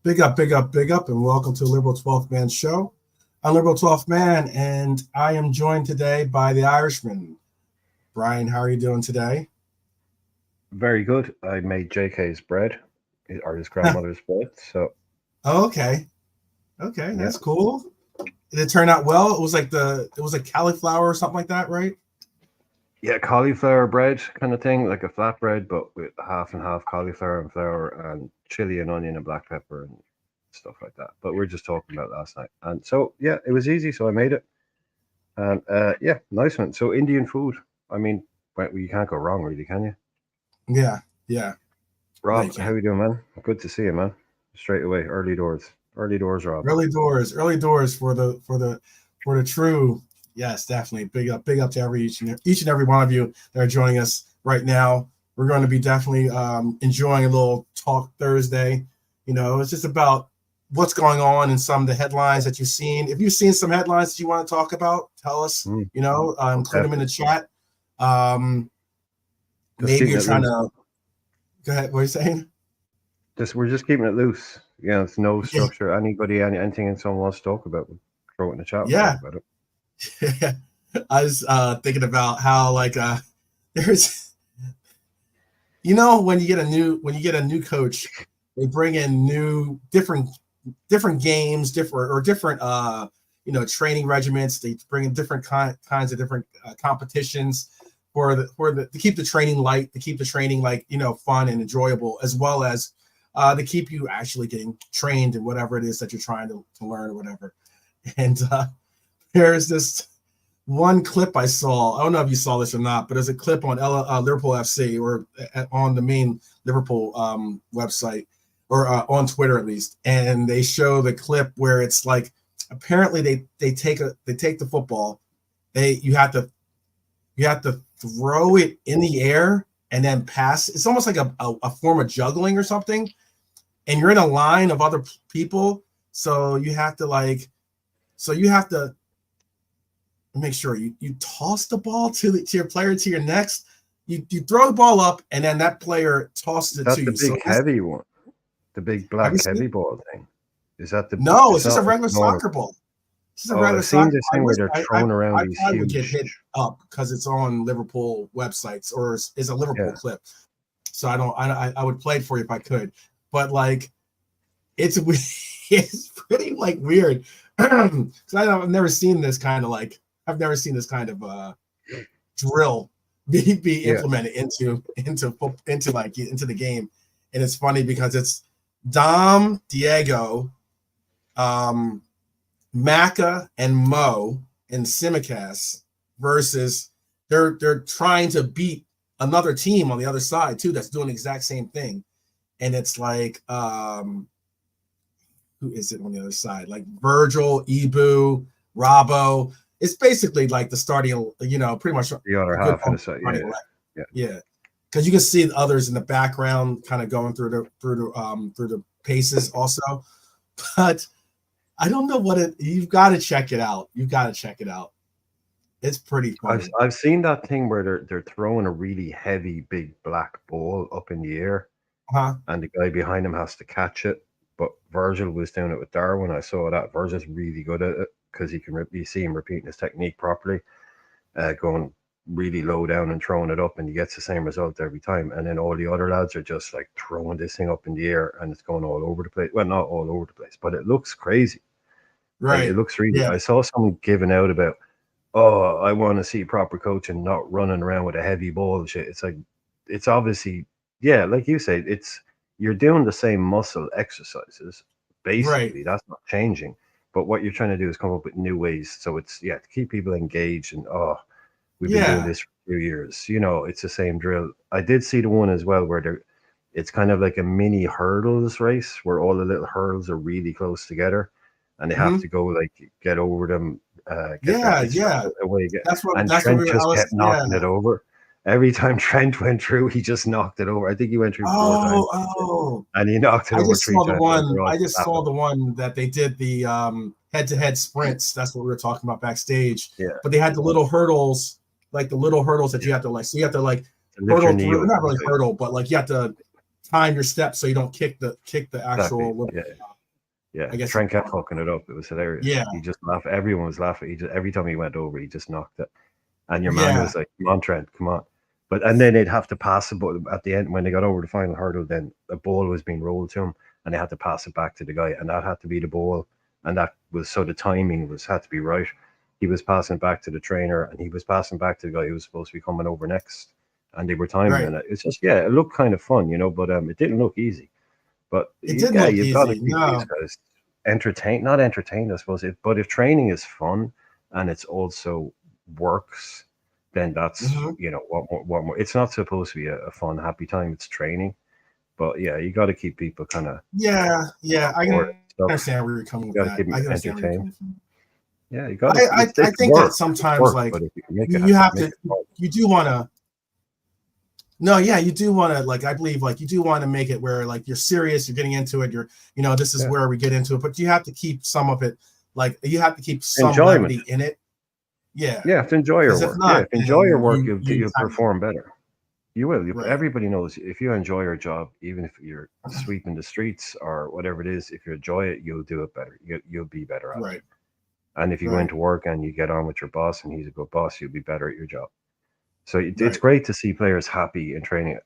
Big up, big up, big up, and welcome to Liberal 12th Man Show. I'm Liberal 12th Man, and I am joined today by the Irishman. Brian, how are you doing today? Very good. I made JK's bread, or his grandmother's bread. So Oh, okay. Okay, yeah, that's cool. Did it turn out well? It was like cauliflower or something like that, right? yeah, cauliflower bread kind of thing, like a flatbread, but with half and half cauliflower and flour and chili and onion and black pepper and stuff like that. But we are just talking about last night, and so yeah, it was easy. So I made it, and yeah, nice one. So Indian food. I mean, well, you can't go wrong, really, can you? Yeah, yeah. No, you Rob, how can't. you doing, man? Good to see you, man. Straight away, early doors, Rob. Early doors for the true. Yes, definitely. Big up to each and every one of you that are joining us right now. We're going to be definitely enjoying a little talk Thursday. It's just about what's going on in some of the headlines that you've seen. If you've seen some headlines that you want to talk about, tell us. Mm, Include them in definitely. the chat. Um, Just Maybe keeping you're it trying loose. to go ahead. What are you saying? Just we're just keeping it loose. Yeah, it's no Yeah, structure. Anything and someone wants to talk about, we'll throw it in the chat and talk yeah. about it. I was thinking about how there's when you get a new coach, they bring in new different games, different training regiments. They bring in different kinds of different competitions for the to keep the training light, to keep the training fun and enjoyable, as well as to keep you actually getting trained in whatever it is that you're trying to learn or whatever. And there's this one clip I saw. I don't know if you saw this or not, but there's a clip on Liverpool FC or on the main Liverpool website or on Twitter at least, and they show the clip where it's like apparently they take the football, you have to throw it in the air and then pass. It's almost like a form of juggling or something, and you're in a line of other people, so you have to make sure you toss the ball to your player to your next. You throw the ball up and then that player tosses Is it to that the you. So big heavy one? The big have you black seen? heavy ball thing? Is that the? No, It's it's just a not like regular normal. soccer ball. It's just a Oh, regular I've seen soccer this ball. thing where they're throwing around I these probably would get huge. hit up because it's on Liverpool websites or is a Liverpool Yeah, clip. So I don't. I would play it for you if I could, but it's it's pretty weird because I've never seen this kind of drill be yeah. implemented into the game, and it's funny because it's Dom, Diego, um, Maka, and Mo and Simicast versus they're trying to beat another team on the other side too that's doing the exact same thing, and it's who is it on the other side? Like Virgil, Ibu, Rabo. It's basically like the starting, pretty much The a other good half of the side. starting Yeah, left. yeah. Yeah, because you can see the others in the background, kind of going through the paces also. But I don't know what it. You've got to check it out. You've got to check it out. It's pretty funny. I've seen that thing where they're throwing a really heavy big black ball up in the air, Huh? and the guy behind him has to catch it. But Virgil was doing it with Darwin. I saw that Virgil's really good at it because you see him repeating his technique properly, going really low down and throwing it up, and he gets the same result every time. And then all the other lads are just like throwing this thing up in the air, and it's going all over the place. Well, not all over the place, but it looks crazy. Like it Right. looks really. Yeah. I saw someone giving out about, oh, I want to see proper coaching, not running around with a heavy ball and shit. It's like, it's obviously, yeah, like you say, you're doing the same muscle exercises. Right. Basically, that's not changing. But what you're trying to do is come up with new ways. So it's, yeah, to keep people engaged and, oh, we've been doing Yeah. this for 2 years. It's the same drill. I did see the one as well where it's kind of like a mini hurdles race where all the little hurdles are really close together and they have Hmm. to go like get over them, get that Yeah. distance Yeah. away. Get, That's what. and That's what Trent I just kept was. Yeah. knocking it over. Every time Trent went through, he just knocked it over. I think he went through 4 times Oh. Oh. and he knocked it I over just three saw the times. And one. they're all I just just saw laughing. the one that they did the head-to-head sprints. That's what we were talking about backstage. Yeah, But they had the little hurdles, like the little hurdles that yeah. you have to like. So you have to To lift your hurdle knee through. over. Not really hurdle, but you have to time your steps so you don't kick the Exactly. actual Yeah. Yeah, I guess. Trent kept fucking it up. It was hilarious. Yeah. He just laughed. Everyone was laughing. He just every time he went over, he just knocked it. And your man Yeah. was like, "Come on, Trent, come on." And then they'd have to pass the ball at the end when they got over the final hurdle. Then a ball was being rolled to him, and they had to pass it back to the guy, and that had to be the ball, and that was so the timing had to be right. He was passing back to the trainer, and he was passing back to the guy who was supposed to be coming over next, and they were timing Right. it. It's just it looked kind of fun, but it didn't look easy. But It didn't look you've got to easy. keep these No. guys not entertained, I suppose. But if training is fun and it's also works, then that's Mhm. what more. It's not supposed to be a fun, happy time. It's training, but yeah, you got to keep people kind of Yeah. I bored can and stuff. understand where you're coming You with got to that. keep I them can understand where you're entertained. coming from. Yeah, you got to. I It's think that work. It's sometimes, work, like, but if you can make you have make to, it fun. you do want to. No, yeah, you do want to, like, I believe, like, you do want to make it where, like, you're serious, you're getting into it, this is Yeah, where we get into it, but you have to keep some of it, like, you have to keep some enjoyment. levity in it. Yeah, Yeah, to enjoy your because if work. Yeah, not, if you enjoy your then work, you you'll kind of, perform better. You will. right, Everybody knows if you enjoy your job, even if you're sweeping the streets or whatever it is, if you enjoy it, you'll do it better. You'll be better at it. right, And if you go right, into work and you get on with your boss and he's a good boss, you'll be better at your job. So it's right. great to see players happy in training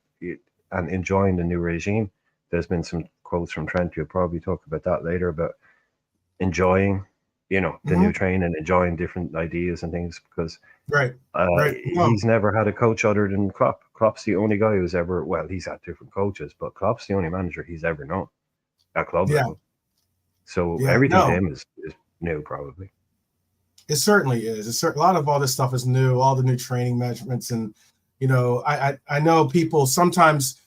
and enjoying the new regime. There's been some quotes from Trent. You'll probably talk about that later about enjoying, the Hmm. new training, enjoying different ideas and things because Right, right. No, he's never had a coach other than Klopp. Klopp's the only guy who's ever, well, he's had different coaches, but Klopp's the only manager he's ever known at club yeah, level. So yeah, everything to no, him is new, probably. it certainly is. A lot of all this stuff is new, all the new training measurements, and I know people sometimes,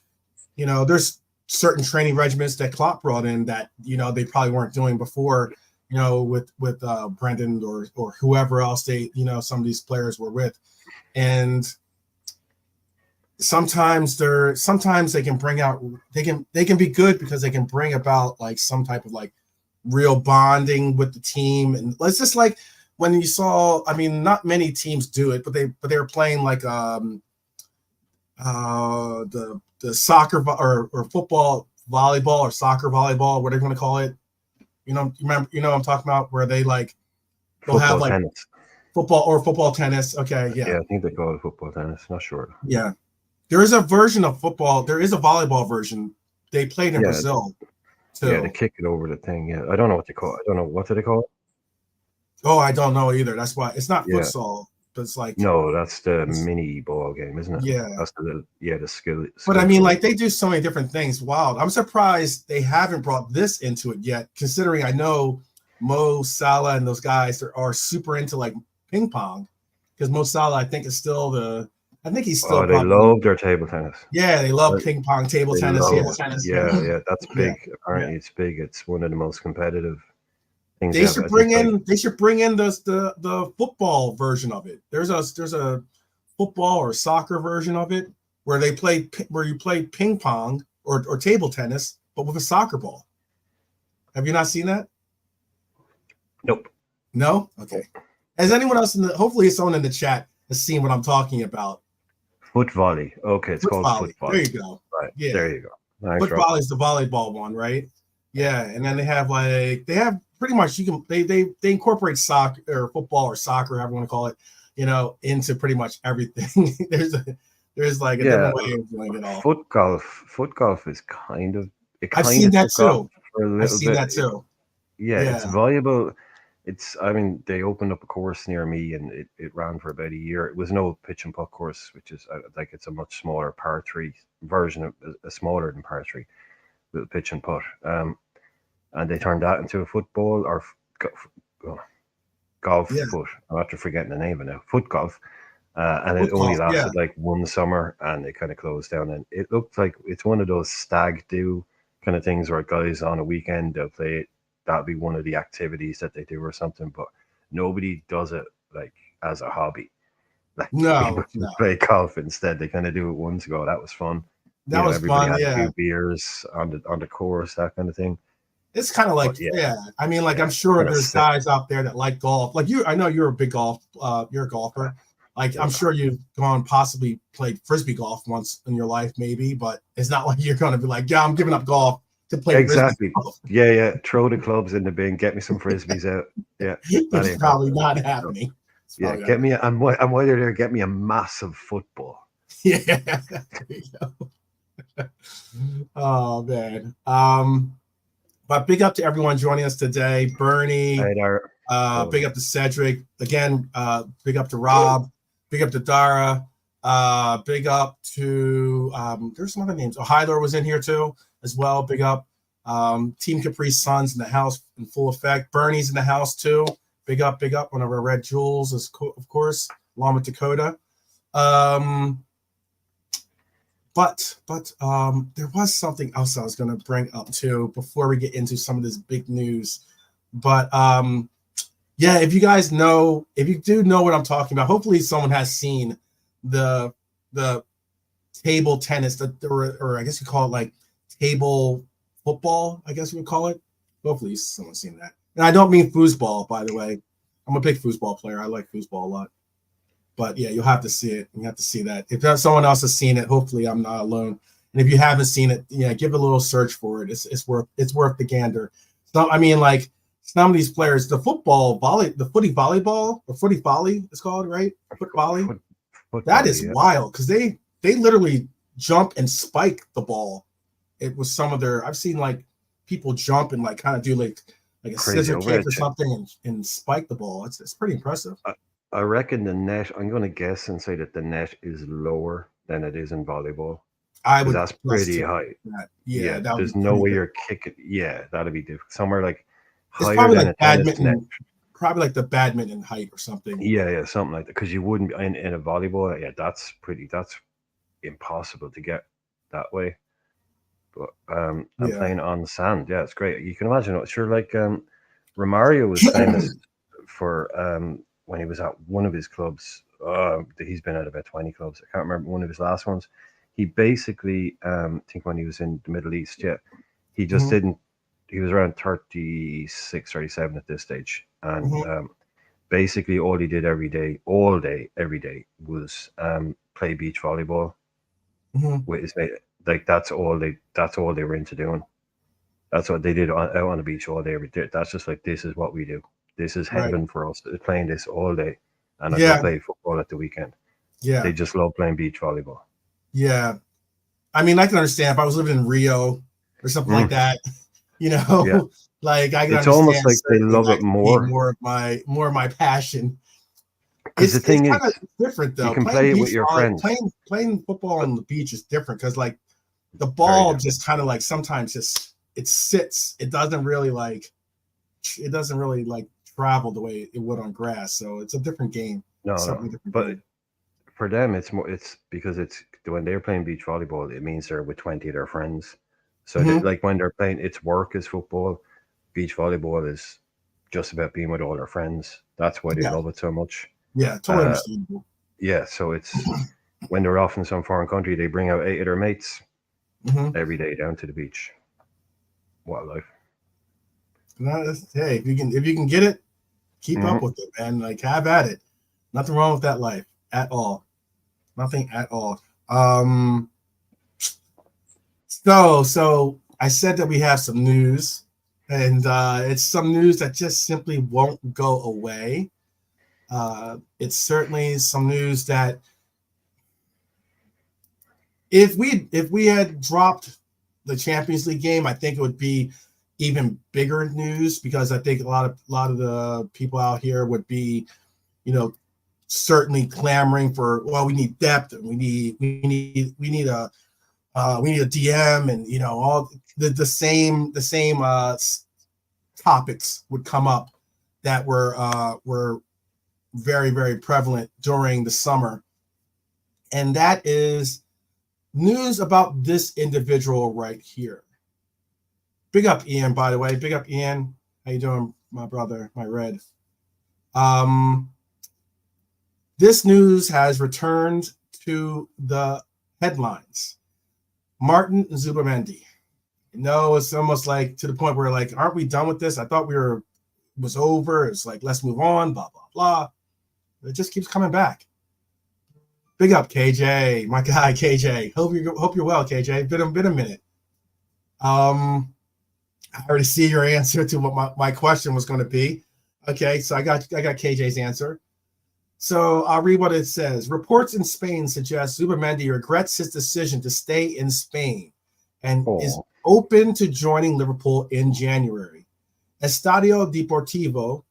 there's certain training regimens that Klopp brought in that they probably weren't doing before, with Brendan or whoever else some of these players were with, and sometimes they can bring out they can be good because they can bring about like some type of like real bonding with the team, and it's just like when you saw, I mean, not many teams do it, but they were playing like the soccer or football volleyball or soccer volleyball, whatever you want to call it. Remember, what I'm talking about, where they'll have Football, like tennis. football tennis. Okay, yeah, Yeah, I think they call it football, tennis. Not sure. yeah. There is a version of football. There is a volleyball version. They played in Yeah, Brazil yeah, to too. kick it over the thing. Yeah, I don't know what they call it. I don't know. What do they call it? Oh, I don't know either. That's why it's not Yeah. futsal, but it's like No, that's the it's mini ball game, isn't it? yeah. That's the But I mean, skillful. like, they do so many different things. Wow, I'm surprised they haven't brought this into it yet, considering I know Mo Salah and those guys are super into like ping pong, because Mo Salah, I think he's still Oh, they probably, love their table tennis. yeah, they love Right. ping pong, table They tennis, love yeah, it. Yeah, yeah, that's yeah. big. Apparently, it's big. It's one of the most competitive things they They have. should I think bring like in the football version of it. There's a football or soccer version of it where you play ping pong or table tennis, but with a soccer ball. Have you not seen that? nope. No? Okay. Has anyone else hopefully someone in the chat has seen what I'm talking about? Foot volley. Okay, it's Foot called foot volley. There volley. you go. Right. Yeah. There you go. Thanks, Foot Rob. volley is the volleyball one, right? Yeah. And then they have pretty much, they incorporate soccer or football or soccer, however you want to call it, into pretty much everything. there's like a Yeah, different way of doing it all. foot golf. Foot golf is kind of it I've kind seen of that took off too. for a I've little seen bit. that too. Yeah, it's Yeah. valuable. I mean, they opened up a course near me and it ran for about a year. It was no pitch and putt course, which is like it's a much smaller par three version of a smaller than par three with pitch and putt. And they turned that into a football or golf Yeah. foot. I'm after forgetting the name of it now. Foot golf. And it Foot only golf. Yeah. lasted like one summer and it kind of closed down. And it looked like it's one of those stag do kind of things where guys on a weekend they'll play it. That'll be one of the activities that they do or something, but nobody does it like as a hobby. Like people No, just no. play golf instead. They kind of do it once ago. That was fun. That was Everybody fun. had a Yeah. few beers on the course, that kind of thing. It's kind of like, But yeah, yeah. I mean, like, yeah, I'm sure kind of there's sick. guys out there that like golf. Like I know you're a big you're a golfer. Like, I'm Yeah. sure you've possibly played frisbee golf once in your life, maybe, but it's not like you're going to be like, yeah, I'm giving up golf to play frisbee Exactly. golf. Yeah. Throw the clubs in the bin. Get me some frisbees out. Yeah, that It's ain't probably happening. not No. happening. It's Yeah, probably not get me. happening. I'm while they're there. Get me a massive football. Yeah, there you go. Oh man. But big up to everyone joining us today. Bernie, big up to Cedric. Again, big up to Rob. Big up to Dara. Big up to there's some other names. Oh, Hyler was in here too as well. Big up. Team Capri Suns in the house in full effect. Bernie's in the house too. Big up, big up. One of our red jewels is of course, along with Dakota. But there was something else I was going to bring up too before we get into some of this big news. But yeah, if you guys know, if you do know what I'm talking about, hopefully someone has seen the table tennis, or I guess you call it like table football, I guess we would call it. Hopefully someone's seen that. And I don't mean foosball, by the way. I'm a big foosball player. I like foosball a lot. But yeah, you'll have to see it. You have to see that. If someone else has seen it, hopefully I'm not alone. And if you haven't seen it, yeah, give it a little search for it. It's worth the gander. So I mean, like some of these players, the footy volleyball, or footy volley, it's called, right? Foot volley. That is wild because they literally jump and spike the ball. It was some of their. I've seen like people jump and like kind of do like a scissor kick or something and spike the ball. It's pretty impressive. I reckon the net, I'm going to guess and say that the net is lower than it is in volleyball. I would. That's pretty high. Yeah, there's no way you're kicking. Yeah, that'd be difficult. Somewhere like higher probably than like a badminton, net. Probably like the badminton height or something. Yeah, something like that. Because you wouldn't in a volleyball. Yeah, that's impossible to get that way. But I'm playing on sand. Yeah, it's great. You can imagine. Sure, like Romario was famous for when he was at one of his clubs. He's been at about 20 clubs. I can't remember one of his last ones. He basically, I think when he was in the Middle East, he just didn't. He was around 36, 37 at this stage, and basically all he did every day, every day, was play beach volleyball with his mate. Like that's all they were into doing. That's what they did out on the beach all day every day. That's just like, this is what we do. This is heaven for us. Playing this all day, and I go play football at the weekend. Yeah, they just love playing beach volleyball. Yeah, I mean, I can understand if I was living in Rio or something like that. You know, like I can it's understand. Almost like they love it more. More of my passion. Because the thing is, kind of different though. You can play it with your friends. Playing football on the beach is different because like the ball just kind of like sometimes it sits. It doesn't really like travel the way it would on grass. So it's a different game. But for them, it's because it's when they're playing beach volleyball, it means they're with 20 of their friends. So like when they're playing, it's work as football. Beach volleyball is just about being with all their friends. That's why they love it so much. Yeah, totally understandable. Yeah, so it's when they're off in some foreign country, they bring out 8 of their mates every day down to the beach. What a life! Hey, if you can get it, keep up with it, man. Like have at it. Nothing wrong with that life at all. Nothing at all. So I said that we have some news, and it's some news that just simply won't go away. It's certainly some news that if we had dropped the Champions League game, I think it would be even bigger news because I think a lot of the people out here would be, certainly clamoring for, well, we need depth and we need a DM, and all the same topics would come up that were very, very prevalent during the summer. And that is news about this individual right here. Big up Ian, by the way. Big up Ian. How you doing, my brother, my red? This news has returned to the headlines. Martin Zubimendi. It's almost like to the point where like, aren't we done with this? I thought it was over. It's like, let's move on, blah, blah, blah. It just keeps coming back. Big up KJ, my guy KJ. Hope you're well, KJ. Been a minute. I already see your answer to what my question was going to be. Okay, so I got KJ's answer. So I'll read what it says. Reports in Spain suggest Zubamendi regrets his decision to stay in Spain and is open to joining Liverpool in January. Estadio Deportivo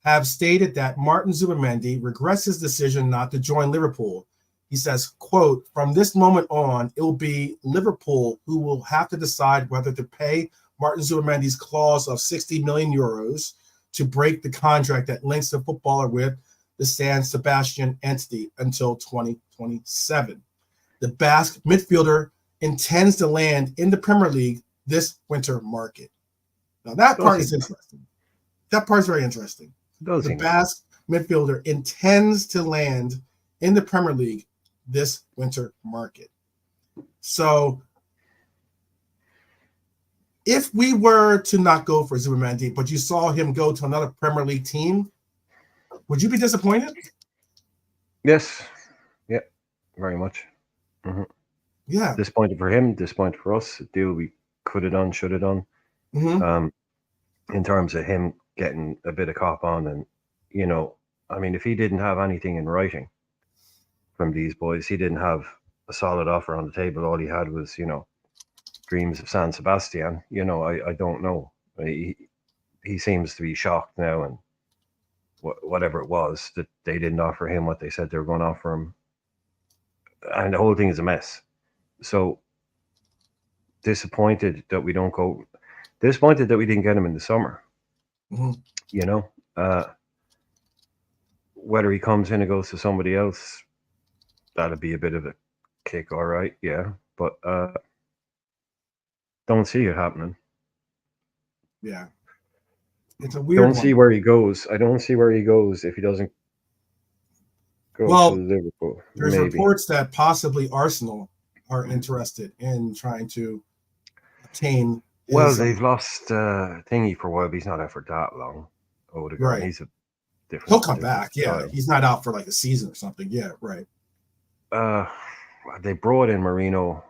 have stated that Martin Zubamendi regrets his decision not to join Liverpool. He says, quote, from this moment on, it will be Liverpool who will have to decide whether to pay Martin Zubamendi's clause of 60 million euros to break the contract that links the footballer with the San Sebastian entity until 2027. The Basque midfielder intends to land in the Premier League this winter market. Now, that part is interesting. That part's very interesting. The Basque midfielder intends to land in the Premier League this winter market. So if we were to not go for Zubamendi, but you saw him go to another Premier League team, would you be disappointed? Yes. Yeah, very much. Mm-hmm. Yeah. Disappointed for him, disappointed for us. A deal we could have done, should have done. Mm-hmm. In terms of him getting a bit of cop on, and I mean, if he didn't have anything in writing from these boys, he didn't have a solid offer on the table. All he had was, dreams of San Sebastian. I don't know. He seems to be shocked now, and whatever it was that they didn't offer him what they said they were going to offer him, and the whole thing is a mess. So disappointed that we don't go. Disappointed that we didn't get him in the summer. Mm-hmm. Whether he comes in and goes to somebody else, that'd be a bit of a kick, all right, yeah. But don't see it happening. Yeah. It's a weird Don't see where he goes. I don't see where he goes if he doesn't go to Liverpool. There's reports that possibly Arsenal are interested in trying to obtain. Well, they've lost Thingy for a while, but he's not out for that long. Odegaard, right. He's a different. He'll come back. Yeah, style. He's not out for like a season or something. Yeah, right. They brought in Marino.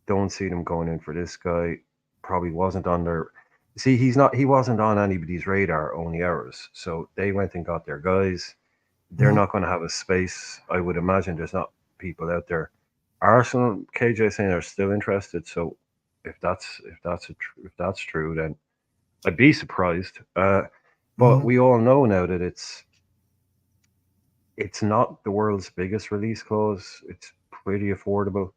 Don't see them going in for this guy. Probably wasn't on their. See, he wasn't on anybody's radar, only ours. So they went and got their guys. They're not going to have a space. I would imagine there's not people out there. Arsenal, KJ saying are still interested. So if that's true, then I'd be surprised. But we all know now that it's not the world's biggest release clause. It's pretty affordable.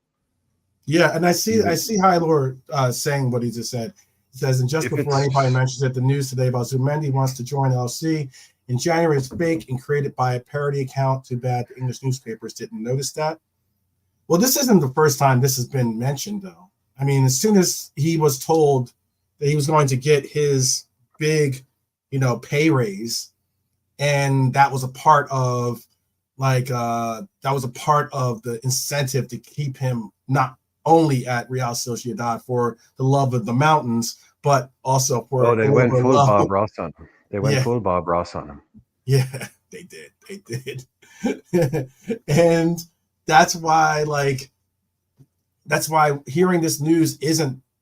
Yeah, and I see High Lord saying what he just said. He says, and just before anybody mentions it, the news today about Zubamendi wants to join LC in January is fake and created by a parody account. Too bad the English newspapers didn't notice that. Well, this isn't the first time this has been mentioned, though. I mean, as soon as he was told that he was going to get his big, pay raise, and that was a part of the incentive to keep him not only at Real Sociedad for the love of the mountains, but also for they went full Bob Ross on him. They went full Bob Ross on him. Yeah, they did. And that's why hearing this news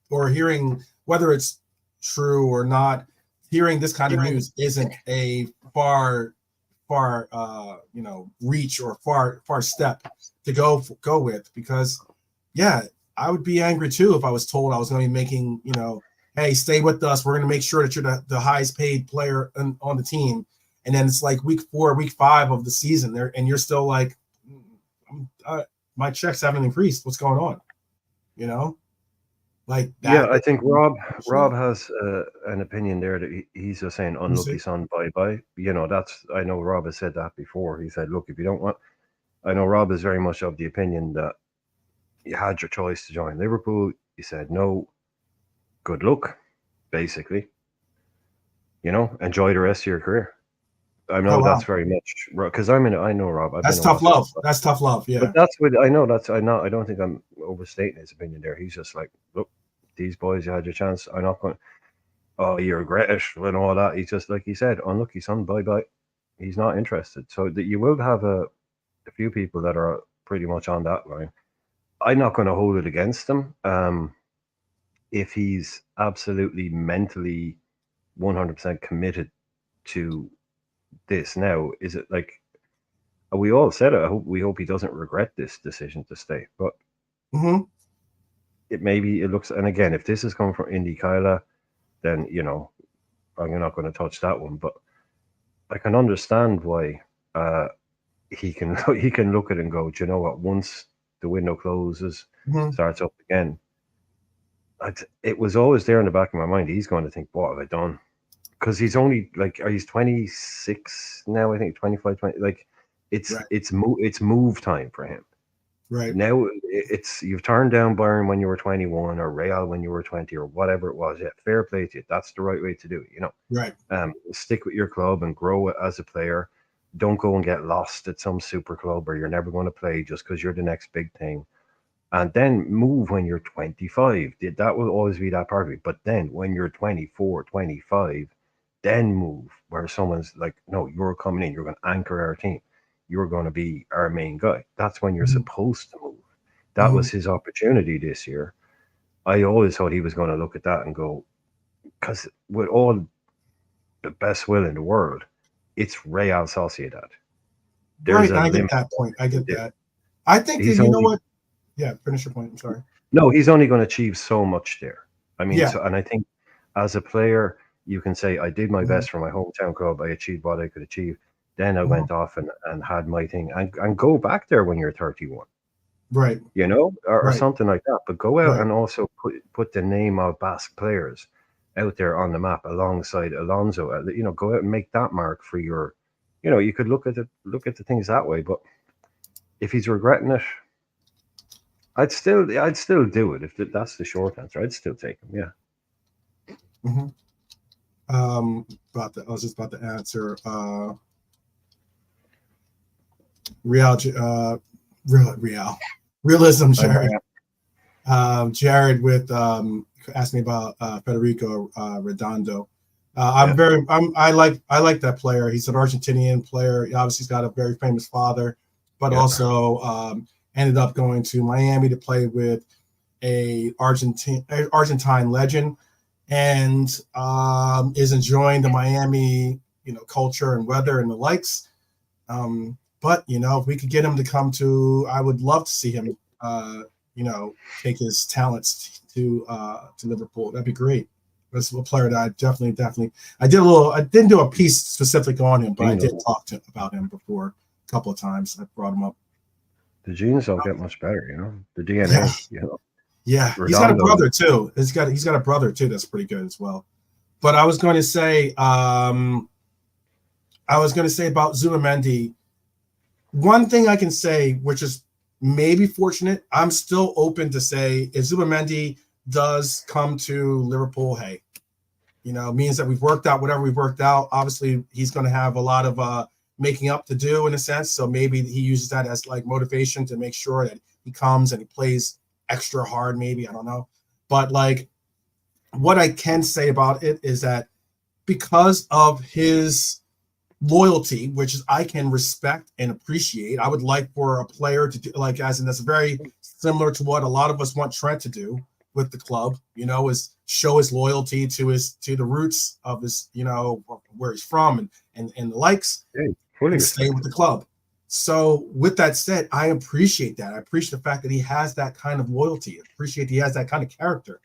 or hearing whether it's true or not, hearing this kind of news isn't a far reach or far step to go with, because I would be angry too if I was told I was going to be making, hey, stay with us, we're going to make sure that you're the highest paid player on the team, and then it's like week 4, week 5 of the season there, and you're still like, my checks haven't increased, what's going on, like that. Yeah, I think Rob has an opinion there that he's just saying unlucky son, bye. I know Rob has said that before. He said, look, if you don't want, I know Rob is very much of the opinion that you had your choice to join Liverpool, you said no, good luck, basically, enjoy the rest of your career. I know that's very much because I know Rob. That's tough love. That's tough love. Yeah, but that's what I know. I don't think I'm overstating his opinion there. He's just like, look, these boys, you had your chance. I'm not going. Oh, you regret it and all that. He's just like he said, unlucky son, bye. He's not interested. So that you will have a few people that are pretty much on that line. I'm not going to hold it against them. if he's absolutely mentally 100% committed to this now, is it like we all said it? We hope he doesn't regret this decision to stay, but Mm-hmm. it looks. And again, if this is coming from Indy Kyla, then I'm not going to touch that one. But I can understand why he can he can look at it and go, do you know what? Once the window closes, Mm-hmm. starts up again, it was always there in the back of my mind. He's going to think, what have I done? Because he's only like, he's 26 now, I think 25, 20. Like, Right. it's move time for him. Right. Now it's you've turned down Bayern when you were 21 or Real when you were 20 or whatever it was. Yeah, fair play to you. That's the right way to do it. Right. Stick with your club and grow it as a player. Don't go and get lost at some super club where you're never going to play just because you're the next big thing. And then move when you're 25. That will always be that perfect. But then when you're 24, 25, then move where someone's like, no, you're coming in. You're going to anchor our team. You're going to be our main guy. That's when you're Mm-hmm. supposed to move. That Mm-hmm. was his opportunity this year. I always thought he was going to look at that and go, because with all the best will in the world, it's Real Sociedad. There's Right. a I get limit. that point. I get that. I think that, He's you know only what? Yeah, finish your point. I'm sorry. No, he's only going to achieve so much there. I mean, Yeah. so, and I think as a player, you can say, I did my Mm-hmm. best for my hometown club. I achieved what I could achieve. Then I Mm-hmm. went off and had my thing and go back there when you're 31, Right. or Right. something like that. But go out Right. and also put the name of Basque players out there on the map alongside Alonso. Go out and make that mark for your, you could look at the things that way. But if he's regretting it, I'd still do it. If that's the short answer, I'd still take him. Yeah. Mm-hmm. I was just about to answer. Real. Real. Realism, I know. Jared. Jared with asked me about Federico Redondo. Yeah. I like that player. He's an Argentinian player. Obviously, he's got a very famous father, but Yeah. also ended up going to Miami to play with a Argentine legend, and is enjoying the Miami culture and weather and the likes. But if we could get him to come to, I would love to see him. Take his talents to Liverpool. That'd be great. That's a player that I definitely. I didn't do a piece specific on him, but I did talk about him before a couple of times. I brought him up. The genes don't get much better. The Yeah, DNA. yeah. He's got a Redondo. brother too. He's got a brother too that's pretty good as well. But I was going to say, about Zubimendi. One thing I can say, which is maybe fortunate, I'm still open to say if Zubimendi does come to Liverpool, hey, means that we've worked out whatever we've worked out. Obviously, he's going to have a lot of making up to do in a sense. So maybe he uses that as like motivation to make sure that he comes and he plays extra hard. Maybe, I don't know. But like, what I can say about it is that because of his loyalty, which is I can respect and appreciate. I would like for a player to do that's very similar to what a lot of us want Trent to do with the club, is show his loyalty to the roots of his, where he's from and the likes, Fully and stay with the club. So with that said, I appreciate that. I appreciate the fact that he has that kind of loyalty. I appreciate he has that kind of character.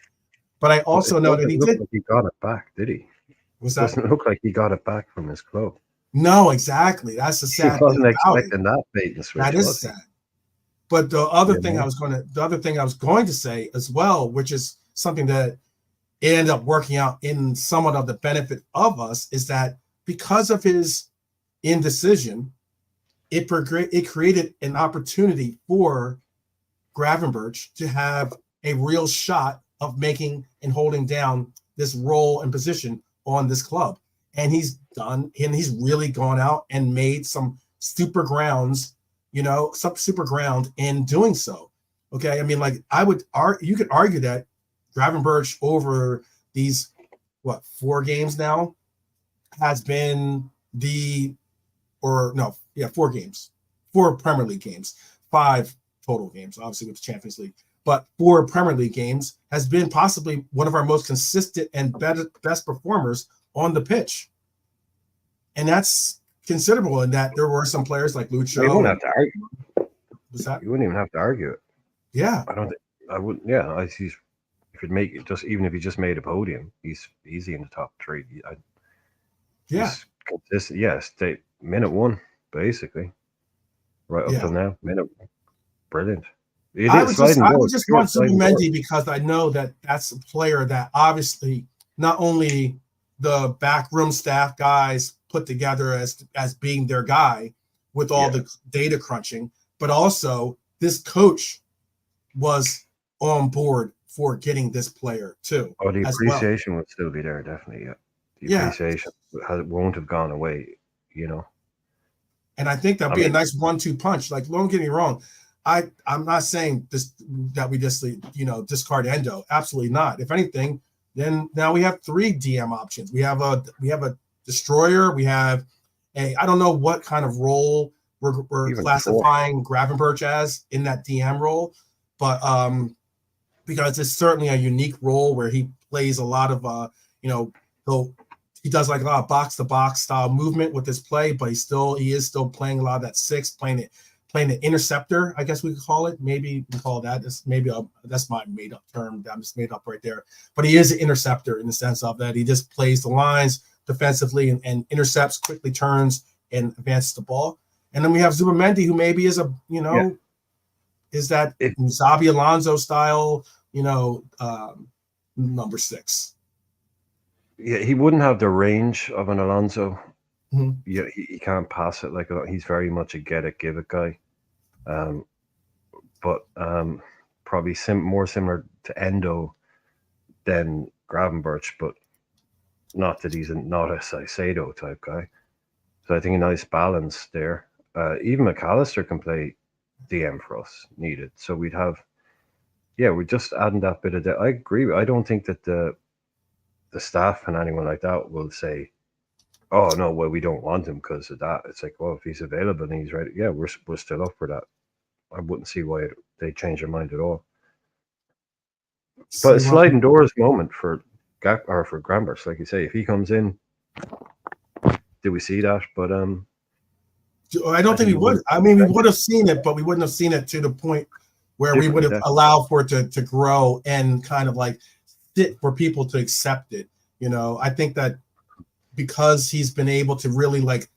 But I also know that he did. Like he got it back, did he? Was It that? doesn't look like he got it back from his club. No, exactly. That's the sad He wasn't thing about expecting that bait and switch. That is sad. But the other thing I was going to say as well, which is something that it ended up working out in somewhat of the benefit of us, is that because of his indecision, it created an opportunity for Gravenberch to have a real shot of making and holding down this role and position on this club. And he's really gone out and made some super grounds, some super ground in doing so. Okay. I mean, like you could argue that Gravenberch over these, 4 games now has been 4 games, 4 Premier League games, 5 total games, obviously with the Champions League. but 4 Premier League games, has been possibly one of our most consistent and best performers on the pitch. And that's considerable in that there were some players like Lucho. You wouldn't have to argue. Was that? You wouldn't even have to argue it. Yeah. I don't think I would. Yeah, he's if you'd make it just even if he just made a podium, he's easy in the top 3. He's consistent. Yes, minute 1 basically, right up till now. Minute, brilliant. I would just want Zubimendi because I know that that's a player that obviously not only the backroom staff guys put together as being their guy with all the data crunching, but also this coach was on board for getting this player too. Oh, the appreciation would still be there, definitely. Yeah, the appreciation won't have gone away, And I think that'd be a nice 1-2 punch. Like, don't get me wrong, I'm not saying this that we just discard Endo. Absolutely not. If anything, then now we have 3 DM options. We have a destroyer. We have I don't know what kind of role we're classifying Gravenberch as in that DM role, but because it's certainly a unique role where he plays a lot of he does like a lot of box to box style movement with his play, but he is still playing a lot of that 6, playing the interceptor, I guess we could call it. Maybe we call that. That's my made up term. I'm just made up right there. But he is an interceptor in the sense of that he just plays the lines defensively and intercepts, quickly turns and advances the ball. And then we have Zubimendi, who maybe is is that Xabi Alonso style, number 6. Yeah, he wouldn't have the range of an Alonso. Mm-hmm. Yeah, he can't pass it like he's very much a get it, give it guy. But probably more similar to Endo than Gravenberch, but not that he's not a Saicedo type guy. So I think a nice balance there. Even McAllister can play DM for us needed. So we'd have, we're just adding that bit of that. I agree. I don't think that the staff and anyone like that will say, oh no, well, we don't want him because of that. It's like, well, if he's available and he's ready, we're still up for that. I wouldn't see why they change their mind at all. But a sliding doors moment for Gravenberch, like you say, if he comes in, do we see that? But I don't think we would. I mean, we would have seen it, but we wouldn't have seen it to the point where we would have allowed for it to grow and kind of like sit for people to accept it. I think that because he's been able to really like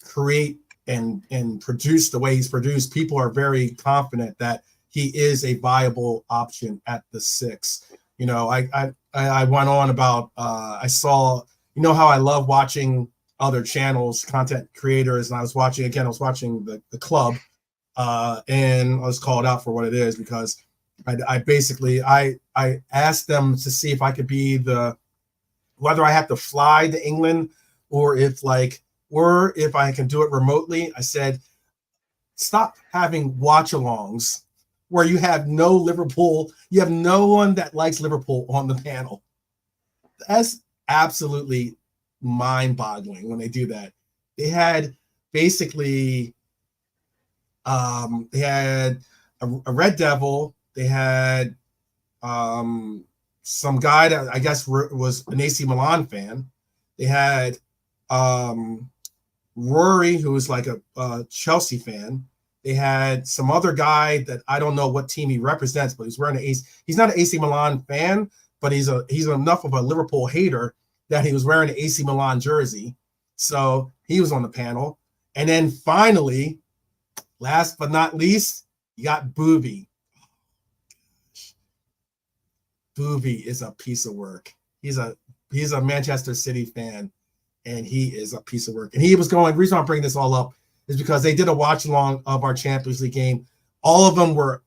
create and produce the way he's produced, people are very confident that he is a viable option at the 6. I went on about I saw, how I love watching other channels, content creators, and I was watching the club and I was called out for what it is because I basically asked them to see if I could be whether I have to fly to England or if I can do it remotely. I said, stop having watch-alongs where you have no Liverpool, you have no one that likes Liverpool on the panel. That's absolutely mind-boggling when they do that. They had basically they had a Red Devil, they had some guy that I guess was an AC Milan fan. They had Rory, who was like a Chelsea fan. They had some other guy that I don't know what team he represents, but he's wearing he's not an AC Milan fan, but he's enough of a Liverpool hater that he was wearing an AC Milan jersey. So he was on the panel. And then finally, last but not least, you got Booby. Booby is a piece of work. He's a Manchester City fan, and he is a piece of work. And he was going, the reason I'm bringing this all up is because they did a watch along of our Champions League game. All of them were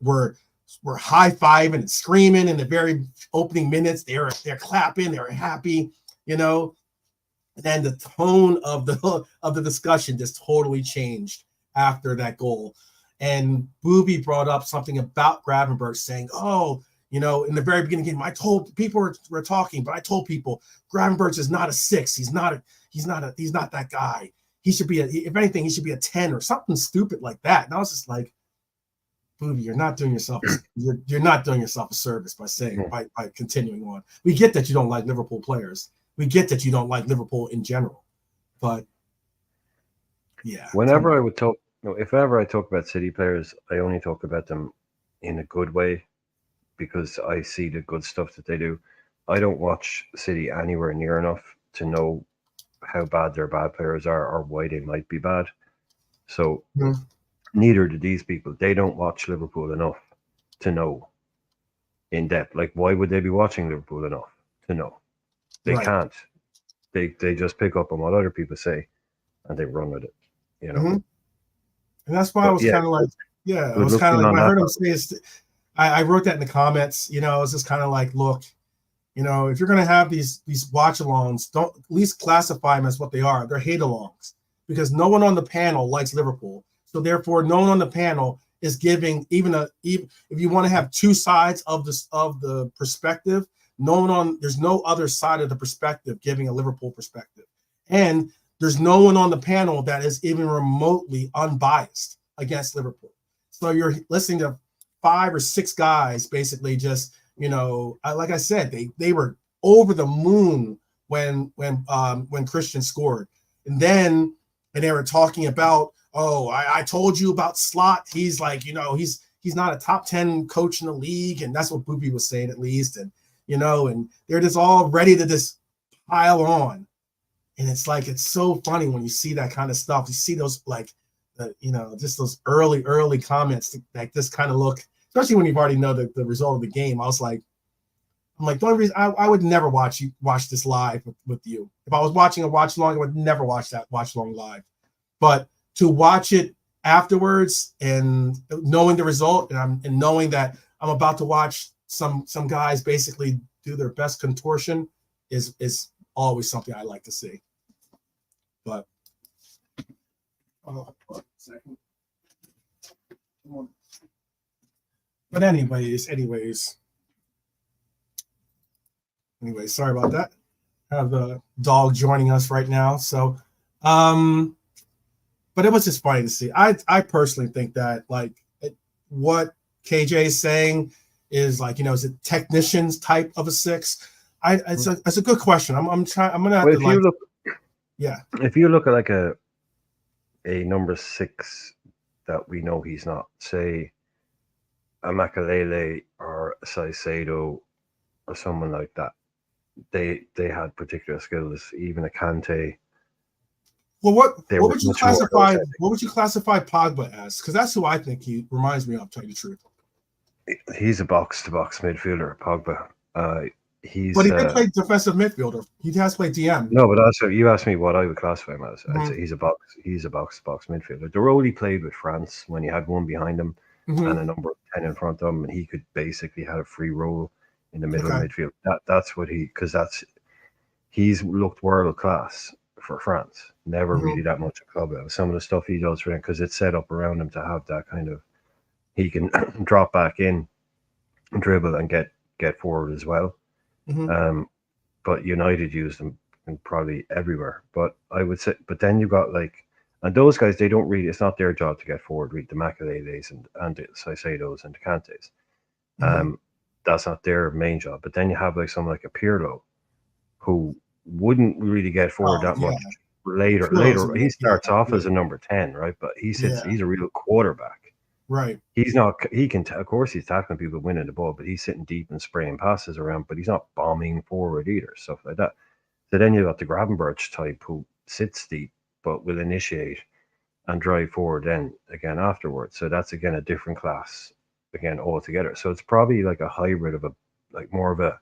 high-fiving and screaming in the very opening minutes. They're clapping, they're happy, And then the tone of the discussion just totally changed after that goal. And Booby brought up something about Gravenberch saying, in the very beginning of the game, I told people were talking, but I told people Gravenberch is not a 6. He's not that guy. He should be if anything, he should be a 10 or something stupid like that. And I was just like, Booby, you're not doing yourself you're not doing yourself a service by saying by continuing on. We get that you don't like Liverpool players. We get that you don't like Liverpool in general, but yeah. Whenever I would talk, if ever I talk about City players, I only talk about them in a good way because I see the good stuff that they do. I don't watch City anywhere near enough to know how bad their bad players are or why they might be bad. So neither do these people. They don't watch Liverpool enough to know in depth. Like, why would they be watching Liverpool enough to know? They can't. They just pick up on what other people say and they run with it, you know. And that's why I was kind of like, I was kind of like, when I heard him say it, I wrote that in the comments, you know, it's just kind of like, look, you know, if you're going to have these watch alongs, don't at least classify them as what they are. They're hate alongs because no one on the panel likes Liverpool. So therefore, no one on the panel is giving even if you want to have two sides of the perspective, there's no other side of the perspective giving a Liverpool perspective. And there's no one on the panel that is even remotely unbiased against Liverpool. So you're listening to 5 or 6 guys basically just, you know, like I said, they were over the moon when Christian scored. And they were talking about, I told you about Slot. He's like, you know, he's not a top 10 coach in the league. And that's what Boopy was saying at least. And, you know, and they're just all ready to just pile on. And it's like, it's so funny when you see that kind of stuff. You see those like, you know, just those early comments that just kind of look, especially when you've already know the result of the game. I'm like, the only reason I would never watch this live with you. If I was watching a watch long, I would never watch that watch long live. But to watch it afterwards and knowing the result and knowing that I'm about to watch some guys basically do their best contortion is always something I like to see. But but anyways, sorry about that. I have the dog joining us right now. So but it was just funny to see. I personally think that like what KJ is saying is like, you know, is it technicians type of a 6? It's a good question. I'm gonna have to look, if you look at like a number 6 that we know he's not, say a Makalele or a Saicedo or someone like that, they had particular skills. Even a Kante. Well, what would you classify Pogba as? Because that's who I think he reminds me of. To tell you the truth, he's a box-to-box midfielder, Pogba. But he did play defensive midfielder. He has played DM. No, but also you asked me what I would classify him as. I'd say he's a box-to-box midfielder. The role he played with France when he had one behind him and a number of 10 in front of him, and he could basically have a free role in the middle of midfield. That's what he's looked world class for France. Never really that much a club. Some of the stuff he does for them because it's set up around him to have that kind of. He can drop back in, dribble, and get forward as well. But United used them probably everywhere. But I would say, but then you got like, and those guys, they don't really. It's not their job to get forward. Read the Makaleles and the Saicedos and the Kantes. That's not their main job. But then you have like someone like a Pirlo, who wouldn't really get forward that much. Later, he starts off as a number 10, right? But he's a real quarterback. Right. He's not. He can. Of course, he's tackling people, winning the ball, but he's sitting deep and spraying passes around. But he's not bombing forward either, stuff like that. So then you got the Gravenberch type who sits deep but will initiate and drive forward then again afterwards. So that's again a different class again altogether. So it's probably like a hybrid of more of a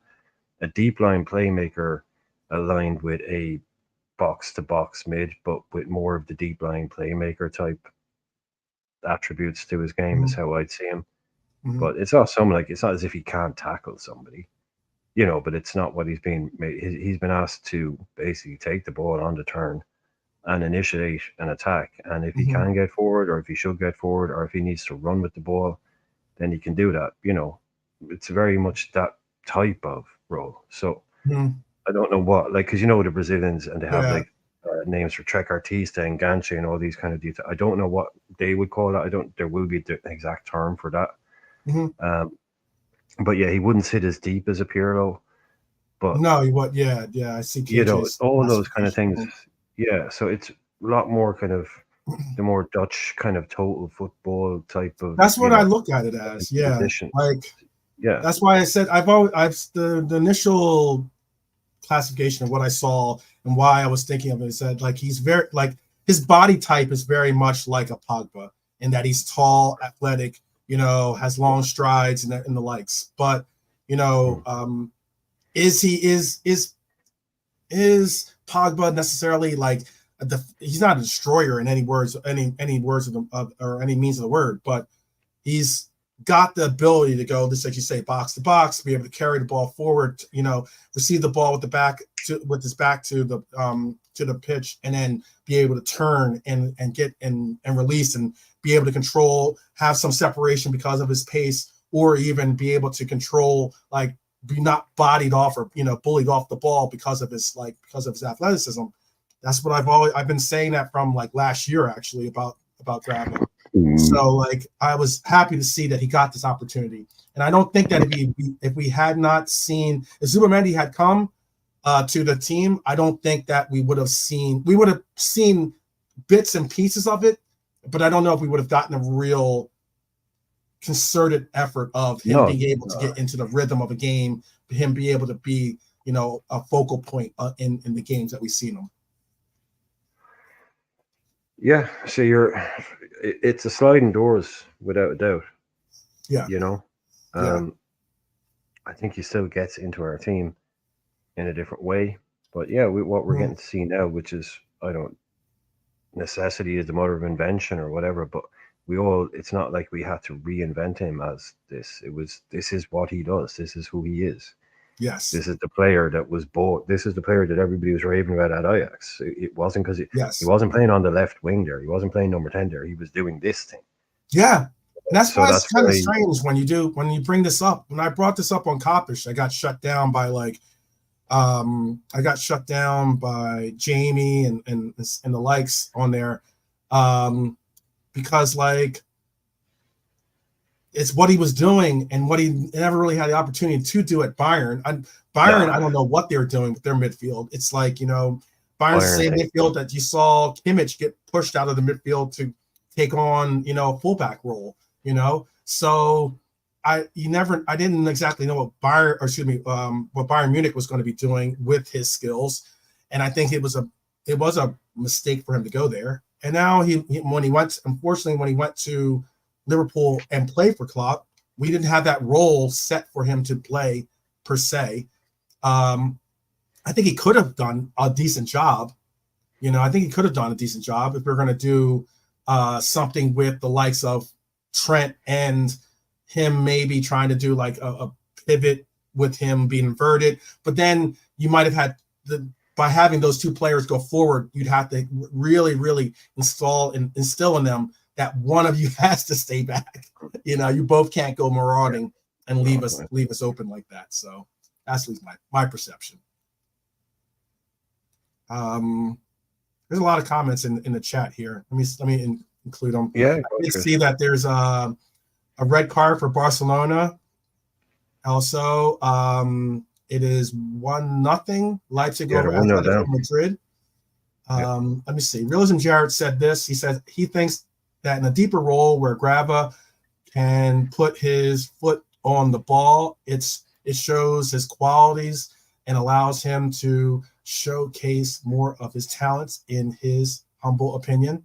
deep line playmaker aligned with a box to box mid, but with more of the deep line playmaker type attributes to his game is how I'd see him. But it's not someone like, it's not as if he can't tackle somebody, you know, but it's not what he's been made. He's been asked to basically take the ball on the turn and initiate an attack. And if he can get forward, or if he should get forward, or if he needs to run with the ball, then he can do that. You know, it's very much that type of role. So I don't know what, like, because you know the Brazilians, and they have like names for Trequartista and Ganche and all these kind of details. I don't know what they would call that. There will be the exact term for that. Mm-hmm. But yeah, he wouldn't sit as deep as a Pirlo. But no, what? Yeah, I see. KJ's all those kind of things. Yeah, so it's a lot more kind of the more Dutch kind of total football type of. That's what I look at it as. Yeah, position. Yeah, that's why I said I've the initial classification of what I saw and why I was thinking of it said like he's very like his body type is very much like a Pogba in that he's tall, athletic, has long strides and the likes. But is Pogba necessarily like he's not a destroyer in any words of or any means of the word, but he's got the ability to go, just like you say, box to box, be able to carry the ball forward, receive the ball with his back to the pitch, and then be able to turn and get and release and be able to control, have some separation because of his pace, or even be able to control, like be not bodied off or bullied off the ball because of his athleticism. That's what I've been saying that from like last year actually about Grabo. So like I was happy to see that he got this opportunity, and I don't think that if we had not seen if Zubimendi had come to the team, I don't think that we would have seen bits and pieces of it, but I don't know if we would have gotten a real concerted effort of him being able to get into the rhythm of a game, him be able to be a focal point in the games that we've seen him. Yeah, so it's a sliding doors without a doubt. Yeah. I think he still gets into our team in a different way. But yeah, what we're getting to see now, which is necessity is the mother of invention or whatever, but it's not like we had to reinvent him as this. This is what he does. This is who he is. Yes. This is the player that was bought. This is the player that everybody was raving about at Ajax. It wasn't because he wasn't playing on the left wing there. He wasn't playing number 10 there. He was doing this thing. Yeah. And that's why it's kind of strange when you bring this up. When I brought this up on Kopish, I got shut down by Jamie and the likes on there. Because like it's what he was doing and what he never really had the opportunity to do at Bayern. I don't know what they're doing with their midfield. It's like, Bayern's the same midfield that you saw Kimmich get pushed out of the midfield to take on, fullback role, So I didn't exactly know what Bayern Munich was going to be doing with his skills. And I think it was a mistake for him to go there. And now when he went to Liverpool and play for Klopp, we didn't have that role set for him to play per se. I think he could have done a decent job. I think he could have done a decent job if we're going to do something with the likes of Trent and him maybe trying to do like a pivot with him being inverted. But then you might have had by having those two players go forward, you'd have to really, really instill in them that one of you has to stay back. You both can't go marauding and leave us open like that. So that's at least my perception. There's a lot of comments in the chat here. Let me include them. Yeah, I did see that there's a red card for Barcelona. Also, it is 1-0 Leipzig over Atletico Madrid. Let me see. Realism Jarrett said this. He said he thinks that in a deeper role where Graba can put his foot on the ball, it shows his qualities and allows him to showcase more of his talents, in his humble opinion.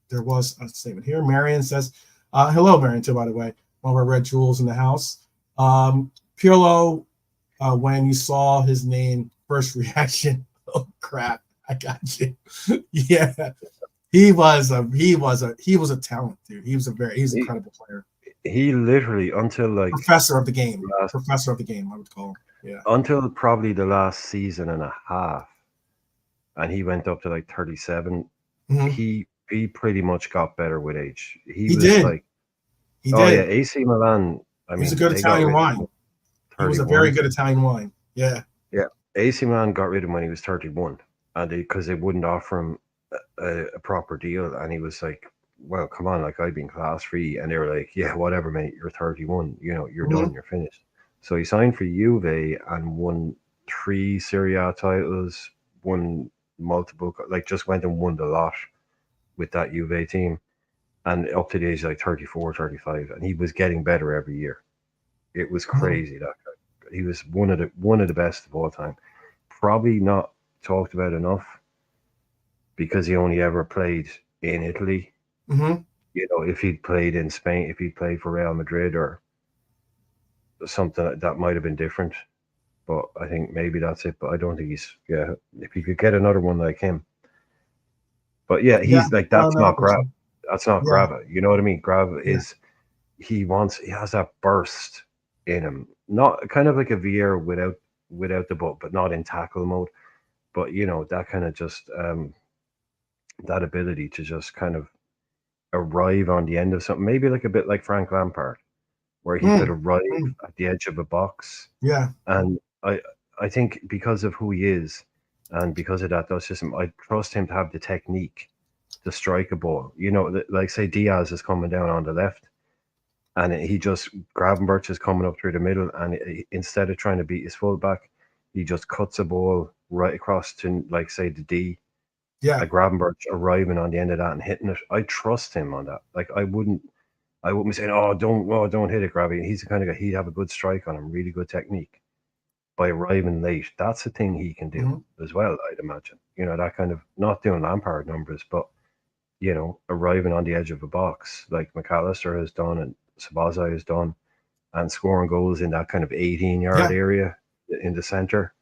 There was a statement here. Marion says, hello, Marion, too, by the way. One of our red jewels in the house. Pirlo, when you saw his name, first reaction, oh crap, I got you. Yeah, he was a talent, dude. He's an incredible player. He literally, until like professor of the game, I would call him. Yeah, until probably the last season and a half, and he went up to like 37. Mm-hmm. He pretty much got better with age. He did. Like, he did. Yeah, AC Milan. He was a good Italian wine. He was a very good Italian wine. Yeah. Yeah. AC Milan got rid of him when he was 31, and because they wouldn't offer him a proper deal, and he was like, "Well, come on, like I've been class free," and they were like, "Yeah, whatever, mate. You're 31. You know, you're Mhm. done. You're finished." So he signed for Juve and won 3 Serie A titles, won multiple, like just went and won the lot with that Juve team, and up to the age of like 34, 35, and he was getting better every year. It was Mhm. crazy that guy. He was one of the best of all time. Probably not talked about enough because he only ever played in Italy. Mhm. You know, if he'd played in Spain, if he'd played for Real Madrid or something that might have been different. But I think maybe that's it. But I don't think he's, yeah. If you could get another one like him, but yeah, Yeah. he's like No, that's no not Grava. question. That's not Yeah. Grava. You know what I mean? Grava Yeah. is he has that burst in him, not kind of like a Vieira without the ball, but not in tackle mode. But you know that kind of just that ability to just kind of arrive on the end of something, maybe like a bit like Frank Lampard, where he could Mm. arrive Mm. at the edge of a box. Yeah. And I think because of who he is, and because of that, that's just him. I trust him to have the technique to strike a ball. You know, like say Diaz is coming down on the left, and he just Gravenberch is coming up through the middle, and instead of trying to beat his fullback, he just cuts a ball right across to like say the D. A Yeah. Gravenberch arriving on the end of that and hitting it. I trust him on that. Like I wouldn't be saying, don't hit it, Gravy. He's the kind of guy he'd have a good strike on him, really good technique by arriving late. That's a thing he can do Mhm. as well, I'd imagine. You know, that kind of not doing Lampard numbers, but you know, arriving on the edge of a box like McAllister has done and Sabazai has done, and scoring goals in that kind of 18-yard Yeah. area in the center,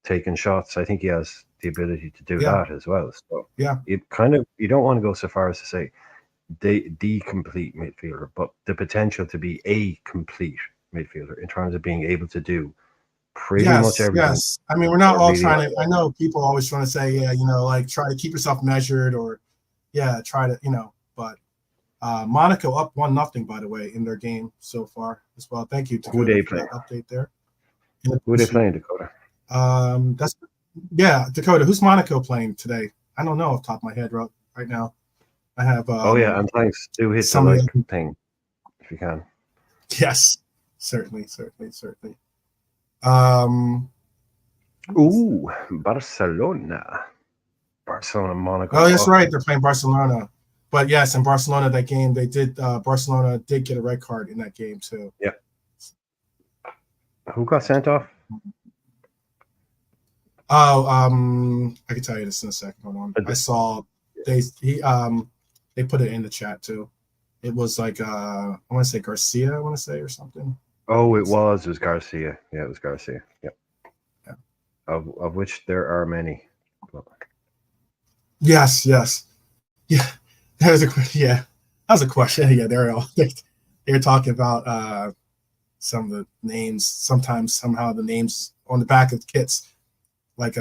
taking shots. I think he has the ability to do Yeah. that as well. So Yeah. it kind of you don't want to go so far as to say the complete midfielder, but the potential to be a complete midfielder in terms of being able to do pretty much Yes. everything Yes. I mean, we're at not a all really high trying to. I level. know people always trying to say, yeah, like try to keep yourself measured, or yeah, try to, but Monaco up 1-0, by the way, in their game so far as well. Thank you, Who Dakota, they for play? that update there. And Who they appreciate. playing, Dakota? That's yeah, Dakota. Who's Monaco playing today? I don't know off the top of my head right now. I have Oh yeah, and thanks. Do hit the some of like the thing if you can. yes, certainly, certainly, certainly. Um, Ooh, Barcelona. Barcelona, oh, Monaco. that's Oh, right. They're playing Barcelona. But yes, in Barcelona, that game they did. Barcelona did get a red card in that game too. yeah. Who got sent off? Oh, I can tell you this in a second. Hold on. I saw they he they put it in the chat too. It was like I want to say Garcia. I want to say or something. Oh, it was Garcia. Yeah, it was Garcia. Yeah. Yeah. Of which there are many. Yes, yes, yeah. That was a yeah. That was a question. Yeah, they're all they're talking about some of the names. Sometimes somehow the names on the back of kits, like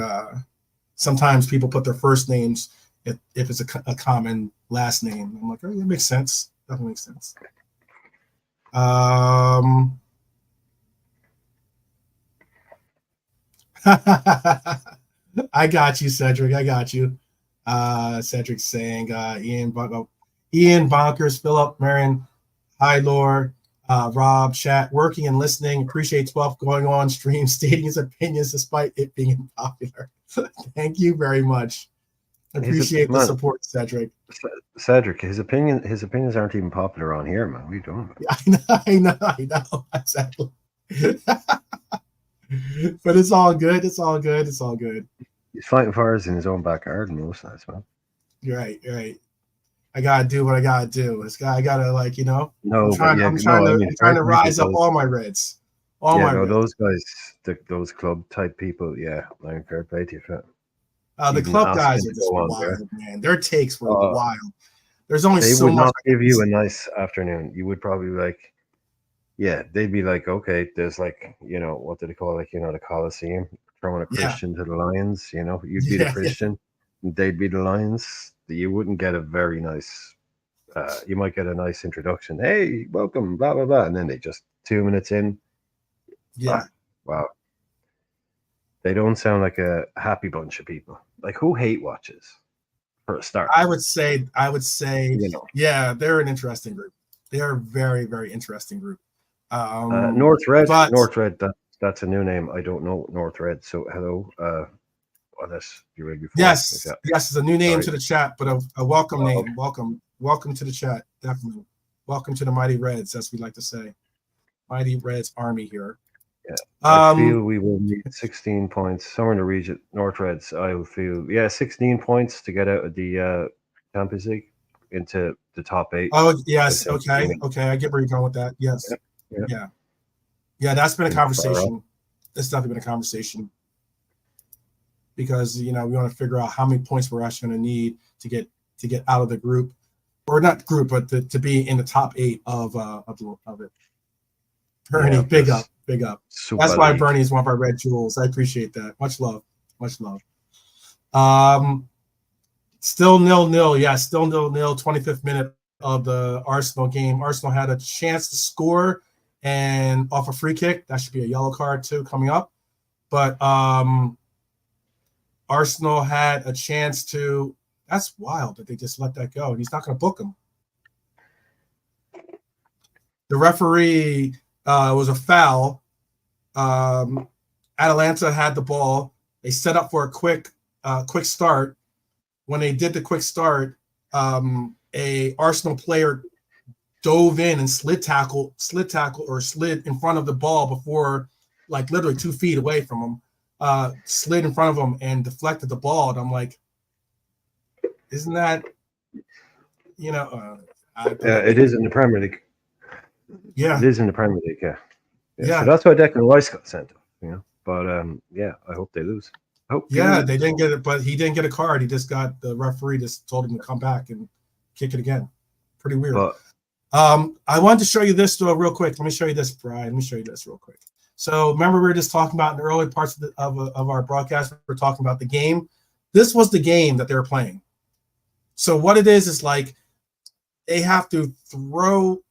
sometimes people put their first names if it's a common last name. I'm like, oh, that makes sense. Definitely makes sense. I got you, Cedric. I got you. Cedric saying Ian Bonkers, Philip, Marion, hi, Lord, Rob, chat, working and listening. Appreciate 12 going on stream, stating his opinions despite it being unpopular. Thank you very much. Appreciate the Man, support, Cedric. Cedric, his opinions aren't even popular on here, man. What are you doing? Yeah, I know, exactly. But it's all good. It's all good. It's all good. He's fighting fires in his own backyard most nights, man. You're right. You're right. I gotta do what I gotta do. I gotta I'm No, but trying. yeah, I'm trying no, I to. mean, I'm trying fair to play to rise up those. all my Reds. All Yeah, my no, Reds. those guys, those club type people. Yeah, I mean, fair play to you for The even club guys asking are to just go on there. wild, man. Their takes were wild. There's only They so would much not I give can you a say. nice afternoon. You would probably like, yeah, they'd be like, okay, there's like, what do they call like, the Coliseum, throwing a Yeah, Christian to the Lions. You'd be the yeah, yeah, Christian, they'd be the Lions. You wouldn't get a very nice. You might get a nice introduction. Hey, welcome, blah blah blah, and then they just 2 minutes in. yeah. Ah, wow. They don't sound like a happy bunch of people. Like, who hate watches for a start? I would say, You know, yeah, they're an interesting group. They are a very, very interesting group. North Red. But North Red. That's a new name. I don't know North Red. So hello. Unless you read before. yes, Like yes, it's a new name Sorry. to the chat, but a welcome Oh, name. Welcome to the chat. Definitely. Welcome to the Mighty Reds, as we like to say. Mighty Reds Army here. Yeah. I feel we will need 16 points somewhere in the region. North Reds. I will feel 16 points to get out of the Champions League into the top 8. Oh yes, okay. I get where you're going with that. Yes, yeah. That's been a conversation. It's definitely been a conversation because we want to figure out how many points we're actually going to need to get out of the group, or not group, but to be in the top 8 of it. Bernie, big up. That's why Bernie is one of our red jewels. I appreciate that. Much love. Still 0-0. Yeah, still 0-0. 25th minute of the Arsenal game. Arsenal had a chance to score and off a free kick. That should be a yellow card too coming up. But Arsenal had a chance to. That's wild that they just let that go. He's not going to book him. The referee was a foul. Atalanta had the ball. They set up for a quick start. When they did the quick start, a Arsenal player dove in and slid tackle or slid in front of the ball before, like literally 2 feet away from him, slid in front of him and deflected the ball. And I'm like, isn't that, it is in the Premier League. Yeah, it is in the Premier League. Yeah. So that's why Declan Rice got sent off. But I hope they lose. They didn't get it, but he didn't get a card. He just got the referee just told him to come back and kick it again. Pretty weird. But, I wanted to show you this though real quick. Let me show you this, Brian. Let me show you this real quick. So remember, we were just talking about in the early parts of our broadcast. We were talking about the game. This was the game that they were playing. So what it is like they have to throw.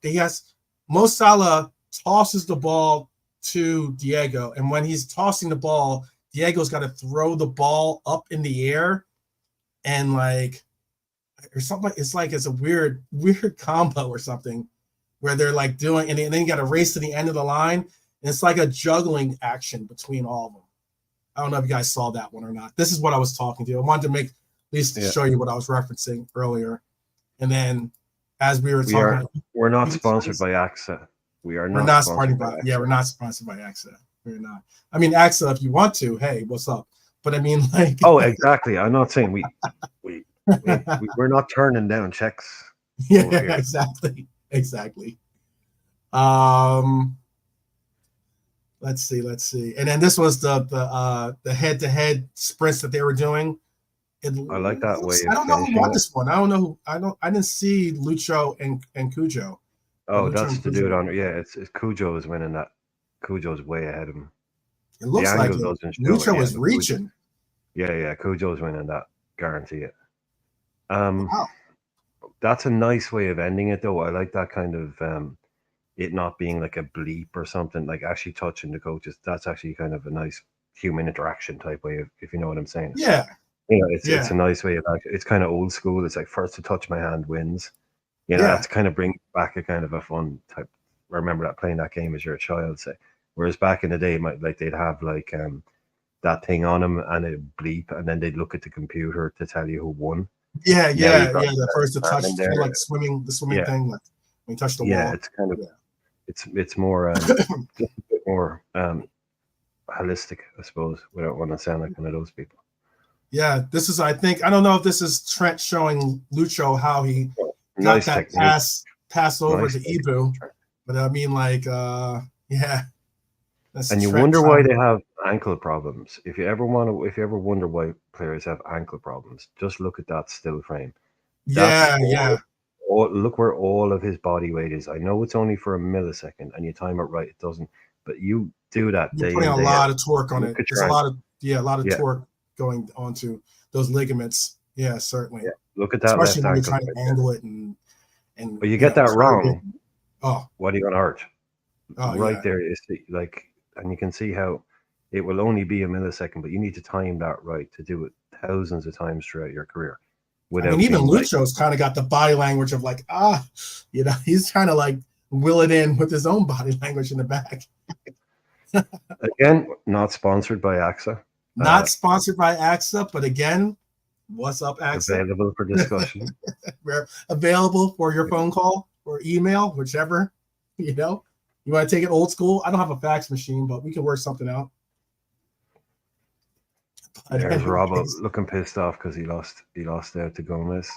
Mo Salah tosses the ball to Diego, and when he's tossing the ball, Diego's got to throw the ball up in the air, and or something. It's a weird combo or something, where they're like doing, and then you got to race to the end of the line, and it's like a juggling action between all of them. I don't know if you guys saw that one or not. This is what I was talking to. I wanted to at least show you what I was referencing earlier, and then as we were talking, we're not sponsored by AXA. We're not sponsored by AXA. We're not. I mean, AXA, if you want to, hey, what's up? But I mean, oh, exactly. I'm not saying we're not turning down checks. Yeah, exactly. Let's see. And then this was the head-to-head sprints that they were doing. I like that way. I don't know who won this one. I didn't see Lucho and Cujo. Oh, that's the dude on. Yeah, it's Cujo is winning that. Cujo's way ahead of him. It looks like Lucho is reaching. Yeah. Cujo's winning that. Guarantee it. Wow. That's a nice way of ending it, though. I like that kind of it not being like a bleep or something, like actually touching the coaches. That's actually kind of a nice human interaction type way of, if you know what I'm saying. Yeah. It's a nice way of it's kind of old school. It's like first to touch my hand wins. That's kind of bring back a kind of a fun type. I remember that playing that game as you're a child, say. Whereas back in the day, they'd have that thing on them and it'd bleep, and then they'd look at the computer to tell you who won. Yeah. The first to touch, like the swimming thing, like when you touch the wall. Yeah, it's kind of it's more just a bit more holistic, I suppose. We don't want to sound like one of those people. Yeah, this is. I don't know if this is Trent showing Lucho how he got that pass over to Ibu, but I mean, and you wonder why they have ankle problems. If you ever wonder why players have ankle problems, just look at that still frame. Look where all of his body weight is. I know it's only for a millisecond, and you time it right, it doesn't. But you do that. You're putting a lot of torque on it. There's a lot of torque going onto those ligaments. Yeah, certainly. Yeah. Look at that, especially when you're trying to angle it and. But you get that wrong. Oh, what are you gonna hurt? Oh, right there is and you can see how it will only be a millisecond, but you need to time that right to do it thousands of times throughout your career I mean, without even being like, Lucho's kind of got the body language of like, he's trying to like will it in with his own body language in the back. again, not sponsored by AXA. Not sponsored by AXA, but again, what's up, AXA? Available for discussion. We're available for your phone call or email, whichever, you want to take it old school. I don't have a fax machine, but we can work something out. But There's Robbo anyways, looking pissed off because he lost out to Gomez.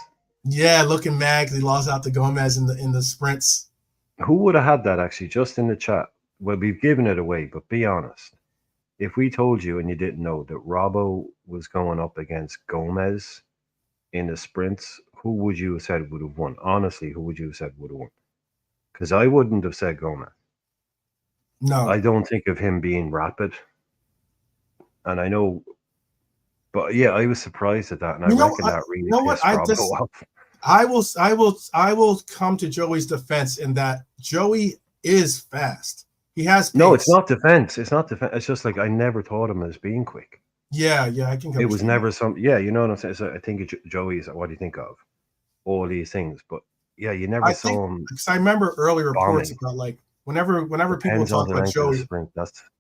yeah, looking mad because he lost out to Gomez in the sprints. Who would have had that actually just in the chat? Well, we've given it away, but be honest. If we told you and you didn't know that Robbo was going up against Gomez in the sprints, who would you have said would have won? Honestly, who would you have said would have won? Because I wouldn't have said Gomez. No, I don't think of him being rapid. And I know, but yeah, I was surprised at that, and I reckon that really pissed Robbo off. I will come to Joey's defense in that Joey is fast. He has pace. No, it's not defense. It's not defense. It's just like I never thought him as being quick. Yeah, I can. It was never some. Yeah, you know what I'm saying. So I think Joey's. What do you think of all these things? But yeah, you never saw him. Because I remember earlier reports about like whenever people talk about Joey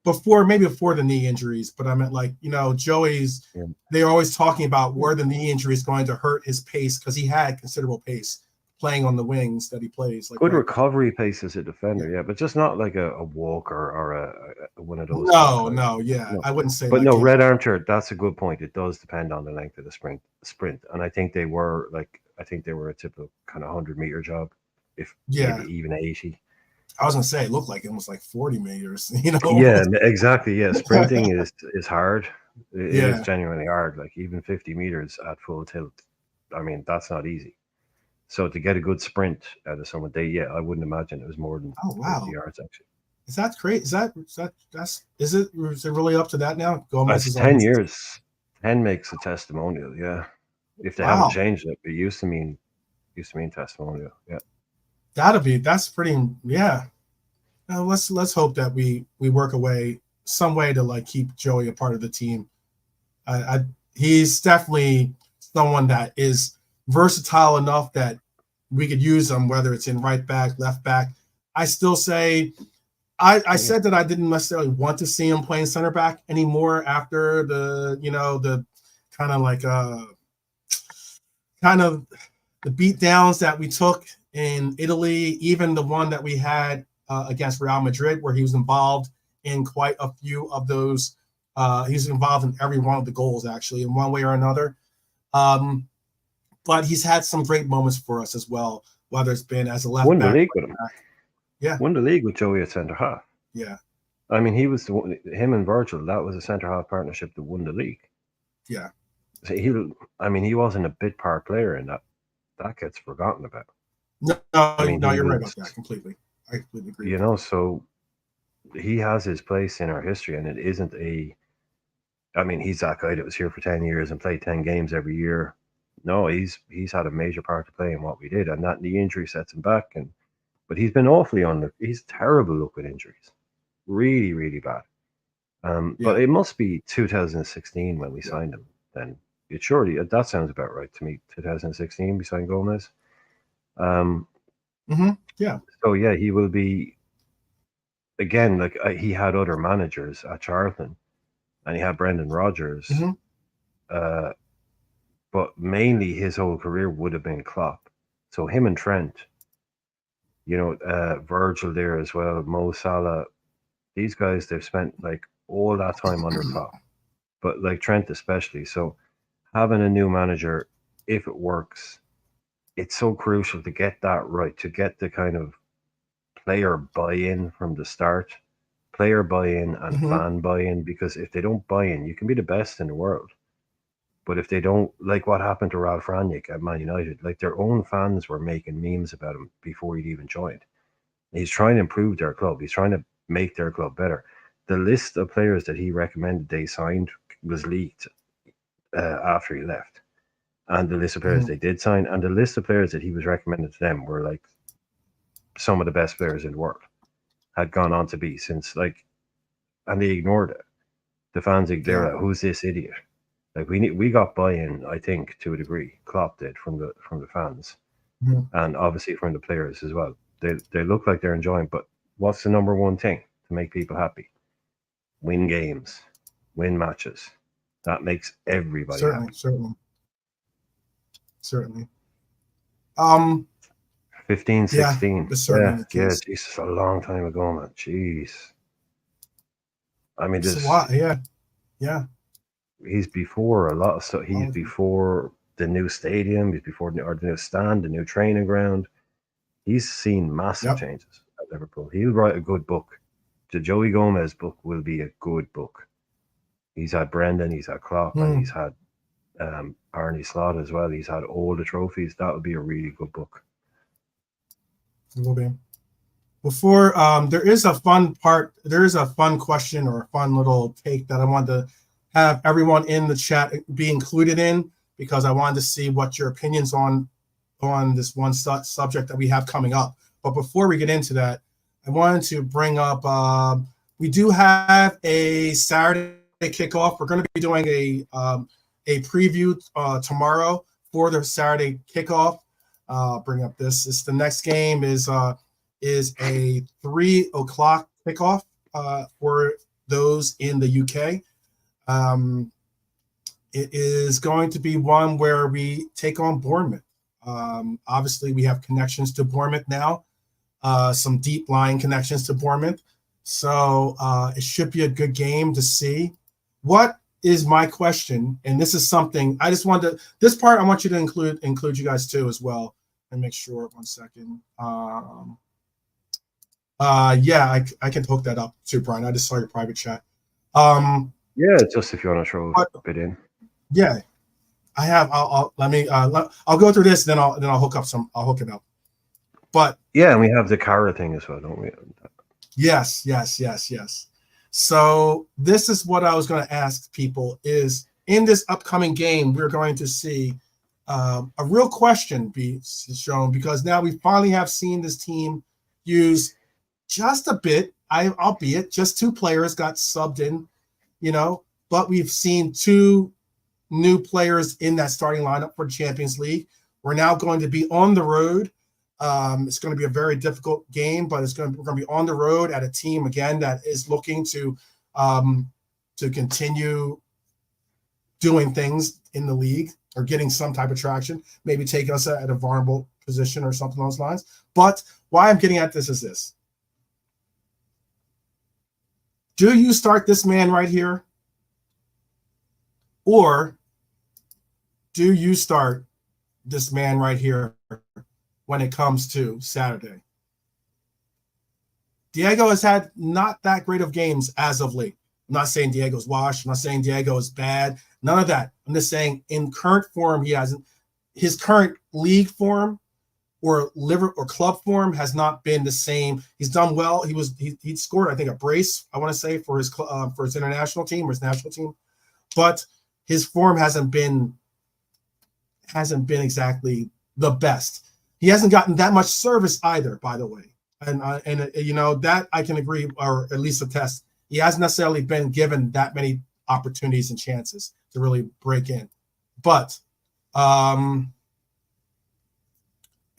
before the knee injuries, but I meant like Joey's. Yeah. They're always talking about where the knee injury is going to hurt his pace because he had considerable pace playing on the wings that he plays. Like good recovery pace as a defender, yeah, but just not like a walker or a one of those. No, I wouldn't say. But no, Red Armchair, that's a good point. It does depend on the length of the sprint, and I think they were a typical kind of 100-meter job, if maybe even 80. I was gonna say it looked like it was like 40 meters. Yeah, exactly. Yeah, sprinting is hard. It is genuinely hard. Like even 50 meters at full tilt, I mean that's not easy. So to get a good sprint out of someone, I wouldn't imagine it was more than 50 yards actually. Is that great? Is it really up to that now? Gomez is 10 years. 10 makes a testimonial, yeah. If they haven't changed it, it used to mean testimonial, yeah. That's pretty, yeah. Now let's hope that we work some way to like keep Joey a part of the team. He's definitely someone that is versatile enough that we could use him, whether it's in right back, left back. I still say, I said that I didn't necessarily want to see him playing center back anymore after the kind of the beat downs that we took in Italy, even the one that we had against Real Madrid, where he was involved in quite a few of those. He's involved in every one of the goals, actually, in one way or another. But he's had some great moments for us as well, whether it's been as a left back. Won the league with him. Yeah. Won the league with Joey at centre half. Yeah. I mean, he was him and Virgil, that was a centre half partnership that won the league. Yeah. So he wasn't a bit part player in that. That gets forgotten about. No, you're right about that completely. I completely agree. So he has his place in our history, and it isn't he's that guy that was here for 10 years and played 10 games every year. No, he's had a major part to play in what we did, and that knee injury sets him back. But he's been awfully he's terrible luck with injuries, really, really bad. But it must be 2016 when we signed him. Then it surely that sounds about right to me. 2016 we signed Gomez. Yeah. So yeah, he will be again. Like he had other managers at Charlton, and he had Brendan Rodgers. But mainly his whole career would have been Klopp. So him and Trent, Virgil there as well, Mo Salah, these guys, they've spent like all that time under Klopp, but like Trent especially. So having a new manager, if it works, it's so crucial to get that right, to get the kind of player buy-in from the start, player buy-in and fan buy-in, because if they don't buy in, you can be the best in the world. But if they don't, like what happened to Ralph Rangnick at Man United, like their own fans were making memes about him before he'd even joined. He's trying to improve their club. He's trying to make their club better. The list of players that he recommended they signed was leaked after he left. And the list of players they did sign, and the list of players that he was recommended to them were like some of the best players in the world had gone on to be since and they ignored it. The fans, they're like, who's this idiot? Like we got buy-in, I think, to a degree. Klopp did from the fans, and obviously from the players as well. They look like they're enjoying. But what's the number one thing to make people happy? Win games, win matches. That makes everybody happy. Certainly. 15, 16. Yeah, Jesus, a long time ago, man. Jeez. I mean, it's a lot. Yeah. He's before a lot of stuff. He's before the new stadium. He's before the new stand, the new training ground. He's seen massive changes at Liverpool. He'll write a good book. The Joey Gomez book will be a good book. He's had Brendan, he's had Klopp, and he's had Arne Slot as well. He's had all the trophies. That would be a really good book. It will be. Before there is a fun question or a fun little take that I wanted to have everyone in the chat be included in, because I wanted to see what your opinions on this one subject that we have coming up. But before we get into that, I wanted to bring up we do have a Saturday kickoff. We're going to be doing a preview tomorrow for the Saturday kickoff. Bring up this. The next game is a 3 o'clock kickoff for those in the UK. It is going to be one where we take on Bournemouth. Obviously, we have connections to Bournemouth now, some deep line connections to Bournemouth. So it should be a good game to see. What is my question? And this is something I just wanted to, this part I want you to include you guys too as well. And make sure, 1 second. Yeah, I can hook that up too, Brian. I just saw your private chat. Yeah, just if you want to throw a bit in. Yeah, I have. I'll go through this, then I'll hook up some. I'll hook it up. But yeah, and we have the Cara thing as well, don't we? Yes. So this is what I was going to ask people: is in this upcoming game we're going to see a real question be shown, because now we finally have seen this team use just a bit. Albeit just 2 players got subbed in, but we've seen 2 new players in that starting lineup for the Champions League. We're now going to be on the road. It's going to be a very difficult game, but we're going to be on the road at a team again that is looking to continue doing things in the league or getting some type of traction, maybe take us at a vulnerable position or something along those lines. But why I'm getting at this is this. Do you start this man right here? Or do you start this man right here when it comes to Saturday? Diego has had not that great of games as of late. I'm not saying Diego's washed. I'm not saying Diego is bad. None of that. I'm just saying in current form, he hasn't. His current league form or club form has not been the same. He's done well. He scored, I think, a brace, I want to say, for his international team or his national team, but his form hasn't been exactly the best. He hasn't gotten that much service either, by the way. And that I can agree, or at least attest. He hasn't necessarily been given that many opportunities and chances to really break in. But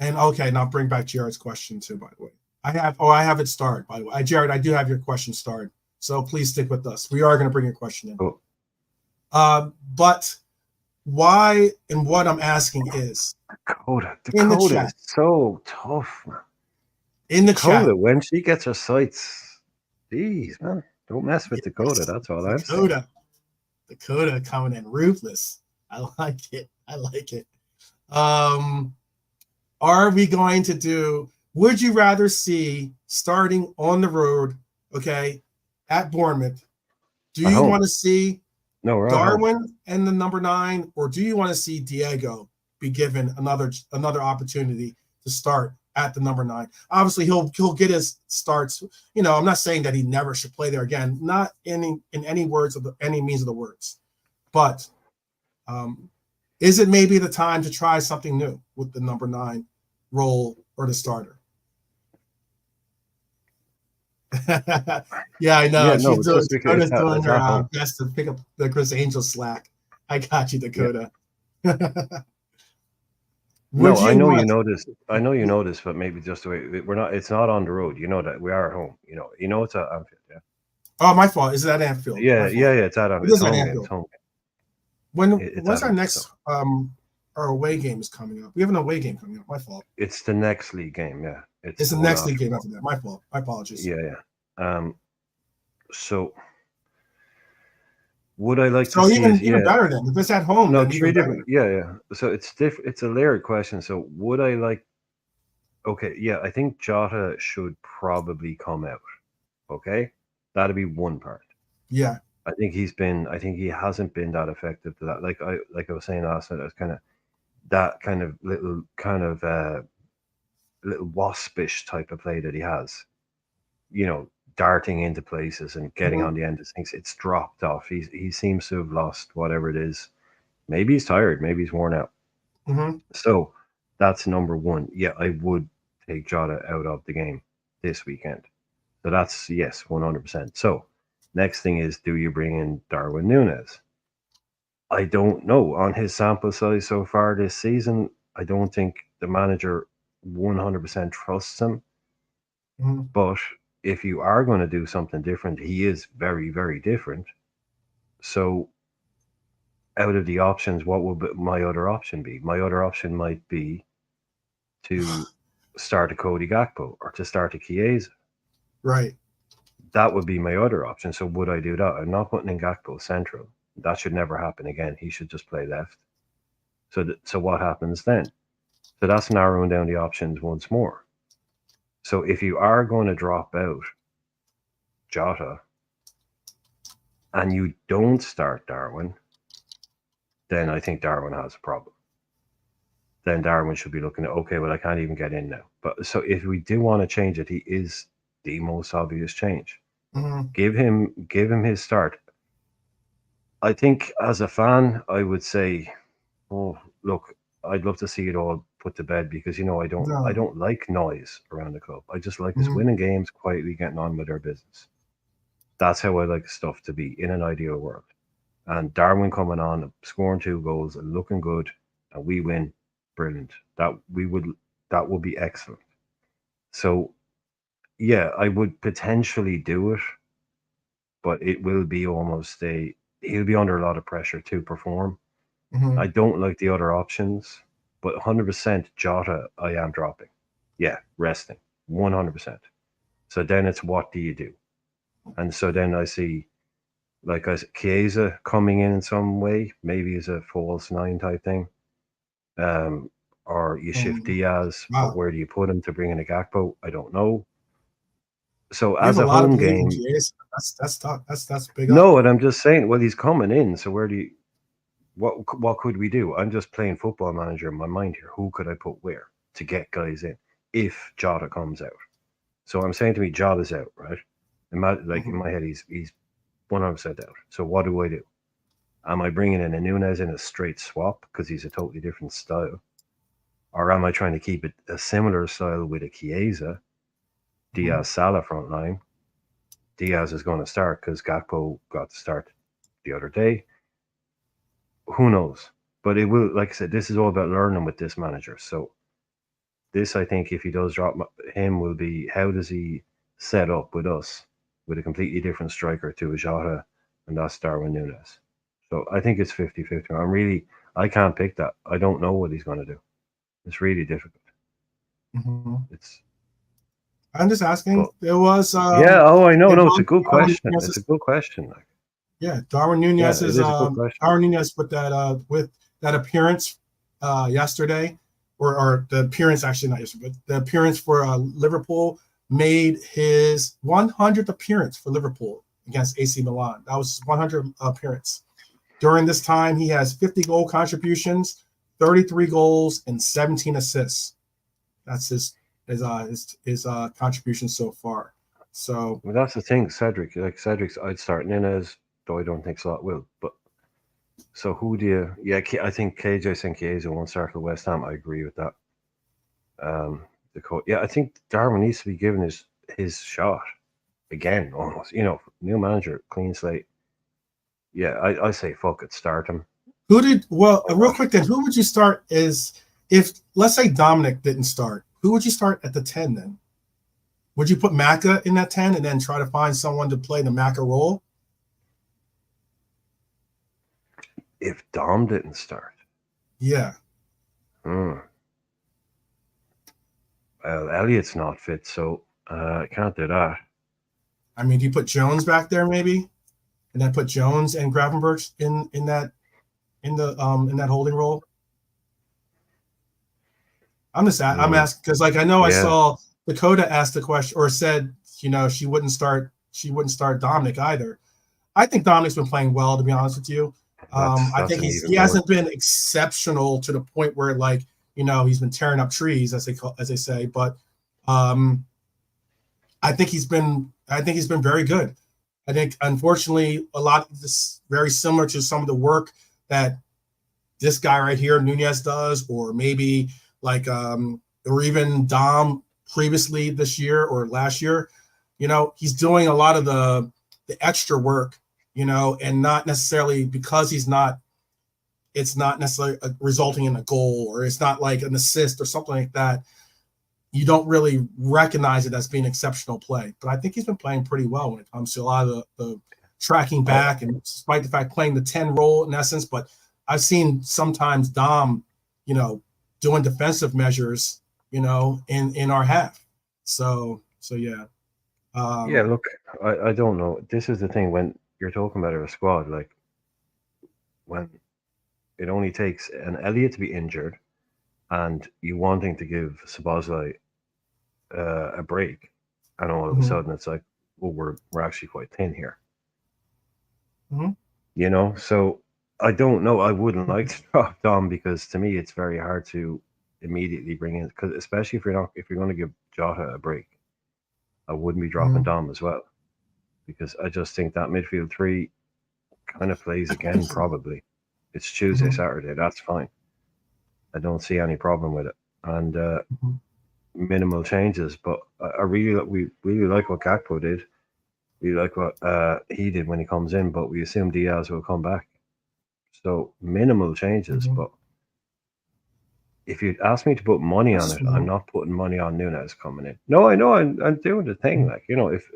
and okay, now bring back Jared's question too, by the way. I have it starred, by the way. Jared, I do have your question starred. So please stick with us. We are going to bring your question in. Cool. But why and what I'm asking is Dakota is so tough, man. In the Dakota, chat, when she gets her sights, geez, man, don't mess with Dakota. That's all I'm saying. Dakota coming in ruthless. I like it. Are we going to do? Would you rather see starting on the road, okay, at Bournemouth? Do you want to see Darwin and the number 9, or do you want to see Diego be given another opportunity to start at the number 9? Obviously, he'll get his starts. I'm not saying that he never should play there again, not in any words of any means of the words, but is it maybe the time to try something new with the number 9 role or the starter? Yeah, I know. Yeah, no, She's but doing just because Dakota's doing it's at her home. best to pick up the Chris Angel slack. I got you, Yeah. Dakota. Would No, I you know you want? noticed. I know you noticed, but maybe just the way we're not. It's not on the road. You know that we are at home. You know it's at Anfield. Yeah. Oh, my fault. Is that Anfield? My fault. Yeah. It's at It Anfield. It's is at home game. It's Anfield. home game. It's When's at our home. So next our away game is coming up? We have an away game coming up. My fault. it's the next league game. Yeah, it's It's the the one next league after. game after that. My fault. My apologies. Yeah. So would I like to So see is even better then. If it's at home, no then three even different. better. Yeah. So it's different. It's a layered question. So would I like? Okay. Yeah, I think Jota should probably come out. Okay, that'd be one part. Yeah. I think he's been. I think he hasn't been that effective to that. Like I was saying last night, I was kind of that kind of little waspish type of play that he has. You know, darting into places and getting Mm-hmm. on the end of things. It's dropped off. He seems to have lost whatever it is. Maybe he's tired. Maybe he's worn out. Mm-hmm. So that's number one. Yeah, I would take Jota out of the game this weekend. So that's yes, 100%. So next thing is, do you bring in Darwin Nunes? I don't know. On his sample size so far this season, I don't think the manager 100% trusts him. Mm-hmm. But if you are going to do something different, he is very, very different. So out of the options, what would my other option be? My other option might be to start a Cody Gakpo or to start a Chiesa. Right. That would be my other option. So would I do that? I'm not putting in Gakpo central. That should never happen again. He should just play left. So what happens then? So that's narrowing down the options once more. So if you are going to drop out Jota and you don't start Darwin, then I think Darwin has a problem. Then Darwin should be looking at, okay, well, I can't even get in now. But so if we do want to change it, he is the most obvious change. Mm-hmm. Give him his start. I think as a fan, I would say, oh, look, I'd love to see it all put to bed because I No. don't like noise around the club. I just like us Mm-hmm. winning games, quietly getting on with our business. That's how I like stuff to be in an ideal world. And Darwin coming on, scoring 2 goals, and looking good, and we win, brilliant. That would be excellent. So yeah, I would potentially do it, but it will be almost a he'll be under a lot of pressure to perform. Mm-hmm. I don't like the other options, but 100% Jota I am dropping. Yeah, resting 100%. So then it's what do you do? And so then I see like as Chiesa coming in some way, maybe as a false nine type thing, um, or you shift Mm-hmm. Diaz, but Wow. where do you put him to bring in a Gakpo? I don't know. So You have as a a lot of home belief in game, GAs. That's tough. That's big up. no, and I'm just saying, well, he's coming in, so where do you what could we do? I'm just playing football manager in my mind here. Who could I put where to get guys in if Jota comes out? So I'm saying to me, Jota's out, right? In Mm-hmm. my head, he's 100% out. So what do I do? Am I bringing in a Nunez in a straight swap because he's a totally different style, or am I trying to keep it a similar style with a Chiesa, Mm-hmm. Diaz, Salah front line? Diaz is going to start because Gakpo got to start the other day. Who knows? But it will, like I said, this is all about learning with this manager. So this, I think, if he does drop him, will be how does he set up with us with a completely different striker to a Jota and that's Darwin Nunes. So I think it's 50-50. I can't pick that. I don't know what he's going to do. It's really difficult. Mm-hmm. It's, I'm just asking. but There was yeah, oh, I know. it No, it's a was good Darwin question. It's a Nunez's, good question. Like, yeah, Darwin yeah, Nunez it is is a good question. Darwin Nunez with that appearance yesterday, or the appearance actually not yesterday, but the appearance for Liverpool made his 100th appearance for Liverpool against AC Milan. That was his 100th appearance. During this time, he has 50 goal contributions, 33 goals, and 17 assists. That's his contribution so far. So Well, that's the thing, Cedric. Like Cedric's, I'd start Nunez, though I don't think Slot will. But so who do you? Yeah, I think KJ Chiesa won't start for West Ham. I agree with that. Yeah, I think Darwin needs to be given his shot. again, almost. New manager, clean slate. Yeah, I say fuck it, start him. Real quick then, who would you start if, let's say Dominic didn't start, who would you start at the 10 then? Would you put Maka in that 10 and then try to find someone to play the Maka role? If Dom didn't start. Yeah. Well, Elliott's not fit, so I can't do that. I mean, do you put Jones back there maybe? And then put Jones and Gravenberch in that holding role? I'm asking because I know I saw Dakota asked the question or said, she wouldn't start Dominic either. I think Dominic's been playing well, to be honest with you. I think he hasn't been exceptional to the point where he's been tearing up trees, as they say, but I think he's been very good. I think, unfortunately, a lot of this very similar to some of the work that this guy right here, Nunez, does, or maybe or even Dom previously this year or last year. He's doing a lot of the extra work, and not necessarily because it's not necessarily resulting in a goal, or it's not like an assist or something like that. You don't really recognize it as being exceptional play. But I think he's been playing pretty well when it comes to a lot of the tracking back, and despite the fact playing the 10 role in essence. But I've seen sometimes Dom, doing defensive measures, in our half. So yeah. Look, I don't know. This is the thing when you're talking about a squad, like when it only takes an Elliott to be injured and you wanting to give Szoboszlai a break, and all of a sudden it's like, well, we're actually quite thin here. So I don't know. I wouldn't like to drop Dom, because to me it's very hard to immediately bring in, because especially if you're going to give Jota a break, I wouldn't be dropping Dom as well, because I just think that midfield three kind of plays again. Probably it's Tuesday, Saturday. That's fine. I don't see any problem with it, and minimal changes. But we really like what Gakpo did. We like what he did when he comes in, but we assume Diaz will come back. So minimal changes. But if you ask me to put money on it, I'm not putting money on Nunez coming in. No, I know I'm doing the thing. If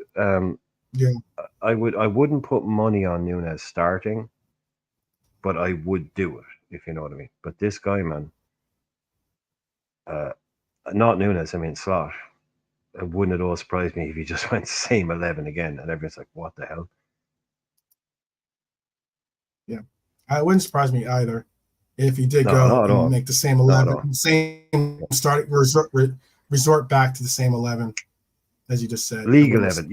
I wouldn't put money on Nunez starting, but I would do it, if you know what I mean. But this guy, man, not Nunez, I mean Slot. It wouldn't at all surprise me if he just went same 11 again, and everyone's like, "What the hell?" Yeah, it wouldn't surprise me either if he did go and make the same 11, same starting resort back to the same 11, as you just said. League 11,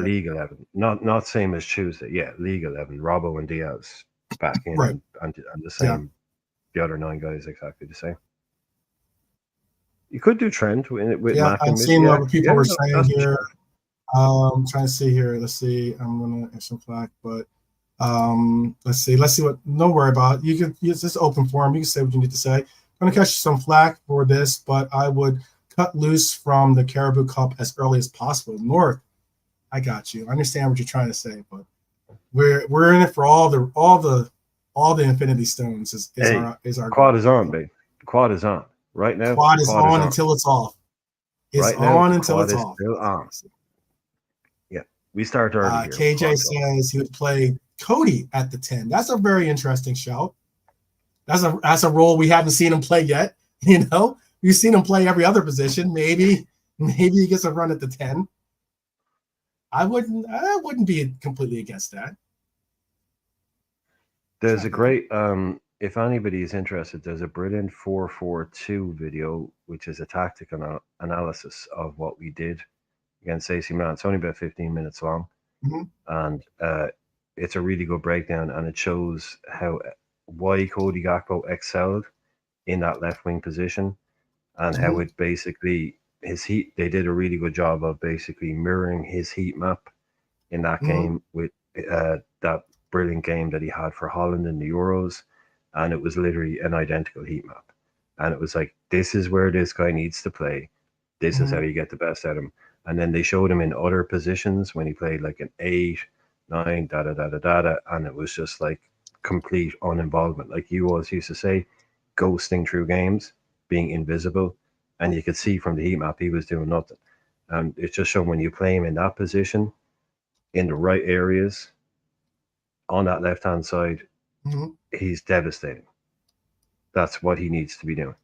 League 11, not same as Tuesday. Yeah, League 11. Robbo and Diaz back in, right, and the same. Yeah. The other 9 guys exactly the same. You could do Trent with Mac. I'm seeing what people were saying here. I'm trying to see here. Let's see. I'm gonna have some flack, but let's see what. Don't worry about it. You can use this open forum. You can say what you need to say. I'm gonna catch some flack for this, but I would cut loose from the Caribou Cup as early as possible. North, I got you. I understand what you're trying to say, but we're in it for all the Infinity Stones. Is our quad goal. Is on, babe. Quad is on. Right now, quad is on until it's off. It's on until it's off. Still on. Yeah, we start early here. KJ says he would play Cody at the 10. That's a very interesting shout. That's a role we haven't seen him play yet. We've seen him play every other position. Maybe he gets a run at the 10. I wouldn't be completely against that. There's a great if anybody is interested, there's a brilliant 4-4-2 video, which is a tactical analysis of what we did against AC Milan. It's only about 15 minutes long, and it's a really good breakdown, and it shows why Cody Gakpo excelled in that left wing position, and how it basically they did a really good job of basically mirroring his heat map in that game with that brilliant game that he had for Holland in the Euros. And it was literally an identical heat map. And it was like, this is where this guy needs to play. This is how you get the best out of him. And then they showed him in other positions when he played like an 8, 9, and it was just like complete uninvolvement. Like you always used to say, ghosting through games, being invisible, and you could see from the heat map he was doing nothing. And it's just shown when you play him in that position, in the right areas, on that left hand side, he's devastating. That's what he needs to be doing.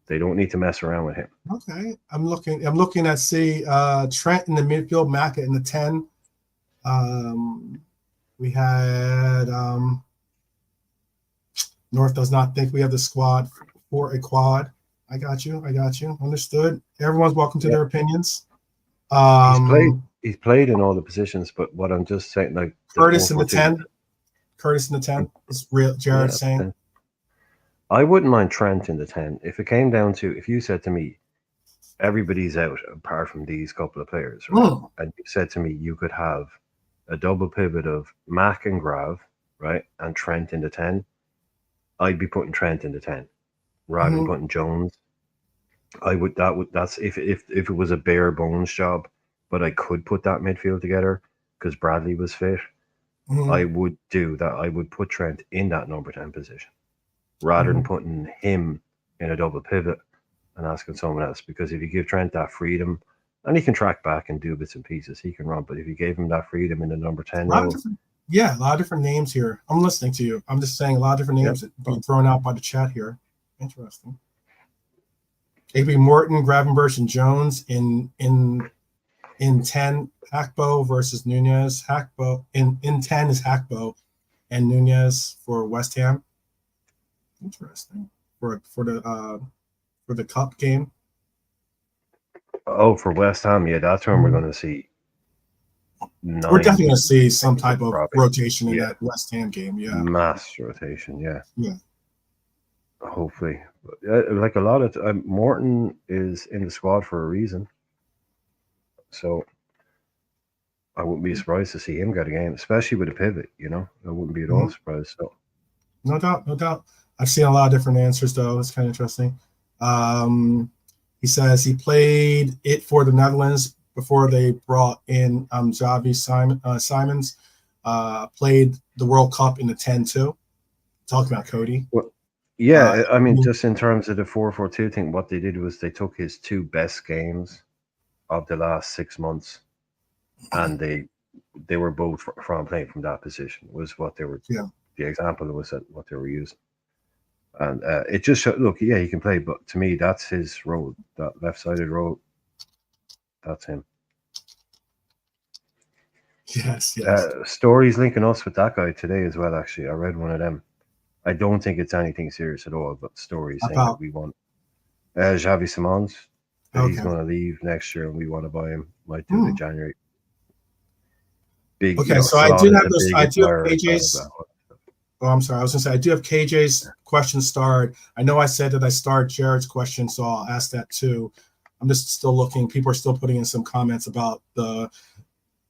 They don't need to mess around with him. Okay, I'm looking at Trent in the midfield, Maka in the 10. We had North does not think we have the squad for a quad. I got you. Understood. Everyone's welcome to their opinions. He's played in all the positions, but what I'm just saying, like Curtis in the 10. Curtis in the 10 is real. Jared saying. I wouldn't mind Trent in the 10 if it came down to, if you said to me, everybody's out apart from these couple of players, right? And you said to me you could have a double pivot of Mac and Grav, right, and Trent in the 10, I'd be putting Trent in the 10 rather than putting Jones. That's if it was a bare bones job, but I could put that midfield together because Bradley was fit. I would do that. I would put Trent in that number 10 position rather than putting him in a double pivot and asking someone else. Because if you give Trent that freedom, and he can track back and do bits and pieces, he can run. But if you gave him that freedom in the number 10 role, a lot of different names here. I'm listening to you. I'm just saying a lot of different names being thrown out by the chat here. Interesting. AB Morton, Gravenberch, and Jones in 10. Hackbo versus Nunez. Hackbo in 10 is Hackbo and Nunez for West Ham. Interesting. For the cup game. Oh, for West Ham, yeah, that's when we're going to see. We're definitely going to see some type of rotation in that West Ham game. Yeah, mass rotation. Yeah. Yeah. Hopefully, like a lot of Morton is in the squad for a reason, so I wouldn't be surprised to see him get a game, especially with a pivot. I wouldn't be at all surprised. So, no doubt. I've seen a lot of different answers though. It's kind of interesting. He says he played it for the Netherlands before they brought in Xavi Simons. Played the World Cup in the 10 too. Talking about Cody. Well, yeah, I mean, just in terms of the 4-4-2 thing, what they did was they took his 2 best games of the last 6 months, and they were both from playing from that position. Was what they were. Yeah. The example was what they were using. And it just showed, look, yeah, he can play, but to me, that's his role. That left-sided role, that's him. Yes. Stories linking us with that guy today as well, actually. I read one of them. I don't think it's anything serious at all, but stories saying that we want Xavi Simons. He's going to leave next year and we want to buy him. Might do it in January. Big. Okay, so I do have this. I do have KJ's. Oh, I'm sorry. I was going to say I do have KJ's question starred. I know I said that I starred Jared's question, so I'll ask that too. I'm just still looking. People are still putting in some comments about the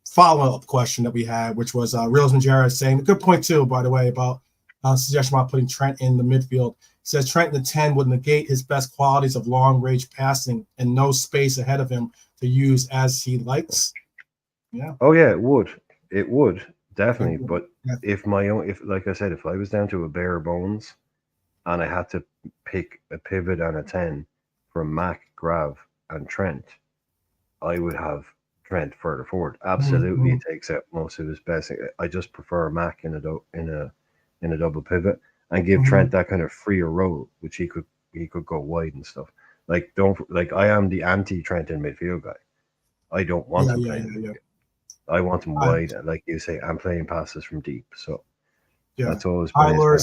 follow-up question that we had, which was Realism Jared saying a good point too, by the way, about suggestion about putting Trent in the midfield. He says Trent in the 10 would negate his best qualities of long-range passing and no space ahead of him to use as he likes. Yeah. Oh yeah, it would. It would. Definitely, but if like I said, if I was down to a bare bones and I had to pick a pivot and a 10 from Mac, Grav, and Trent, I would have Trent further forward. Absolutely, it takes out most of his best. I just prefer Mac in a double pivot and give Trent that kind of freer role, which he could go wide and stuff. Like I am the anti Trent in midfield guy. I don't want him playing. I want him wide, and like you say, I'm playing passes from deep. So that's always been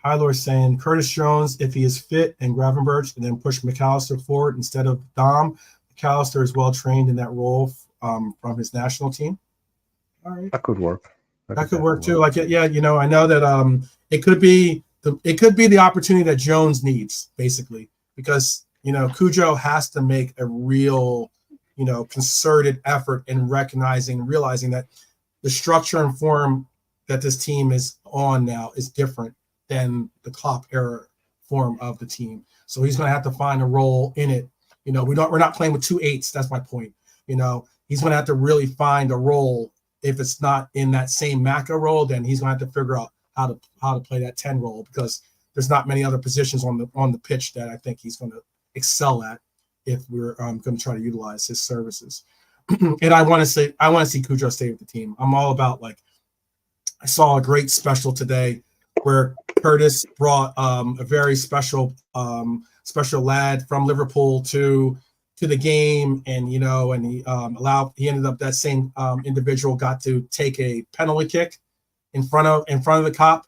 Hylor saying Curtis Jones, if he is fit, and Gravenberch, and then push McAllister forward instead of Dom. McAllister is well trained in that role from his national team. All right, that could work. That could work too. Like, yeah, I know that it could be the opportunity that Jones needs, basically, because Cujo has to make a real concerted effort in realizing that the structure and form that this team is on now is different than the Klopp era form of the team. So he's going to have to find a role in it. We're not playing with 2 8s. That's my point. he's going to have to really find a role. If it's not in that same macro role, then he's going to have to figure out how to play that 10 role, because there's not many other positions on the pitch that I think he's going to excel at if we're going to try to utilize his services. And I want to see Cujo stay with the team. I'm all about, like, I saw a great special today where Curtis brought a very special lad from Liverpool to the game, and and he ended up, that same individual got to take a penalty kick in front of the cop,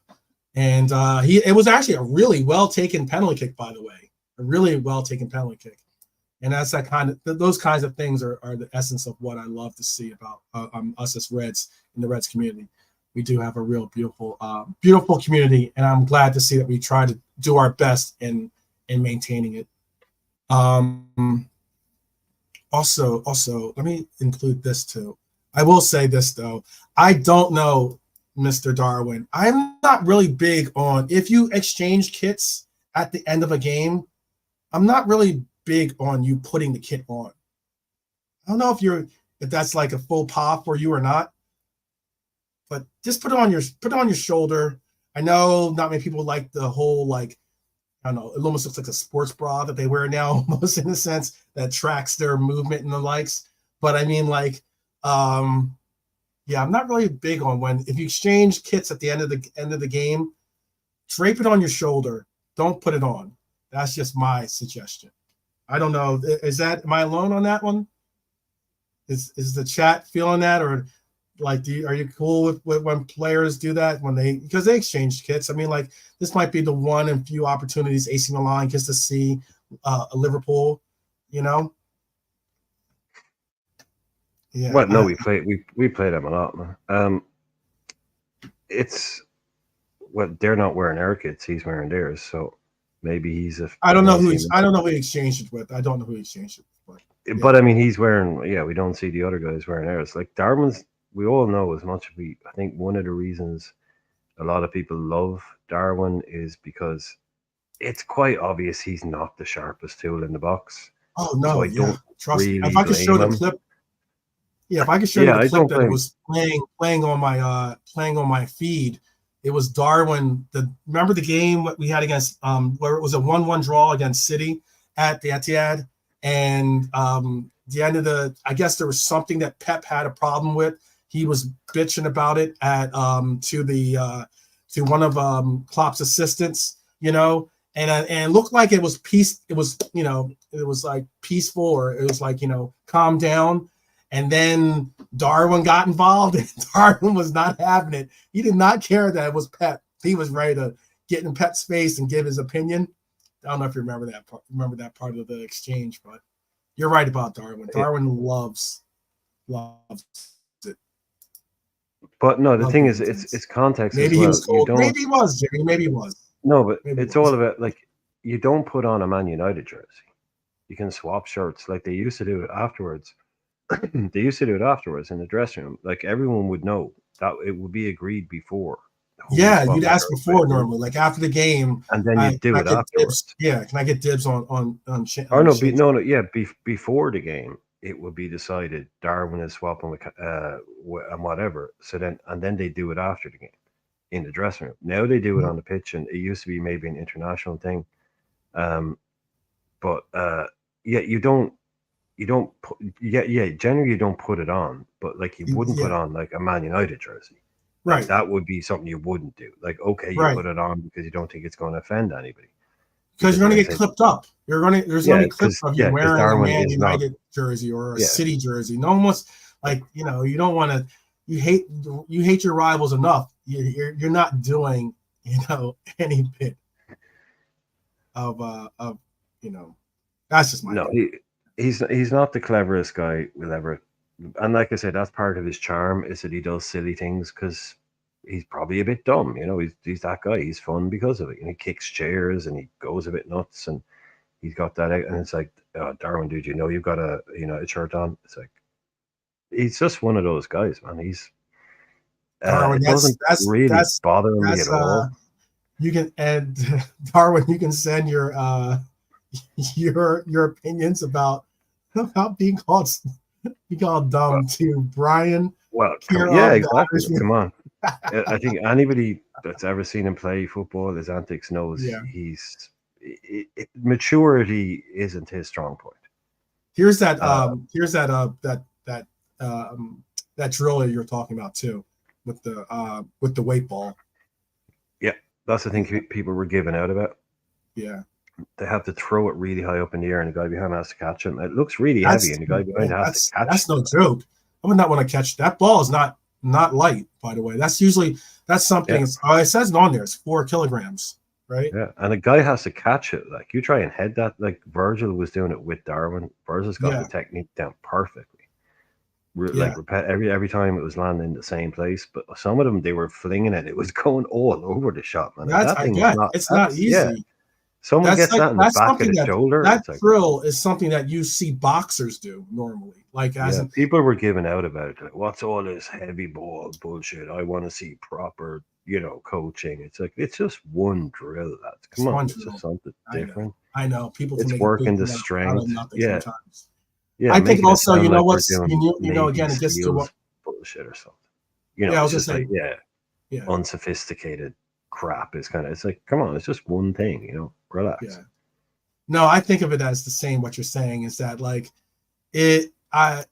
and it was actually a really well taken penalty kick, by the way, a really well taken penalty kick. And that's those kinds of things are the essence of what I love to see about us as Reds in the Reds community. We do have a real beautiful community, and I'm glad to see that we try to do our best in maintaining it. Also, let me include this too. I will say this though. I don't know, Mr. Darwin. I'm not really big on, if you exchange kits at the end of a game, I'm not really big on you putting the kit on. I don't know if that's like a faux pas for you or not, but just put it on your shoulder. I know not many people like the whole, like, I don't know, it almost looks like a sports bra that they wear now, almost, in a sense, that tracks their movement and the likes. But I mean, like, yeah, I'm not really big on if you exchange kits at the end of the game, drape it on your shoulder. Don't put it on. That's just my suggestion. I don't know. Am I alone on that one? Is the chat feeling that, or like, are you cool with when players do that because they exchange kits? I mean, like, this might be the one and few opportunities AC Milan gets to see a Liverpool, Yeah. Well, no, we play them a lot, man. They're not wearing our kits; he's wearing theirs. So maybe he's I don't know who he exchanged it with. I don't know who he exchanged it with. Yeah. But I mean, he's wearing. Yeah, we don't see the other guys wearing ours. Like Darwin's, we all know as much. I think one of the reasons a lot of people love Darwin is because it's quite obvious he's not the sharpest tool in the box. Oh no, so I don't trust really me. If I could show the him. Clip. Yeah, if I could show you the clip that it was playing on my feed, it was Darwin. Remember the game we had against where it was a 1-1 draw against City at the Etihad, and the end of I guess there was something that Pep had a problem with. He was bitching about it to one of Klopp's assistants, and it looked like it was it was like peaceful, or it was like, calm down. And then Darwin got involved, and Darwin was not having it. He did not care that it was Pep. He was ready to get in Pep's face and give his opinion. I don't know if you remember that part. Part of the exchange, but you're right about Darwin. Darwin loves it. But no, the thing is, it's context. Maybe he was cold. Maybe he was, Jimmy. Maybe he was. No, but it's all about, like, you don't put on a Man United jersey. You can swap shirts like they used to do it afterwards. They used to do it afterwards in the dressing room. Like, everyone would know that it would be agreed before. Yeah, you'd ask before normally, like after the game, and then you do it afterwards. Yeah, can I get dibs on? Before the game, it would be decided Darwin is swapping with and whatever. So then they do it after the game in the dressing room. Now they do it on the pitch, and it used to be maybe an international thing. But you don't. Generally you don't put it on, but like you wouldn't put on like a Man United jersey. Like, right. That would be something you wouldn't do. Like, okay, you put it on because you don't think it's going to offend anybody. Because you're going to get clipped up. There's going to be clips of you wearing a Man United jersey or a City jersey. No one wants, like, you don't want to. You hate your rivals enough. You're not doing any bit of that's just my opinion. He's not the cleverest guy we'll ever, and like I said, that's part of his charm, is that he does silly things because he's probably a bit dumb. He's that guy. He's fun because of it. And he kicks chairs and he goes a bit nuts, and he's got that. And it's like, Darwin, dude, you've got a shirt on. It's like, he's just one of those guys, man. He's Darwin. It doesn't really bother me at all. You can, and Darwin, you can send your opinions about being called You call dumb to Brian. Well, Care yeah, of the exactly. Irishman. Come on. I think anybody that's ever seen him play football, his antics, knows Yeah. maturity isn't his strong point. Here's that Uh, that driller you're talking about too, with the weight ball. yeah, that's the thing people were giving out about. Yeah. They have to throw it really high up in the air, and the guy behind has to catch him. It looks really heavy, That's and the guy behind man, has to catch that's it. no joke. I would not want to catch that ball. Is not light, by the way. That's something. Yeah, It says it on there. It's 4 kilograms, right? yeah, and the guy has to catch it. Like you try and head that, like Virgil was doing it with Darwin. Virgil's got the Yeah, technique down perfectly. yeah. Like repeat every time it was landing in the same place. But some of them they were flinging it. It was going all over the shot, man. And That's that I thing is get. not. It's not That's yeah. easy. Someone gets that in the That's back of something the that shoulder. that It's like drill is something that you see boxers do normally. Like as yeah, in people were giving out about it. Like, what's all this heavy ball bullshit? I want to see proper, coaching. It's like it's just one drill, lads. Come it's on, one it's just drill. something different. I know. People can It's make a big working the thing out of strength. nothing Yeah, sometimes. yeah, I think making it also, sound like we're what's doing Navy again, it gets to what. SEALs bullshit or something. Yeah, I was It's gonna just like say. yeah, Yeah, unsophisticated crap. It's like come on, it's just one thing. Relax. yeah. No, I think of it as the same. What you're saying is that like it. I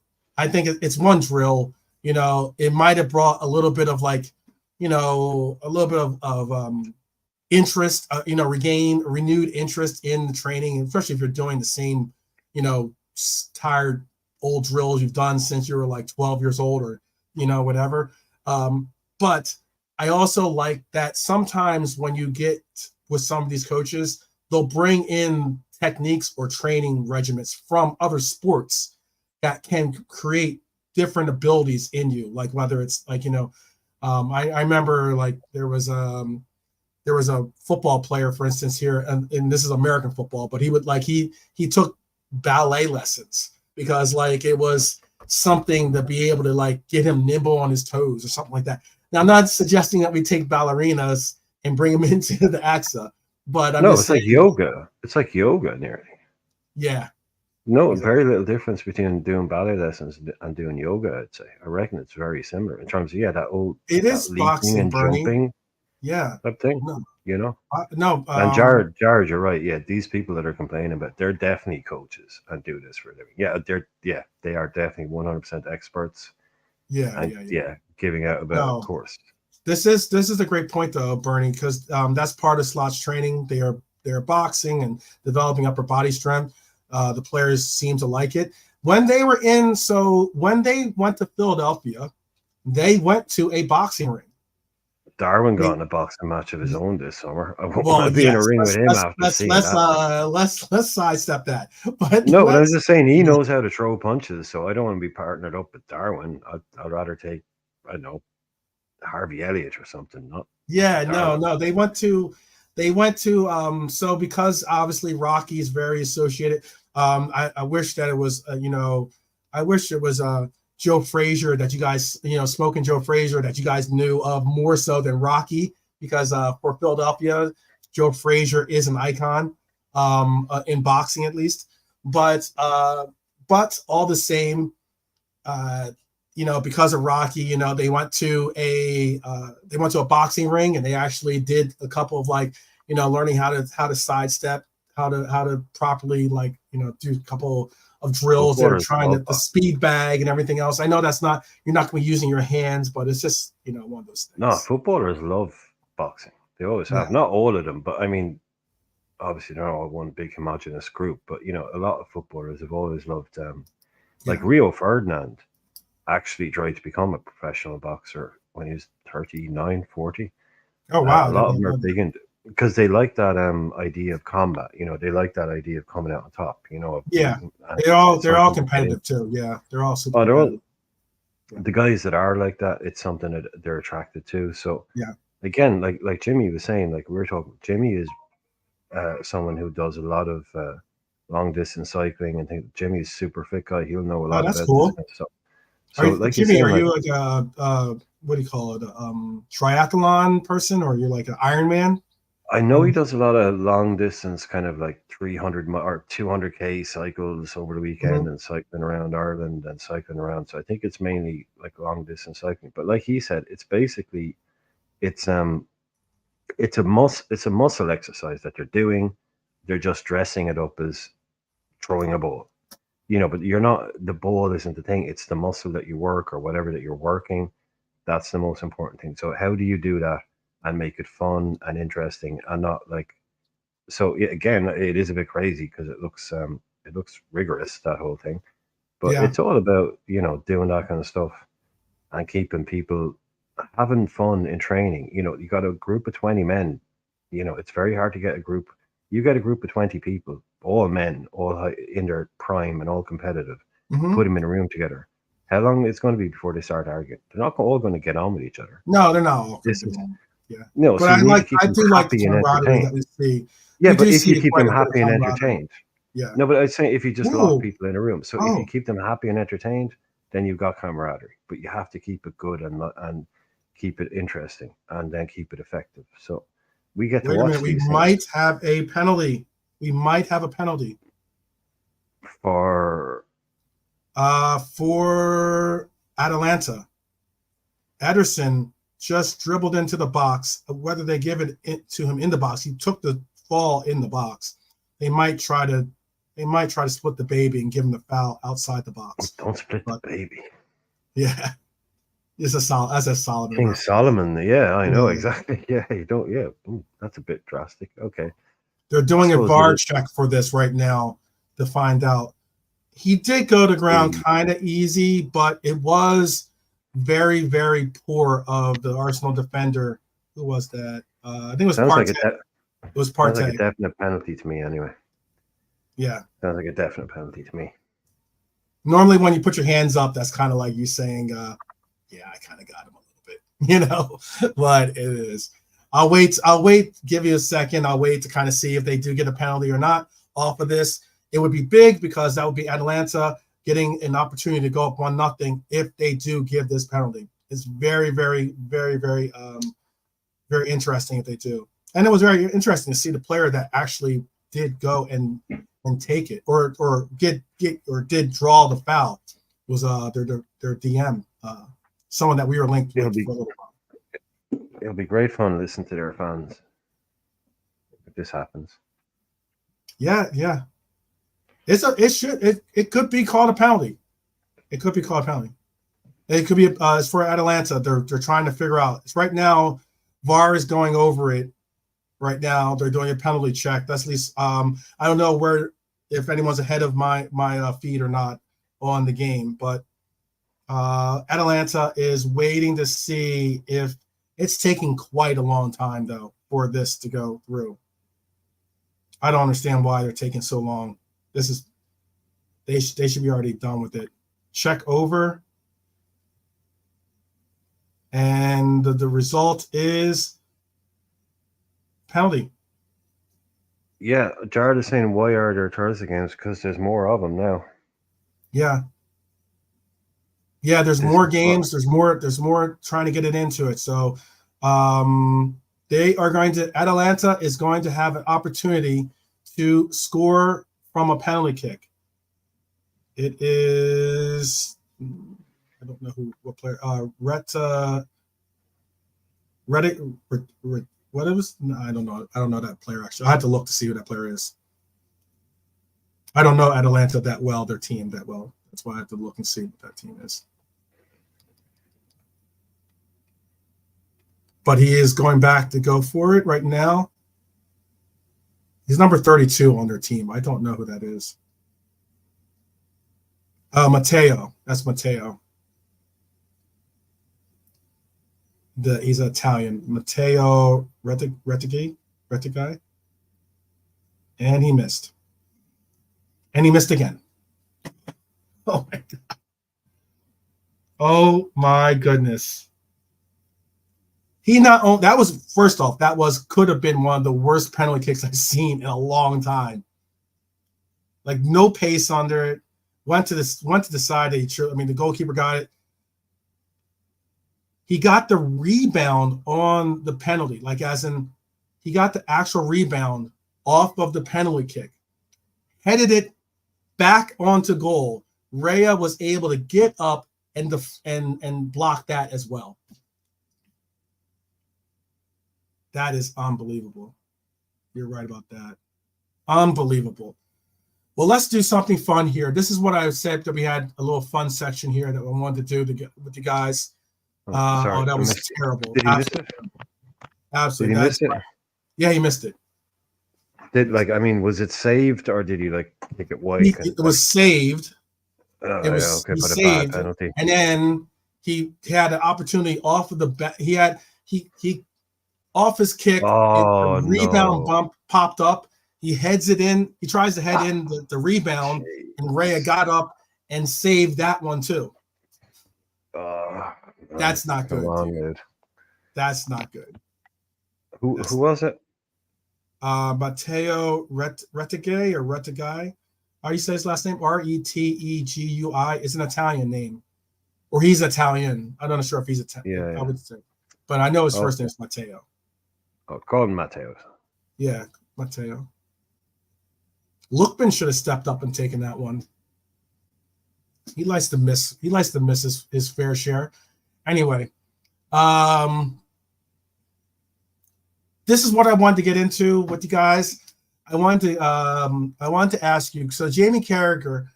think it's one drill. It might have brought a little bit of like, a little bit of interest. Regain renewed interest in the training, especially if you're doing the same, tired old drills you've done since you were like 12 years old or whatever. But I also like that sometimes when you get with some of these coaches, they'll bring in techniques or training regimens from other sports that can create different abilities in you. Like whether it's like, I remember like there was a football player, for instance, here, and this is American football, but he would like he took ballet lessons because like it was something to be able to like get him nimble on his toes or something like that. Now, I'm not suggesting that we take ballerinas and bring them into the AXA, but I'm No, just it's saying, like yoga. It's like yoga nearly. yeah, No, exactly. very little difference between doing ballet lessons and doing yoga. I'd say. I reckon it's very similar in terms of It that is leaping boxing, and Bernie. jumping Yeah, type thing. no, You know. no, And Jared, you're right. Yeah, these people that are complaining about, they're definitely coaches and do this for a living. They are definitely 100% experts yeah, and yeah, yeah. giving out about, of No, course. this is a great point though, Bernie, because that's part of slots training. They're boxing and developing upper body strength. The players seem to like it. When they went to Philadelphia, they went to a boxing ring. Darwin got They, in a boxing match of his own this summer. I won't want well, to be in a yes, ring with let's him let's after let's seeing let's that. uh let's sidestep that. But No, but I was let's just saying he knows how to throw punches, so I don't want to be partnered up with Darwin. I'd rather take, I don't know, Harvey Elliott or something, not Yeah, no, Darwin. no. They went to so because obviously Rocky is very associated. I wish that it was I wish it was Joe Frazier that you guys, smoking Joe Frazier that you guys knew of more so than Rocky, because for Philadelphia, Joe Frazier is an icon in boxing at least. But all the same, uh, because of Rocky, they went to a boxing ring and they actually did a couple of like, learning how to sidestep, how to properly like, do a couple of drills. They're Footballers trying love the boxing. speed bag and everything else. I know you're not going to be using your hands, but it's just, one of those No, things. footballers love boxing. They always Yeah. have. Not all of them, but I mean, obviously they're not all one big homogenous group. But a lot of footballers have always loved. Like Yeah. Rio Ferdinand actually tried to become a professional boxer when he was 39, 40. Oh, A wow. I lot of didn't them are know that. big into because they like that idea of combat. They like that idea of coming out on top. Of Yeah. beating, and it's They're all something to get competitive into. too. Yeah. They're all super Oh, they're all competitive. Yeah. the guys that are like that. It's something that they're attracted to. So Yeah. again, like Jimmy was saying, like we were talking, Jimmy is someone who does a lot of long distance cycling and think Jimmy's a super fit guy. He'll know a Oh, lot that's about this cool. kind of stuff. Are So you, like you're Jimmy, saying, are like you like a what do you call it? Triathlon person, or you're like an Ironman? I know he does a lot of long distance, kind of like 300 or 200K cycles over the weekend, Mhm. and cycling around Ireland and cycling around. So I think it's mainly like long distance cycling. But like he said, it's basically it's it's a muscle exercise that they're doing. They're just dressing it up as throwing a ball. But you're not, the ball isn't the thing. It's the muscle that you work or whatever that you're working. That's the most important thing. So how do you do that and make it fun and interesting and not like, so again, it is a bit crazy because it looks rigorous, that whole thing. But Yeah. it's all about, doing that kind of stuff and keeping people having fun in training. You got a group of 20 men. It's very hard to get a group. You get a group of 20 people, all men, all in their prime and all competitive. Hmm. Put them in a room together. How long it's going to be before they start arguing? They're not all going to get on with each other. No, they're not all going This to get is along. Yeah, no. but So you need to keep I them do like the happy and camaraderie that entertained. we see. Yeah, We but do if you see keep quite them a bit of happy and camaraderie. entertained, Yeah. no, but I'd say if you just lock Ooh. people in a room, so if you Oh, keep them happy and entertained, then you've got camaraderie. But you have to keep it good and keep it interesting, and then keep it effective. So we get to wait a minute. watch We these things might have a penalty. We might have a penalty. for For Atalanta. Ederson just dribbled into the box. Whether they give it to him in the box, he took the fall in the box. They might try to split the baby and give him the foul outside the box. don't split the But baby. yeah, that's a solid King enough. Solomon, yeah, I know Yeah. exactly. Yeah, you don't. Yeah, that's a bit drastic. Okay, They're I doing a suppose VAR check for this right now to find out. He did go to ground the kind of easy, but it was very, very poor of the Arsenal defender. Who was that? I think it was sounds like Partey. a It was sounds like a Partey. definite penalty to me. Anyway, Yeah. sounds like a definite penalty to me. Normally, when you put your hands up, that's kind of like you saying, "Yeah, I kind of got him a little bit," But it is. I'll wait. I'll wait. Give you a second. I'll wait to kind of see if they do get a penalty or not off of this. It would be big because that would be Atalanta getting an opportunity to go up 1-0 if they do give this penalty. It's very, very, very, very, very interesting if they do. And it was very interesting to see the player that actually did go and take it or get or did draw the foul was their DM, someone that we were linked It'll with be for a little while. it'll be great fun to listen to their fans if this happens. Yeah, yeah. It could be called a penalty. It could be called a penalty. It could be it's for Atalanta. They're trying to figure out. It's right now. VAR is going over it right now. They're doing a penalty check. That's at least I don't know where if anyone's ahead of my feed or not on the game, but Atalanta is waiting to see if it's taking quite a long time though for this to go through. I don't understand why they're taking so long. This is they should be already done with it. Check over, and the result is penalty. Yeah, Jared is saying why are there Thursday games? Because there's more of them now. Yeah. Yeah, there's This more is games. There's more trying to get it into it. So they are going to Atalanta is going to have an opportunity to score from a penalty kick. It is I don't know what player what it was? No, I don't know. I don't know that player actually. I had to look to see who that player is. I don't know Atalanta that well, their team that well. That's why I have to look and see what that team is. But he is going back to go for it right now. He's number 32 on their team. I don't know who that is. Matteo. That's Matteo. He's Italian. Matteo Retegui. And he missed. And he missed again. Oh my God. Oh my goodness. That was first off, could have been one of the worst penalty kicks I've seen in a long time. Like no pace under it. Went to the side. The goalkeeper got it. He got the rebound on the penalty, like as in he got the actual rebound off of the penalty kick, headed it back onto goal. Raya was able to get up and block that as well. That is unbelievable. You're right about that. Unbelievable. Well, let's do something fun here. This is what I said that we had a little fun section here that I wanted to do to get with you guys. Sorry, that was terrible. Did he miss it? Absolutely. Did he miss it? Yeah, he missed it. Was it saved or did he take it wide? It was saved. Oh, it was, okay, but saved, a bad penalty. And then he had an opportunity off of the back. He off his kick. Oh, the rebound bump popped up. He heads it in. He tries to head in the rebound, and Raya got up and saved that one too. That's not good. Dude. That's not good. Who was it? Matteo Retegui or Retegui. How do you say his last name? Retegui. It's an Italian name, or he's Italian. I'm not sure if he's Italian. Yeah. I would say, but I know his first name is Matteo. Oh, call him Matteo. Yeah, Matteo. Lookman should have stepped up and taken that one. He likes to miss. He likes to miss his fair share. Anyway, this is what I wanted to get into with you guys. I wanted to ask you. So Jamie Carragher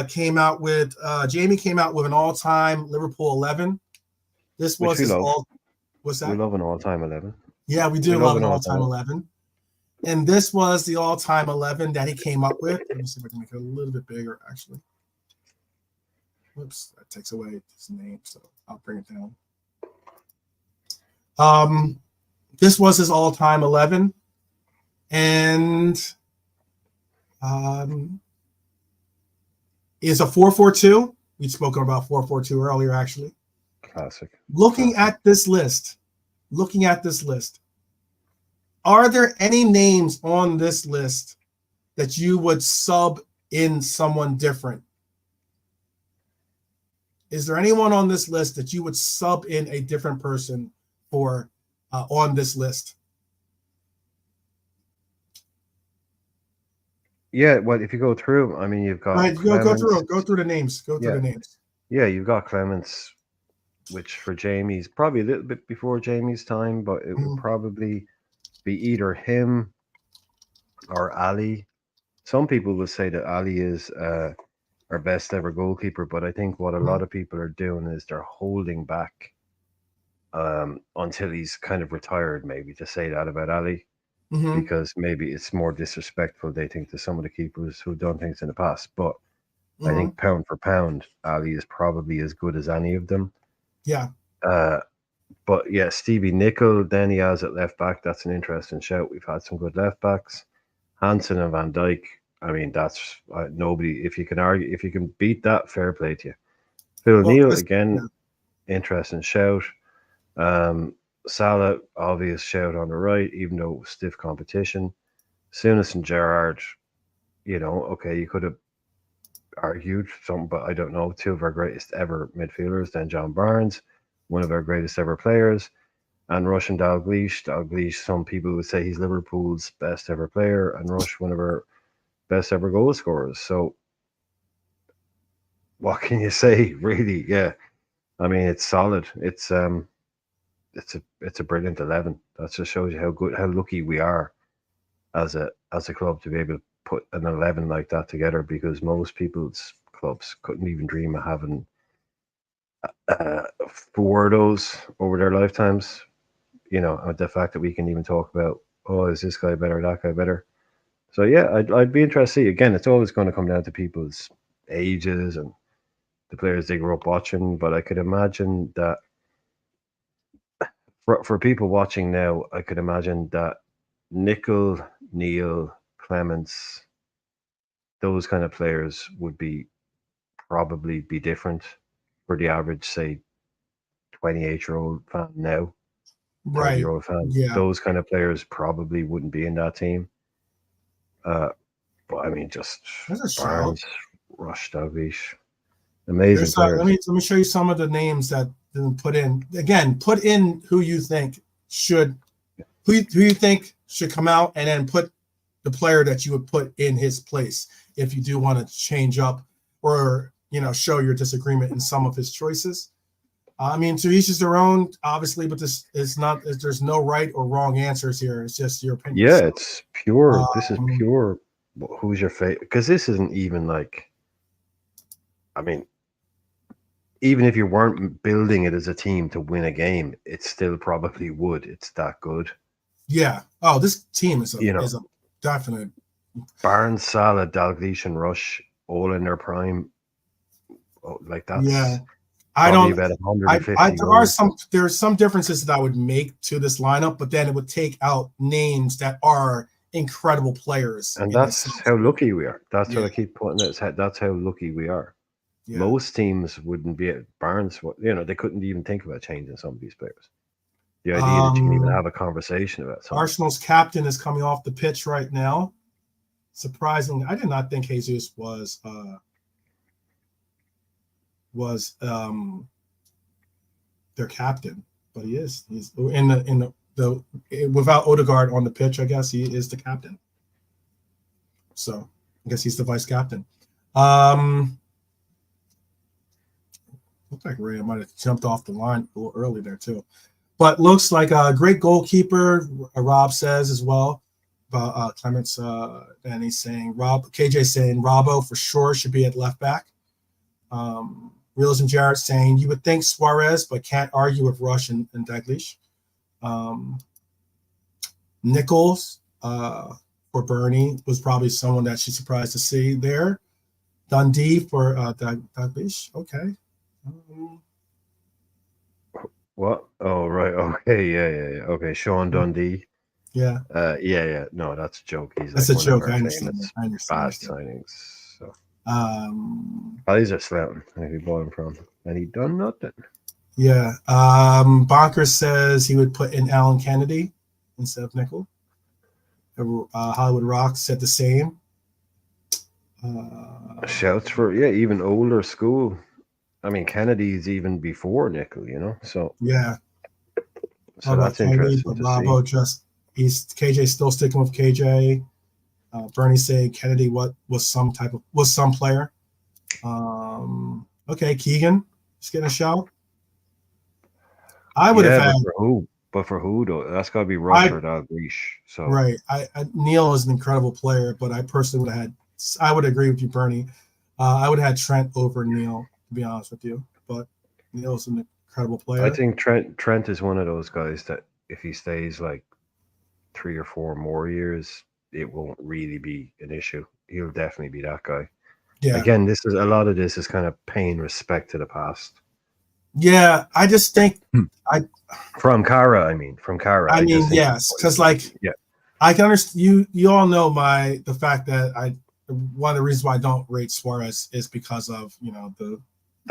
came out with an all-time Liverpool 11. This was his all. What's that? We love an all-time 11. Yeah, we do love an all-time 11. And this was the all-time 11 that he came up with. Let me see if I can make it a little bit bigger, actually. Whoops, that takes away his name, so I'll bring it down. This was his all-time 11. And is a 4-4-2. We'd spoken about 4-4-2 earlier, actually. Classic. Looking at this list, are there any names on this list that you would sub in someone different? Is there anyone on this list that you would sub in a different person for on this list? Yeah, well, if you go through, you've got. Right, go through the names. Go through the names. Yeah, you've got Clements, which for Jamie's probably a little bit before Jamie's time, but it would probably be either him or Ali. Some people will say that Ali is our best ever goalkeeper, but I think what a lot of people are doing is they're holding back until he's kind of retired, maybe, to say that about Ali. Because maybe it's more disrespectful, they think, to some of the keepers who've done things in the past. But I think pound for pound, Ali is probably as good as any of them. Yeah. But yeah, Stevie Nicol, then he has at left back. That's an interesting shout. We've had some good left backs. Hansen and Van Dijk. That's nobody. If you can argue, if you can beat that, fair play to you. Phil Neal, again, interesting shout. Salah, obvious shout on the right, even though it was stiff competition. Souness and Gerrard, okay, you could have argued some, but I don't know. Two of our greatest ever midfielders. Then John Barnes, one of our greatest ever players, and Rush and Dalglish. Dalglish, some people would say he's Liverpool's best ever player, and Rush, one of our best ever goal scorers. So, what can you say, really? Yeah, it's solid. It's a brilliant 11. That just shows you how lucky we are as a club to be able to put an 11 like that together, because most people's clubs couldn't even dream of having 4 of those over their lifetimes. The fact that we can even talk about, is this guy better, that guy better? So yeah, I'd be interested to see. Again, it's always going to come down to people's ages and the players they grew up watching, but I could imagine that for people watching now, I could imagine that Nicol, Neil, Clements, those kind of players would probably be different for the average, say, 28-year-old fan now, right? 30-year-old fan. Yeah. Those kind of players probably wouldn't be in that team. But just Barnes, Rush, Dalglish, amazing players. Let me show you some of the names that put in. Again, put in who you think should should come out and then put the player that you would put in his place if you do want to change up or show your disagreement in some of his choices. I mean, to each is their own, obviously, but this is not. There's no right or wrong answers here. It's just your opinion. Yeah, So, it's pure. This is pure. Who's your favorite? Because this isn't even like. I mean, even if you weren't building it as a team to win a game, it still probably would. It's that good. Yeah. Oh, this team is a definite. Barnes, Salah, Dalglish, and Rush all in their prime. Oh, like that's I don't. about 150. There's some differences that I would make to this lineup, but then it would take out names that are incredible players. And that's how lucky we are. That's what I keep putting it. That's how lucky we are. Yeah. Most teams wouldn't be at Barnes. They couldn't even think about changing some of these players. The idea that you can even have a conversation about something. Arsenal's captain is coming off the pitch right now. Surprisingly, I did not think Jesus was their captain, but he is. He's in the without Odegaard on the pitch. I guess he is the captain. So I guess he's the vice captain. Looked like Ray might have jumped off the line a little early there too, but looks like a great goalkeeper. Rob says as well about Clements, and he's saying KJ saying Robbo for sure should be at left back. Realism Jarrett saying you would think Suarez, but can't argue with Rush and Dalglish. Nichols for Bernie was probably someone that she's surprised to see there. Dundee for Dalglish. Okay. What? Oh, right. Okay. Yeah. Okay. Sean Dundee. Yeah. Yeah. No, that's a joke. That's like a joke. I understand. Fast signings. So. These are slouting. Where he bought him from, and he done nothing. Yeah. Bonker says he would put in Alan Kennedy instead of Nickel. Hollywood Rock said the same. Shouts for even older school. I mean, Kennedy's even before Nickel, So yeah. So that's Kennedy, interesting to see. KJ still sticking with KJ. Bernie saying Kennedy was some player. Okay, Keegan just getting a shout. I would have had but for who though? That's gotta be Rush or Dalglish. So right. Neil is an incredible player, but I personally would have had. I would agree with you, Bernie. I would have had Trent over Neil, to be honest with you. But Neil's an incredible player. I think Trent is one of those guys that if he stays like 3 or 4 more years, it won't really be an issue. He'll definitely be that guy. Yeah. Again, a lot of this is kind of paying respect to the past. Yeah, I just think from Cara. I mean, yes, because I can understand you all know the fact that one of the reasons why I don't rate Suarez is because of the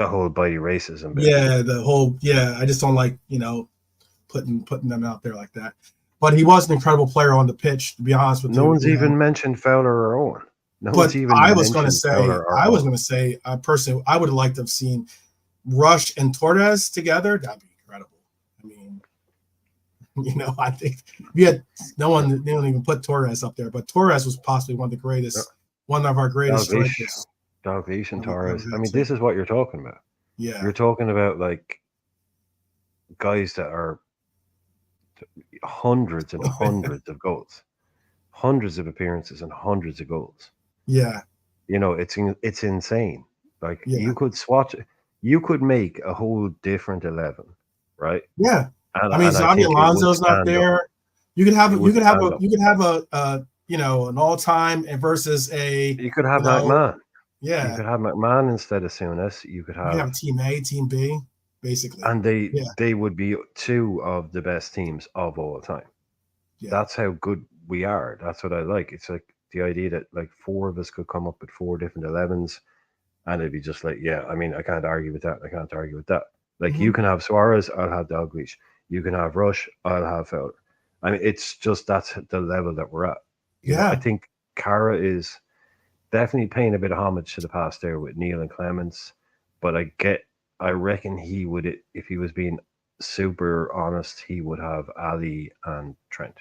whole body racism. I just don't like putting them out there like that. But he was an incredible player on the pitch, to be honest with you. No one's even mentioned Fowler or Owen. I was going to say, personally, I would have liked to have seen Rush and Torres together. That'd be incredible. I mean, I think we had they don't even put Torres up there, but Torres was possibly one of our greatest strikers. Dalglish and Torres. I mean, this is what you're talking about. Yeah. You're talking about like guys that are hundreds and hundreds of goals, hundreds of appearances and hundreds of goals. Yeah. It's insane. Like you could make a whole different 11, right? Yeah. Xabi Alonso's not there. You could have an all-time versus a. You could have McMahon. Yeah. You could have McMahon instead of Souness. You could have Team A, Team B, basically. And they would be 2 of the best teams of all time. Yeah. That's how good we are. That's what I like. It's like the idea that like 4 of us could come up with 4 different 11s, and it'd be just like, I can't argue with that. I can't argue with that. Like you can have Suarez, I'll have Dalglish. You can have Rush, I'll have Fowler. I mean, it's just that's the level that we're at. I think Cara is definitely paying a bit of homage to the past there with Neil and Clements, but I reckon he would, if he was being super honest, he would have Ali and Trent.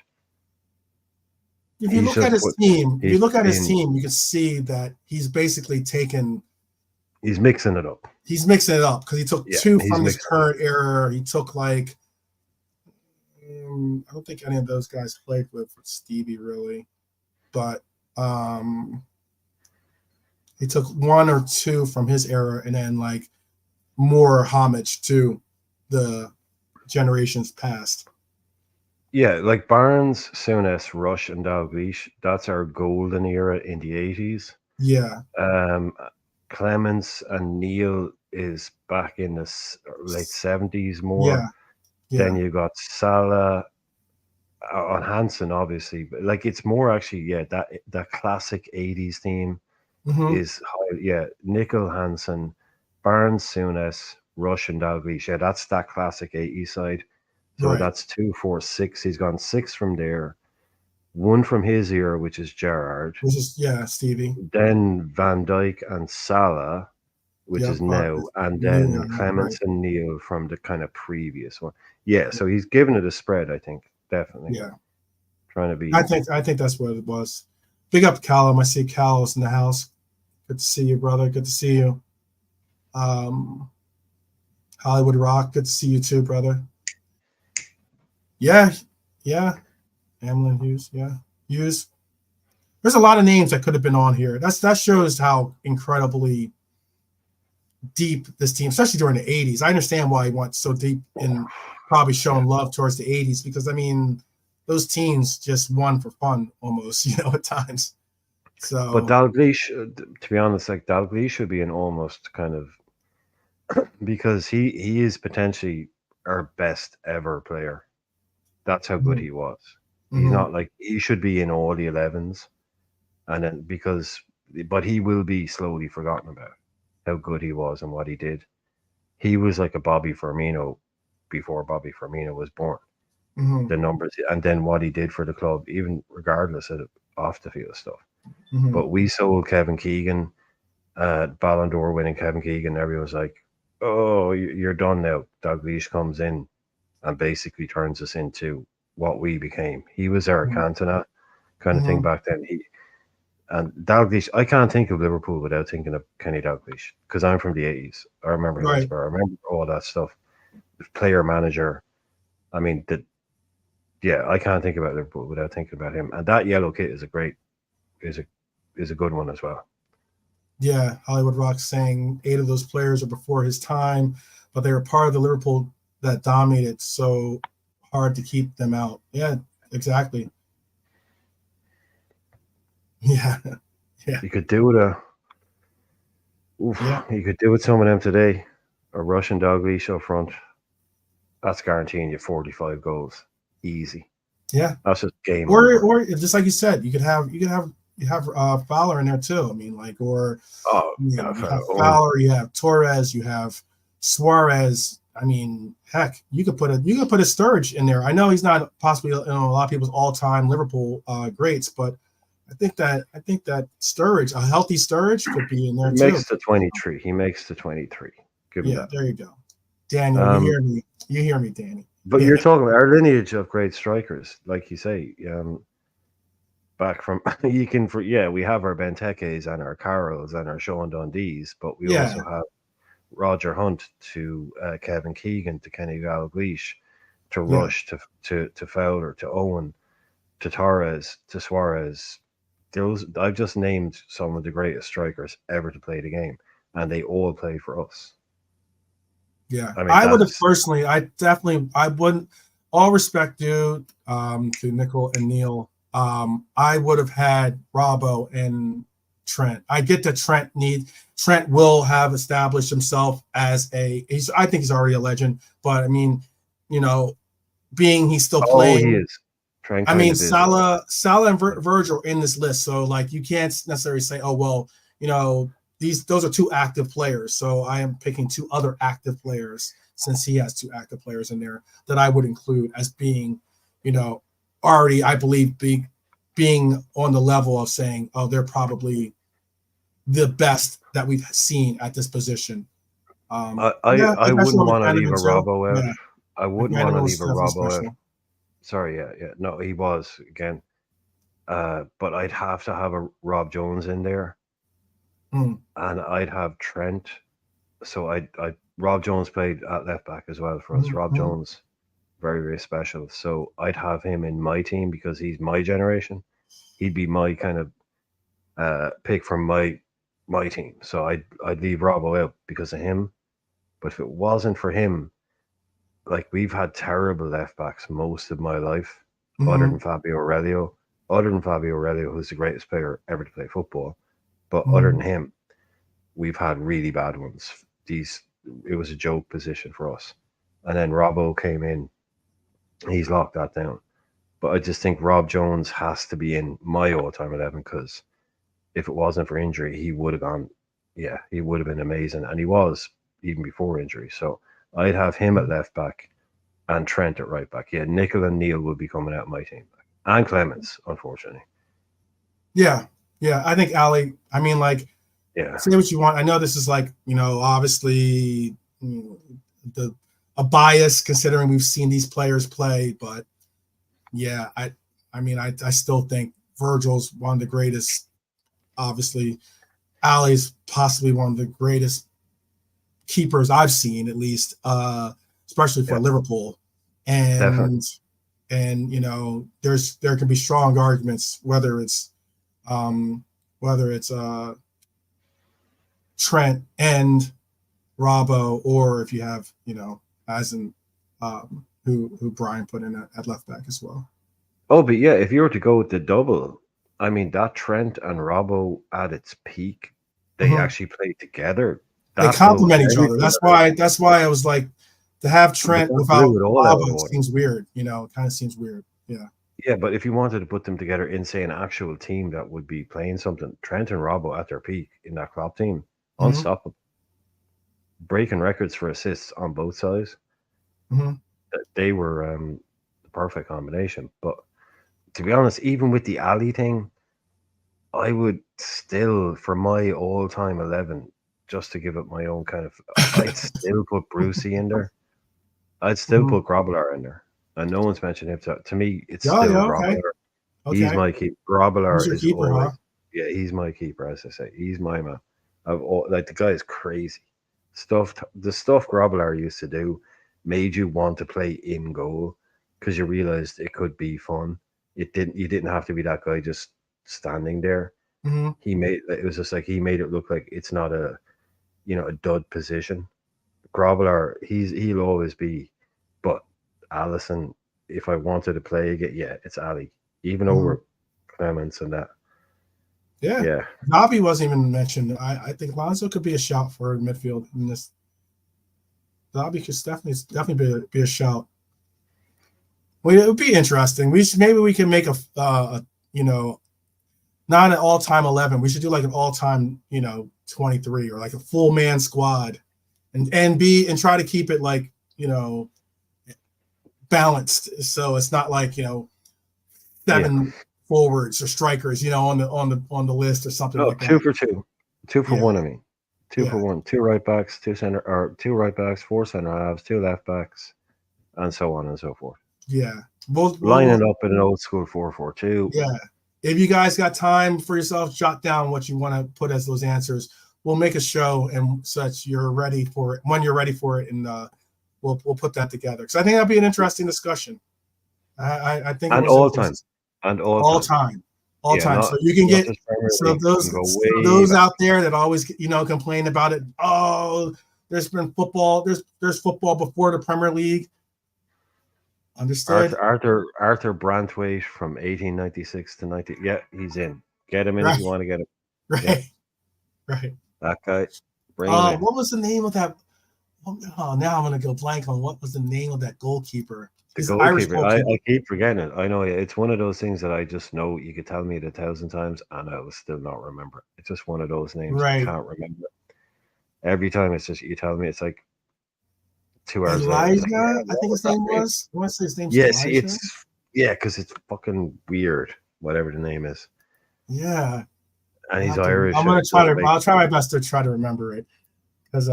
if you He's look at just his put. team, He's been. you can see that he's basically taken. He's mixing it up. He's mixing it up because he took Yeah, two he's from his mixing it up. current era. He took like I don't think any of those guys played with Stevie really, but he took one or two from his era and then like more homage to the generations past. Yeah, like Barnes, Souness, Rush, and Dalglish. That's our golden era in the 80s. Yeah, Um, Clemens and Neil is back in the late 70s more. yeah, Then yeah. you got Salah on Hansen, obviously. But like it's more actually, yeah, that classic 80s theme Mm-hmm. is high, yeah, Nickel Hansen, Barnes, Souness, Rush, and Dalglish. Yeah, that's that classic 80s side. So Right. that's 2, 4, 6. He's gone 6 from there. One from his era, which is Gerrard. Which is Stevie. Then Van Dyke and Salah, which Yep. is now, and New then era. Right. Clements and Neil from the kind of previous one. Yeah, so he's given it a spread, I think, definitely. Yeah. Trying to be. I think that's what it was. Big up Callum. I see Callum's in the house. Good to see you, brother. Good to see you. Hollywood Rock. Good to see you too, brother. Yeah, yeah. Hamlin Hughes. Yeah, Hughes. There's a lot of names that could have been on here. That shows how incredibly deep this team, especially during the '80s. I understand why he went so deep in probably showing love towards the '80s because I mean those teams just won for fun almost, at times. But So Dalglish, to be honest, like Dalglish should be an almost kind of because he is potentially our best ever player. That's how good mhm, he was. He's mhm, not like he should be in all the 11s, and then but he will be slowly forgotten about how good he was and what he did. He was like a Bobby Firmino before Bobby Firmino was born. mhm, The numbers and then what he did for the club, even regardless of the off the field stuff. mhm. But we sold Kevin Keegan, Ballon d'Or winning Kevin Keegan. Everyone was like, "Oh, you're done now." Dalglish comes in and basically turns us into what we became. He was our Mhm, Cantona kind of thing mhm. back then. And Dalglish, I can't think of Liverpool without thinking of Kenny Dalglish because I'm from the 80s. I remember Right. Hillsborough. I remember all that stuff. Player, manager. I mean, yeah, I can't think about Liverpool without thinking about him. And that yellow kit is a is a good one as well. Yeah, Hollywood Rock saying 8 of those players are before his time, but they were part of the Liverpool that dominated, so hard to keep them out. Yeah, exactly. Yeah, yeah, You could do it. yeah, You could do with some of them today. A Russian Dalglish up front. That's guaranteeing you 45 goals, easy. yeah. That's just game Or over. or just like you said, you have Fowler in there too. I mean, like, or Oh, I mean, God, you have Owen. Fowler, you have Torres, you have Suarez. I mean, heck, you could put a Sturridge in there. I know he's not possibly a lot of people's all time Liverpool greats, but I think that Sturridge, a healthy Sturridge, could be in He there too. makes the 23. He makes the 23. Give him Yeah, that. there you go. Daniel, you Um, hear me? You hear me, Danny? but Yeah, you're talking about our lineage of great strikers, like you say. Back from you can for yeah, we have our Bentekes and our Carrolls and our Sean Dundees, but we yeah, also have Roger Hunt to Kevin Keegan to Kenny Dalglish to yeah, Rush to Fowler to Owen to Torres to Suarez. Those I've just named some of the greatest strikers ever to play the game, and they all play for us. yeah. I mean, I would have that's personally, I wouldn't. All respect due to Nickel and Neil. I would have had Robbo and Trent. I get that Trent will have established himself as I think he's already a legend, but I mean, you know, being he's still he playing. is. Trent I kind mean, of is. Yeah. Salah and Virgil are in this list, so like you can't necessarily say, oh well, those are two active players. So I am picking two other active players since he has two active players in there that I would include as being, you know, already I believe being on the level of saying, oh, they're probably the best that we've seen at this position. Yeah, I I guess wouldn't want to leave a McManaman too. Robbo out. Yeah, I wouldn't want to McManaman was leave a definitely Robbo out. special. Sorry, yeah, yeah. No, he was again. But I'd have to have a Rob Jones in there, Mm, and I'd have Trent. So I Rob Jones played at left back as well for us. mm, Rob mm, Jones, very very special. So I'd have him in my team because he's my generation. He'd be my kind of pick from my team. So I'd leave Robbo out because of him. But if it wasn't for him, like we've had terrible left backs most of my life, other than mm, Fabio Aurelio. Other than Fabio Aurelio, who's the greatest player ever to play football. But other than mm. him, we've had really bad ones. These It was a joke position for us. And then Robbo came in, he's locked that down. But I just think Rob Jones has to be in my all-time 11 because if it wasn't for injury, he would have gone. Yeah, he would have been amazing, and he was even before injury. So I'd have him at left back and Trent at right back. Yeah, Nickel and Neil would be coming out of my team, and Clemens, unfortunately. Yeah, yeah. I think Ali. I mean, like, Yeah, say what you want. I know this is like, obviously, the a bias considering we've seen these players play, but yeah, I mean, I still think Virgil's one of the greatest. Obviously, Ali's possibly one of the greatest keepers I've seen, at least, especially for yeah, Liverpool. definitely. And there can be strong arguments um, whether it's Trent and Robbo, or if you have, as in who Brian put in at left back as well. Oh, but yeah, if you were to go with the double, I mean that Trent and Robbo at its peak, they Mm-hmm. actually played together. They That built complement each other. everything That's that why. That's why I was like, to have but Trent that blew without it all out of the Robbo water. seems weird. It kind of seems weird. Yeah. Yeah, but if you wanted to put them together in, say, an actual team that would be playing something, Trent and Robbo at their peak in that Klopp team, Mm-hmm. unstoppable, breaking records for assists on both sides. Mm-hmm. They were the perfect combination. But to be honest, even with the Ali thing, I would still, for my all-time 11, just to give it my own kind of, I'd still put Brucey in there. I'd still Mm-hmm. put Grobbelaar in there. And no one's mentioned him. So to me, it's Yeah. still Yeah. Okay. Grobbelaar. He's Okay. my keeper. Who's Grobbelaar your is keeper, huh? always, yeah, he's my keeper, as I say. He's my man. Like, the guy is crazy. The stuff Grobbelaar used to do made you want to play in goal because you realized it could be fun. You didn't have to be that guy just standing there. Mm-hmm. It was just like he made it look like it's not a dud position. Grobbelaar, he'll always be, but Allison, if I wanted to play again, yeah, it's Ali, even Mm-hmm. over Clements and that. Yeah. Yeah, Nobby wasn't even mentioned. I think Lonzo could be a shout for midfield in this. Nobby could definitely be a shout. Well, it would be interesting. Maybe we can make not an all-time 11. We should do like an all-time 23, or like a full man squad, and try to keep it like balanced, so it's not like yeah. seven forwards or strikers on the list or something Oh, like two that. for two, 2 for 1. I mean, two for Yeah, one. Two right backs, two right backs, four center halves, two left backs, and so on and so forth. yeah. We'll Lining up in an old school 4-4-2. yeah. If you guys got time for yourself, jot down what you want to put as those answers. We'll make a show and such. You're ready for it when you're ready for it, and we'll put that together, because I think that'll be an interesting discussion. I think it And was all time, and all all time. time, all Yeah, time. not So you can not get, just Premier so League. You can go way those back. out there that always complain about it. Oh, there's been football. There's football before the Premier League. Understood, Arthur Brantwaite from 1896 to 90. Yeah, he's in. Get him in if right? you want to get him. Yeah, Right, right. that guy. Bring him in. What was the name of that? Oh, now I'm gonna go blank on what was the name of that goalkeeper. The He's an Irish goalkeeper. I goalkeeper. keep forgetting it. I know it's one of those things that I just know you could tell me it 1,000 times and I will still not remember it. It's just one of those names I Right, can't remember. Every time it's just you tell me, it's like 2 hours later. It's like, yeah, Elijah. I what think was his that name name? was. I want to say his name's Yeah, see, Elijah. because it's fucking weird, whatever the name is. Yeah, And he's I'm Irish and gonna it try just to. makes I'll try my best to try to remember it, because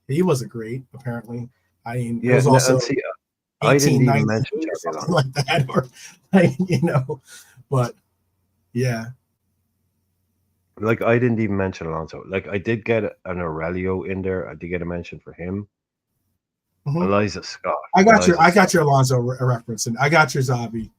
he was a great. Apparently, I mean, it yeah, was and also see, I didn't even 1898 mention or Xabi something Alonso. like that, or like, but Yeah. Like I didn't even mention Alonso. Like I did get an Aurelio in there. I did get a mention for him. Mm-hmm. Eliza Scott. I got Scott. your Alonso reference, and I got your Zabi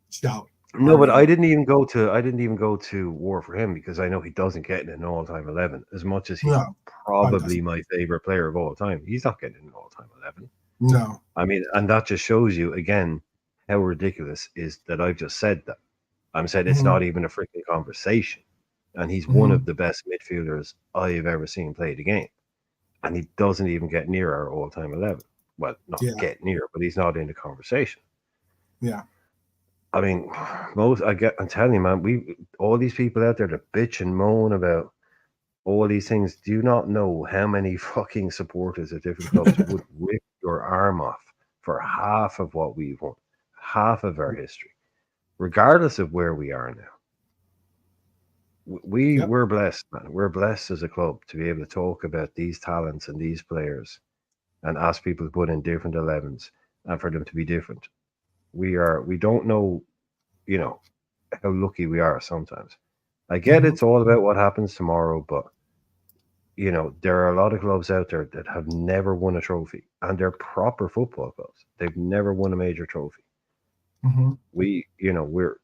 shout. No, but I didn't even go to war for him because I know he doesn't get in an all-time 11 as much as he's No, probably my favorite player of all time. He's not getting in an all-time 11. No. I mean, and that just shows you again how ridiculous is that I've just said that. I'm saying it's not even a freaking conversation. And he's one of the best midfielders I've ever seen play the game. And he doesn't even get near our all-time 11. Well, not get near, but he's not in the conversation. Yeah. I mean, I'm telling you, man, all these people out there that bitch and moan about all these things do not know how many fucking supporters of different clubs would rip your arm off for half of what we've won, half of our history, regardless of where we are now. We're blessed, man. We're blessed as a club to be able to talk about these talents and these players and ask people to put in different 11s and for them to be different. We don't know, how lucky we are sometimes. I get it's all about what happens tomorrow, but there are a lot of clubs out there that have never won a trophy, and they're proper football clubs. They've never won a major trophy. We're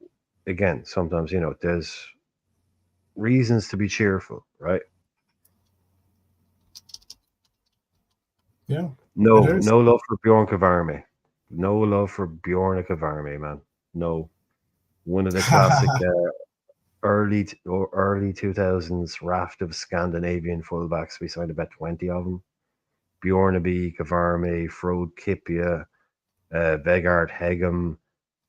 again, sometimes, there's reasons to be cheerful, right? Yeah. No love for Bjorn Kavarme. No love for Bjorn Kavarme, man. No. One of the classic early 2000s raft of Scandinavian fullbacks. We signed about 20 of them. Bjornaby, Kavarme, Frode Kipia, Vegard Hegem.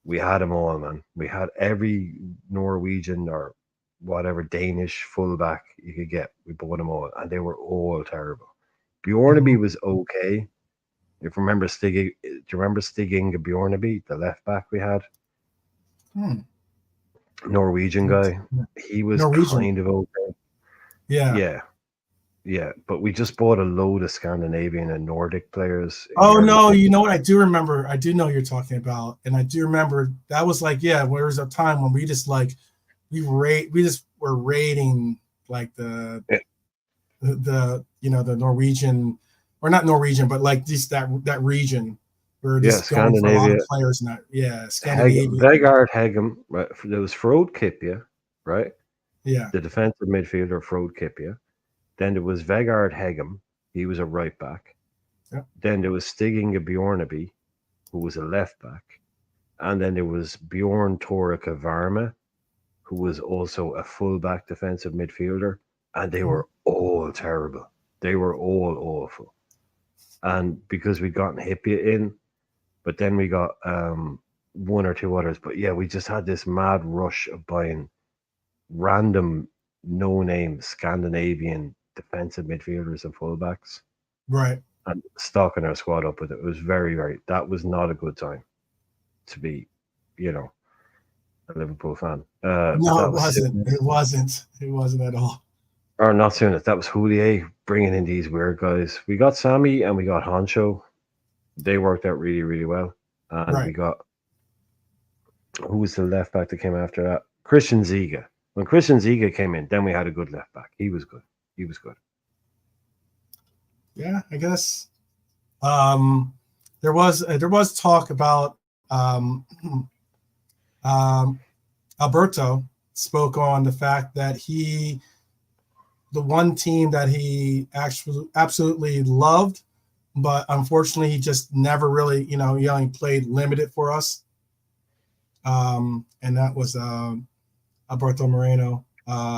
We had them all, man. We had every Norwegian or whatever Danish fullback you could get. We bought them all, and they were all terrible. Bjornaby was okay. If you remember do you remember Stig Inge Bjornaby, the left back we had? Norwegian guy. He was kind of okay. Yeah. But we just bought a load of Scandinavian and Nordic players. Oh no, you know what? I do remember. I do know you're talking about, and I do remember that was like, there was a time when we just like we just were rating like the Norwegian, or not Norwegian, but like just that region. We're just going for a lot of players in that. Scandinavia. Vegard Hegem, right? There was Frode Kipia, right? Yeah. The defensive midfielder, Frode Kipia. Then there was Vegard Hegem. He was a right back. Yep. Then there was Stig Inge Bjornaby, who was a left back. And then there was Bjorn Tore Kavarme, who was also a full-back defensive midfielder. And they were all terrible. They were all awful. And because we'd gotten Hippia in, but then we got one or two others. But yeah, we just had this mad rush of buying random, no-name Scandinavian defensive midfielders and fullbacks. Right. And stocking our squad up with it. It was very, very, that was not a good time to be, a Liverpool fan. No, it wasn't. It wasn't. It wasn't at all. Or not soon. That was Houllier bringing in these weird guys. We got Sammy and we got Honcho. They worked out really, really well. And we got, who was the left back that came after that? Christian Ziga. When Christian Ziga came in, then we had a good left back. He was good. Yeah, I guess. There was talk about Alberto spoke on the fact that the one team that he actually absolutely loved, but unfortunately he just never really, he only played limited for us. And that was Alberto Moreno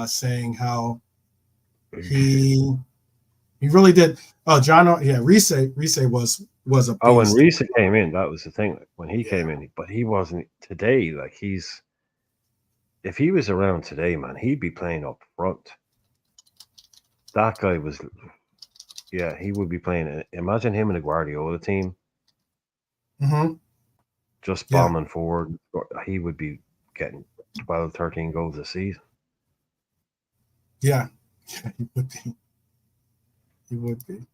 saying how he really did. Oh, John, Riise was a beast. Oh, when Riise came in, that was the thing. When he came in, but he wasn't today. Like if he was around today, man, he'd be playing up front. That guy was, he would be playing. Imagine him in a Guardiola team. Just bombing forward. He would be getting 12, 13 goals a season. Yeah, he would be. He would be.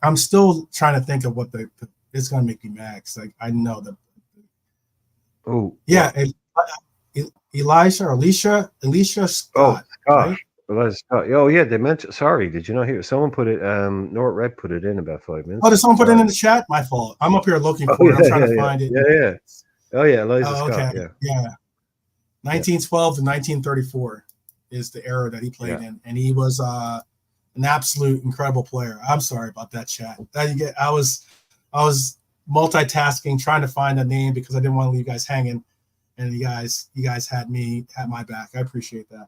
I'm still trying to think of what it's gonna make me mad. Like I know that. Oh yeah, Alicia Oh, Scott, Scott. right? Eliza Scott. Oh, yeah, they mentioned. Sorry, did you not hear? Someone put it. Nort Red put it in about 5 minutes Oh, did ago. someone put it in Sorry. the chat? My fault. I'm up here looking Oh, for it. I'm trying yeah, to yeah, find it. yeah, yeah. Oh, yeah, Eliza Oh, okay. Scott. Yeah, Yeah. yeah, 1912 to 1934 is the era that he played yeah. in, and he was an absolute incredible player. I'm sorry about that chat. I was multitasking, trying to find a name because I didn't want to leave you guys hanging, and you guys had my back. I appreciate that.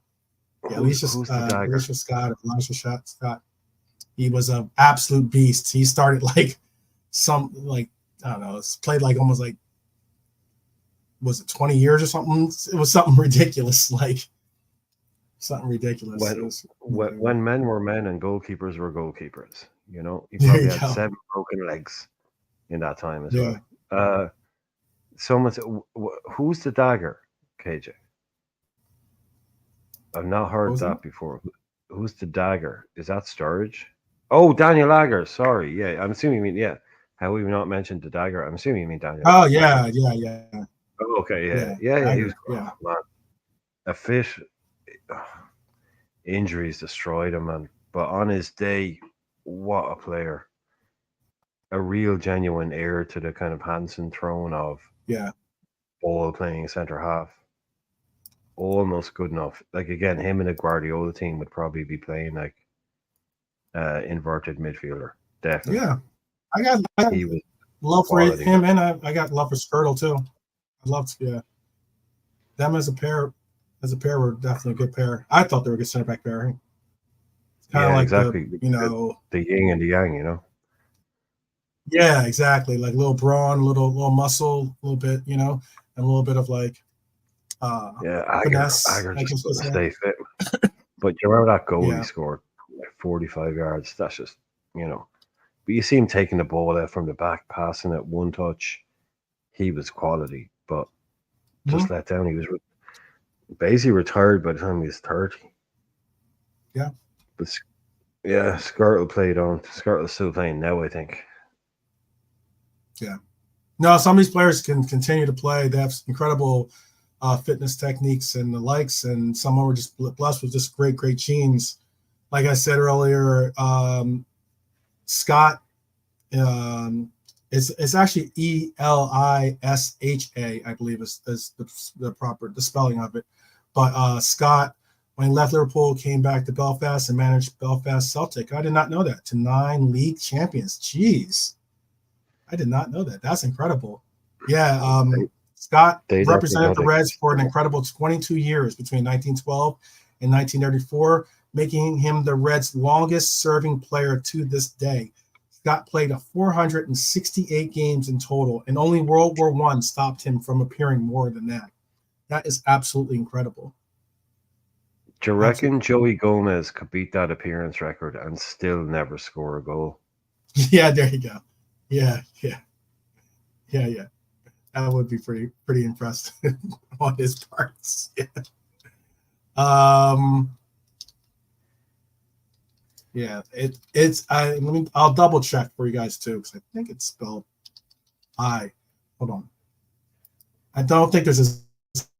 Yeah, Who's the dagger? Alicia Scott, or Elisha Scott. He was an absolute beast. He started like I don't know, played like almost like, was it 20 years or something? It was something ridiculous, like something ridiculous. It When was, when men were men and goalkeepers were goalkeepers. He there probably you had go. 7 broken legs in that time as Yeah. well. Someone said, "Who's the dagger?" KJ. I've not What heard was it? that before. Who's the dagger? Is that Sturridge? Oh, Daniel Agger. Sorry. Yeah, I'm assuming you mean, yeah. How we've not mentioned the dagger? I'm assuming you mean Daniel Oh Agger. yeah. Oh, okay. Yeah. Yeah. Yeah. Yeah. He was, Dagger. Yeah. man, a fish. Injuries destroyed him, man. But on his day, what a player. A real genuine heir to the kind of Hansen throne of Yeah. ball playing centre half. Almost good enough. Like, again, him and the Guardiola team would probably be playing like inverted midfielder. Definitely. Yeah. I got He was love for quality. him, and I got love for Skirtle too. I loved, yeah. Them as a pair were definitely a good pair. I thought they were a good center back pairing. It's kind of Yeah, like exactly. The yin and the yang. yeah, exactly. Like little brawn, little muscle, a little bit, and a little bit of like Yeah, finesse, Agar I just guess we'll couldn't say. stay fit. But you remember that goal he Yeah. scored, like 45 yards? That's just. But you see him taking the ball out from the back, passing it one touch. He was quality, but just Mhm. let down. He was basically retired by the time he was 30. Yeah. But yeah, Skirtle played on. Skirtle's still playing now, I think. Yeah. No, some of these players can continue to play. They have incredible fitness techniques and the likes, and some were just blessed with just great genes. Like I said earlier, Scott, it's actually Elisha, I believe is the spelling of it. But Scott, when he left Liverpool, came back to Belfast and managed Belfast Celtic. I did not know that. To 9 league champions. Jeez. I did not know that. That's incredible. Yeah, Scott They definitely represented know the they. Reds for an incredible 22 years between 1912 and 1934, making him the Reds' longest-serving player to this day. Scott played 468 games in total, and only World War I stopped him from appearing more than that. That is absolutely incredible. Do you reckon Joey Gomez could beat that appearance record and still never score a goal? Yeah, there you go. Yeah. That would be pretty impressive on his parts. Yeah. I'll double check for you guys too, because I think it's spelled I. Hold on. I don't think there's a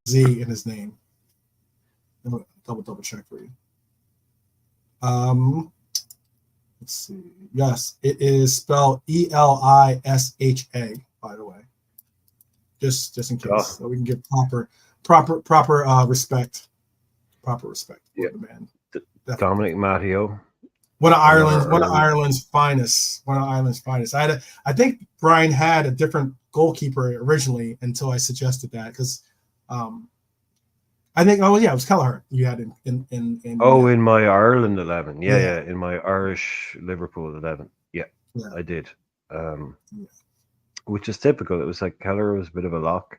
Z in his name. Double check for you. Let's see. Yes, it is spelled Elisha, by the way. Just in case, so we can give proper respect. Proper respect for the man. Dominic Matteo. One of Ireland's finest. I think Brian had a different goalkeeper originally until I suggested that, because I think it was Kelleher you had in in my Ireland 11. Yeah, in my Irish Liverpool 11. Yeah. I did. Which is typical. It was like Keller was a bit of a lock,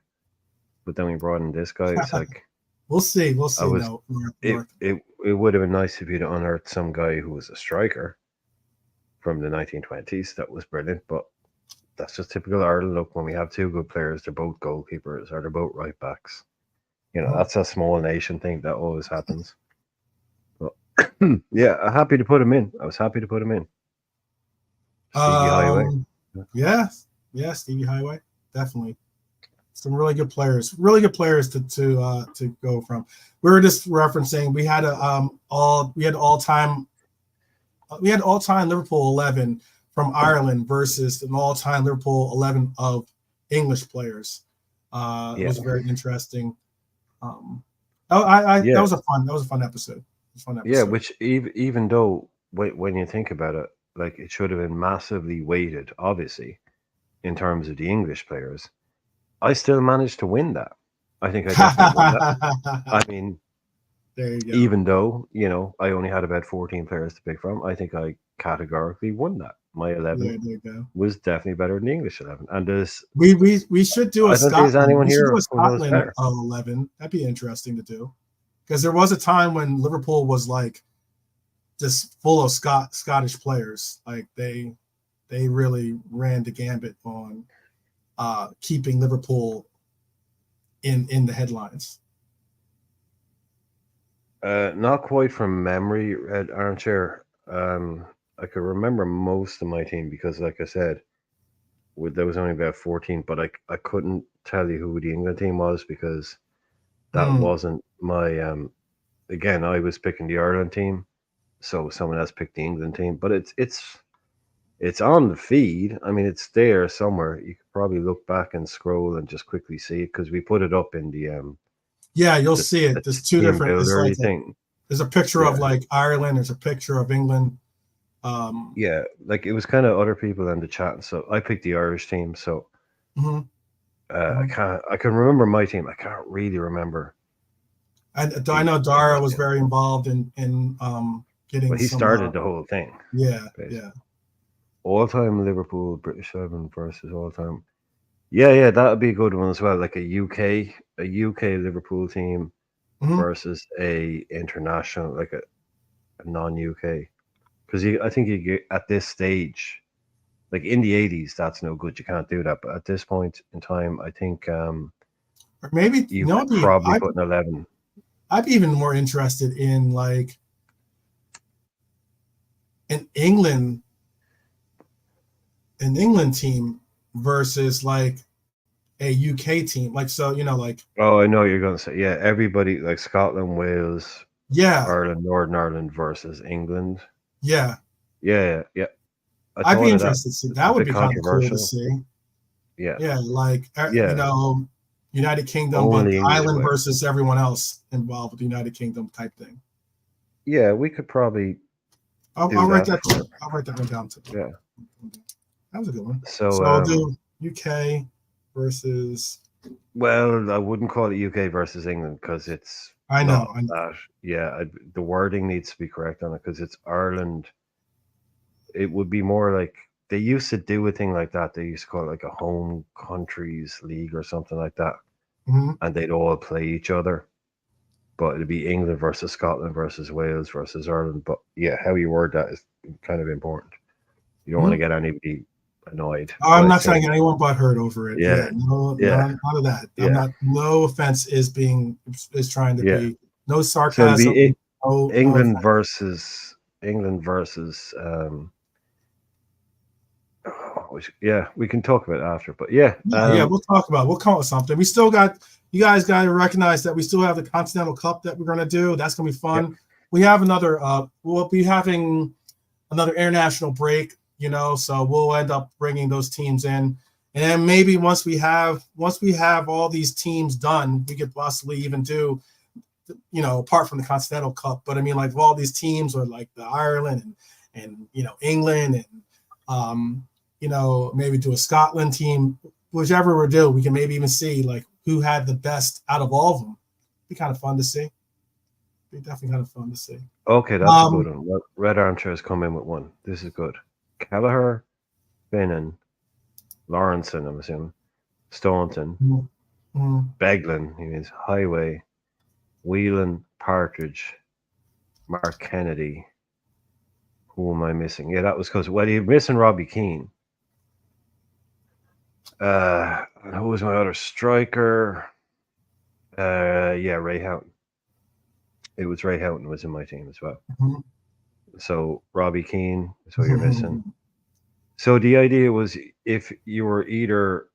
but then we brought in this guy. It's like we'll see. It would have been nice if you'd unearthed some guy who was a striker from the 1920s. That was brilliant, but that's just typical Ireland. Look, when we have two good players, they're both goalkeepers or they're both right backs. That's a small nation thing that always happens. But yeah, I'm happy to put him in. I was happy to put him in. Stevie Highway. Yeah, Stevie Highway, definitely. some really good players to go from. We were just referencing we had all time Liverpool 11 from Ireland versus an all time Liverpool 11 of English players. It was very interesting. That was a fun episode. Yeah, which even though when you think about it, like it should have been massively weighted, obviously, in terms of the English players, I still managed to win that. I think I definitely won that. I mean, there you go. Even though I only had about 14 players to pick from, I think I categorically won that. My 11 was definitely better than the English 11. And we should do a Scotland. We should do a Scotland 11. That'd be interesting to do, because there was a time when Liverpool was like just full of Scottish players. Like they really ran the gambit on keeping Liverpool in the headlines. Not quite from memory, Red Armchair. I could remember most of my team because, like I said, there was only about 14, but I couldn't tell you who the England team was because that wasn't my. Again, I was picking the Ireland team, so someone else picked the England team. But it's on the feed. I mean, it's there somewhere. You could probably look back and scroll and just quickly see it because we put it up in the. Yeah, you'll see it. There's two different. There's a picture of like Ireland. There's a picture of England. Yeah, like it was kind of other people in the chat. So I picked the Irish team. So I can remember my team. I can't really remember. I know Dara was very involved in getting. But he started the whole thing. Yeah, basically. Yeah. All-time Liverpool British 11 versus all-time. Yeah, that would be a good one as well. Like a UK Liverpool team versus a international, like a non-UK. Because I think you get at this stage, like in the 80s, that's no good. You can't do that. But at this point in time, I think or maybe you could probably put an 11. I'd be even more interested in like an England team versus like a UK team. Like, so, like. Oh, I know what you're going to say. Yeah, everybody, like Scotland, Wales, Ireland, Northern Ireland versus England. Yeah. I'd be interested to see. That would be kind of cool to see. Yeah. Yeah, like, United Kingdom, only but Ireland versus everyone else involved with the United Kingdom type thing. Yeah, we could probably. I'll write that one down too. Yeah. That was a good one. So I'll do UK versus. Well, I wouldn't call it UK versus England because it's. I know. That. Yeah, the wording needs to be correct on it because it's Ireland. It would be more like they used to do a thing like that. They used to call it like a home countries league or something like that, and they'd all play each other. But it'd be England versus Scotland versus Wales versus Ireland. But yeah, how you word that is kind of important. You don't want to get anybody annoyed. I'm not trying to get anyone but hurt over it. Yeah. None of that. Yeah. I'm not. No offense is trying to be. No sarcasm. So it'd be England versus. We can talk about it after, but we'll talk about it. We'll come up with something. We still got, you guys got to recognize that we still have the Continental Cup that we're going to do. That's going to be fun. Yep. We have we'll be having another international break, so we'll end up bringing those teams in. And then maybe once we have all these teams done, we could possibly even do, apart from the Continental Cup, but I mean, like all these teams are like the Ireland and England and, maybe do a Scotland team, whichever we do, we can maybe even see like who had the best out of all of them. Be kind of fun to see. Be definitely kind of fun to see. Okay, that's a good one. Red Armchair's come in with one. This is good. Kelleher, Finnan, Lawrenson, I'm assuming, Staunton, Beglin, he means Highway, Whelan, Partridge, Mark Kennedy. Who am I missing? Yeah, that was because you're missing Robbie Keane. Who was my other striker? Ray Houghton. It was Ray Houghton was in my team as well. So Robbie Keane is what you're missing. So the idea was if you were either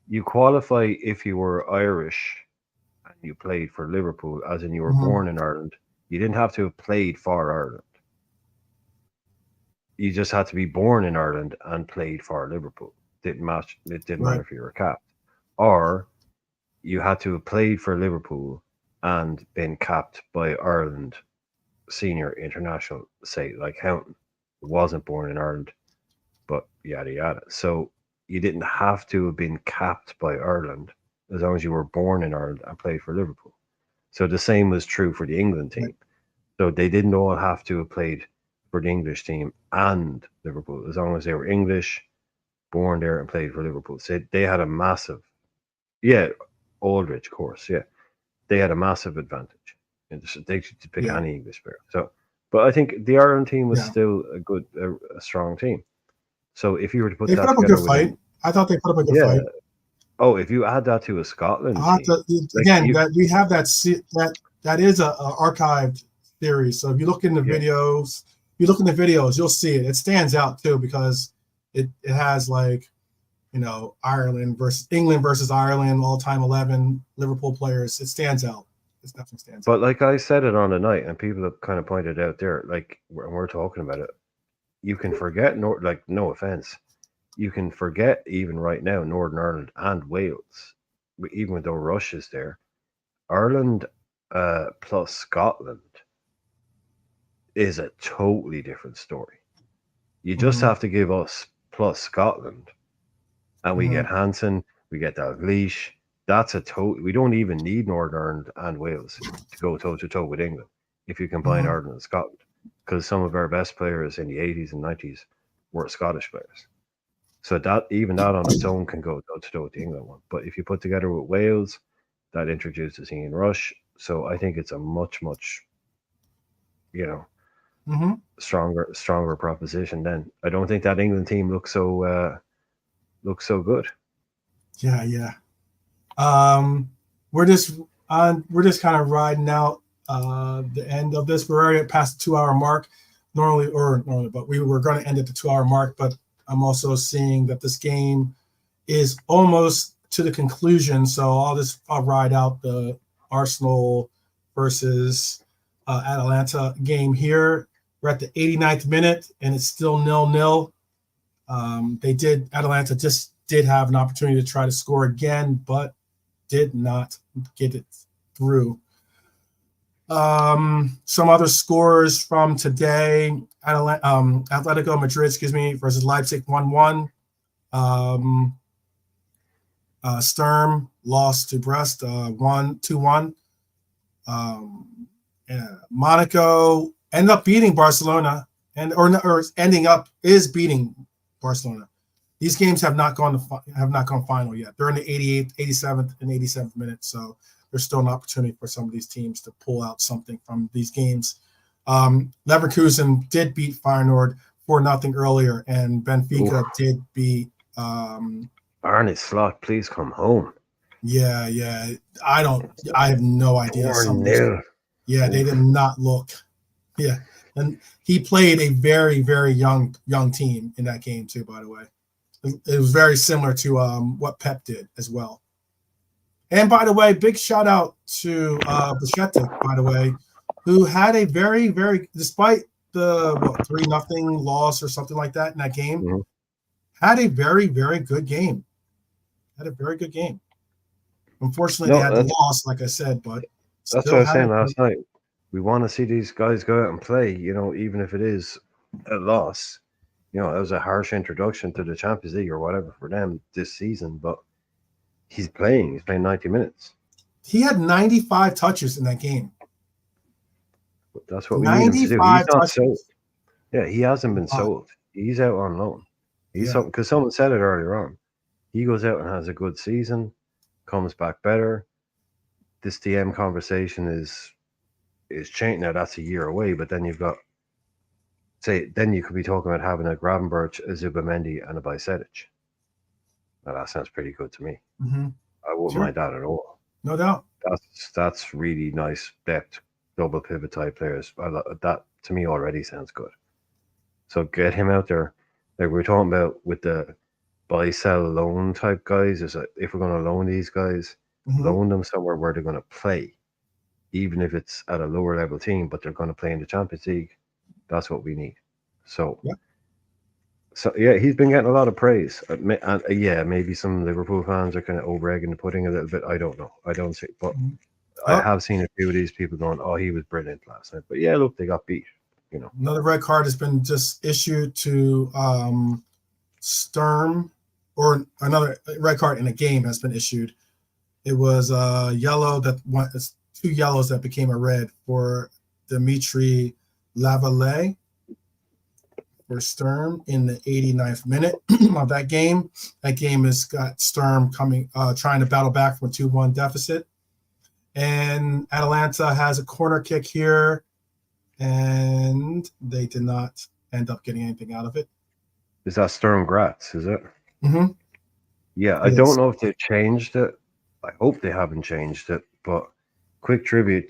You qualify if you were Irish and you played for Liverpool, as in you were Hmm. born in Ireland. You didn't have to have played for Ireland. You just had to be born in Ireland and played for Liverpool. Didn't match. It didn't matter Right. if you were capped, or you had to have played for Liverpool and been capped by Ireland senior international, say like Houghton, who wasn't born in Ireland, but yada yada. So you didn't have to have been capped by Ireland as long as you were born in Ireland and played for Liverpool. So the same was true for the England Right. team. So they didn't all have to have played for the English team and Liverpool as long as they were English, born there, and played for Liverpool. So they had a massive, yeah, Aldridge, of course, yeah, they had a massive advantage. And they could pick Yeah. any English player. So, but I think the Ireland team was Yeah. still a strong team. So if you were to put They put that up a together good with fight. an, I thought they put up a good yeah, fight. oh, if you add that to a Scotland I'll have team, to, like again, you, that we have that is a archived series. So if you look in the yeah, videos, you'll see it. It stands out too because it has like, Ireland versus England versus Ireland, all time 11 Liverpool players. It stands out. It definitely stands but out. like I said it on the night, and people have kind of pointed out there, like when we're talking about it, you can forget, like no offense, you can forget even right now Northern Ireland and Wales, even though Rush is there, Ireland plus Scotland is a totally different story. You just Hmm. have to give us plus Scotland, and we Hmm. get Hansen, we get Dalglish. That's a total. We don't even need Northern Ireland and Wales to go toe to toe with England if you combine Hmm. Ireland and Scotland, because some of our best players in the 80s and 90s were Scottish players. So that even that on its own can go toe to toe with the England one. But if you put together with Wales, that introduces Ian Rush. So I think it's a much you know Hmm. stronger proposition. Then I don't think that England team looks so good. Yeah, yeah. Um, we're just we're just kind of riding out the end of this. We're already past the 2 hour mark. Normally, but we were going to end at the 2 hour mark. But I'm also seeing that this game is almost to the conclusion. So I'll ride out the Arsenal versus Atalanta game here. We're at the 89th minute, and it's still 0-0. Atalanta just did have an opportunity to try to score again, but did not get it through. Some other scores from today: Atletico Madrid, versus Leipzig 1-1. Um, Sturm lost to Brest 2-1. Monaco ended up beating Barcelona, or ending up is beating Barcelona. These games have not gone final yet. They're in the 88th, 87th, and 87th minute, so there's still an opportunity for some of these teams to pull out something from these games. Leverkusen did beat Feyenoord 4-0 earlier, and Benfica Oof. did beat. Arne Slot, please come home. Yeah, yeah. I have no idea. 4-0. Yeah, they Oof. did not look. Yeah, and he played a very, very young team in that game too. By the way, it was very similar to what Pep did as well. And by the way, big shout out to Bajcetic, by the way, who had a very, very, despite the 3-0 loss or something like that in that game, Mhm. had a very, very good game. Had a very good game. Unfortunately, they No, had the loss, like I said, but that's what still I was had saying a last night. We want to see these guys go out and play, even if it is a loss. It was a harsh introduction to the Champions League or whatever for them this season, but he's playing. He's playing 90 minutes. He had 95 touches in that game. But that's what we need him to do. He's 95 not sold. touches. Yeah, he hasn't been sold. He's out on loan. He's Yeah. something because someone said it earlier on. He goes out and has a good season, comes back better. This DM conversation is changing. Now that's a year away, but then you've got then you could be talking about having a Gravenberch, a Zubamendi, and a Bajcetic. Now that sounds pretty good to me. Mm-hmm. I wouldn't Sure. mind that at all. No doubt. That's really nice depth, double pivot type players. That to me already sounds good. So get him out there, like we were talking about with the buy, sell, loan type guys. Is if we're going to loan these guys, loan them somewhere where they're going to play, even if it's at a lower level team, but they're going to play in the Champions League. That's what we need. So, so yeah, he's been getting a lot of praise. Yeah, maybe some Liverpool fans are kind of over egging the pudding a little bit. I don't know. I don't see, but I have seen a few of these people going, "Oh, he was brilliant last night." But yeah, look, they got beat. You know, another red card has been just issued to Sturm, or another red card in a game has been issued. It was yellow it's 2 yellows that became a red for Dimitri Lavallee for Sturm in the 89th minute of that game. That game has got Sturm coming, trying to battle back from a 2-1 deficit. And Atalanta has a corner kick here, and they did not end up getting anything out of it. Is that Sturm Graz? Is it? Mm-hmm. Yeah, I don't know if they've changed it. I hope they haven't changed it. But quick trivia.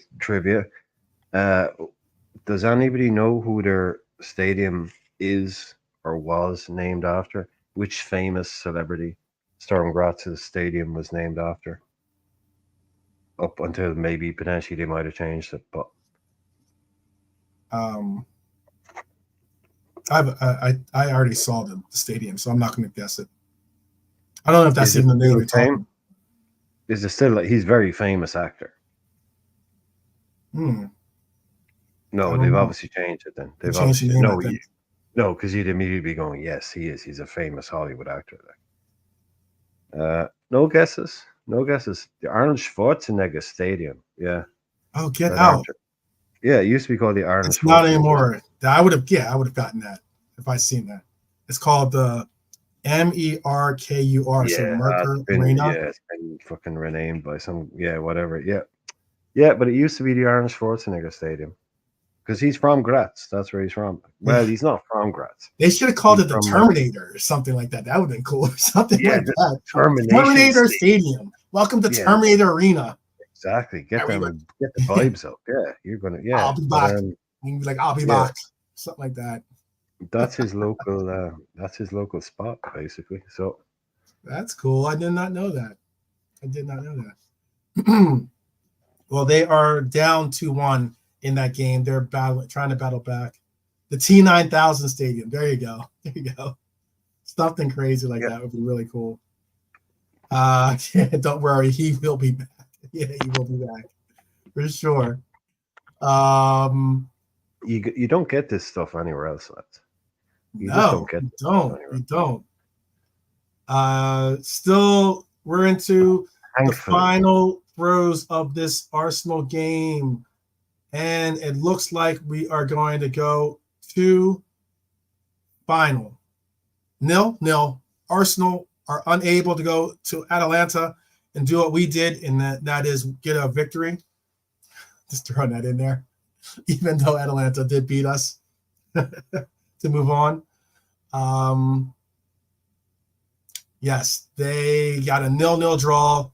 Does anybody know who their stadium is or was named after? Which famous celebrity Sturm Graz's stadium was named after? Up until maybe potentially they might have changed it, but I already saw the stadium, so I'm not going to guess it. I don't know if that's even the name you're talking. Is it still like he's a very famous actor? No, they've obviously changed it then. They've obviously no, because you'd immediately be going, yes, he is. He's a famous Hollywood actor. No guesses. No guesses. The Arnold Schwarzenegger Stadium. Yeah. Oh, get out. Yeah, it used to be called the Arnold Schwarzenegger. It's not anymore. I would have gotten that if I seen that. It's called the MERKUR, so Merkur Arena. Yeah, it's been fucking renamed by some, whatever. Yeah. Yeah, but it used to be the Arnold Schwarzenegger Stadium. Because he's from Graz. That's where he's from. Well, he's not from Graz. They should have called it the Terminator or something like that. That would have been cool. Something like that. Terminator Stadium. Welcome to Terminator Arena. Exactly. Get the vibes up. Yeah, you're gonna. Yeah, I'll be back. You can be like, I'll be back. Something like that. That's his local. That's his local spot, basically. So that's cool. I did not know that. Well, they are down 2-1 in that game. They're trying to battle back. The T9000 Stadium. There you go. Something crazy like that would be really cool. Don't worry, he will be back. Yeah, he will be back for sure. You don't get this stuff anywhere else, lads. You don't. Still, we're into the final throes of this Arsenal game, and it looks like we are going to go to final 0-0. Arsenal are unable to go to Atalanta and do what we did, and that is get a victory. Just throwing that in there, even though Atalanta did beat us to move on. Yes, they got a 0-0 draw.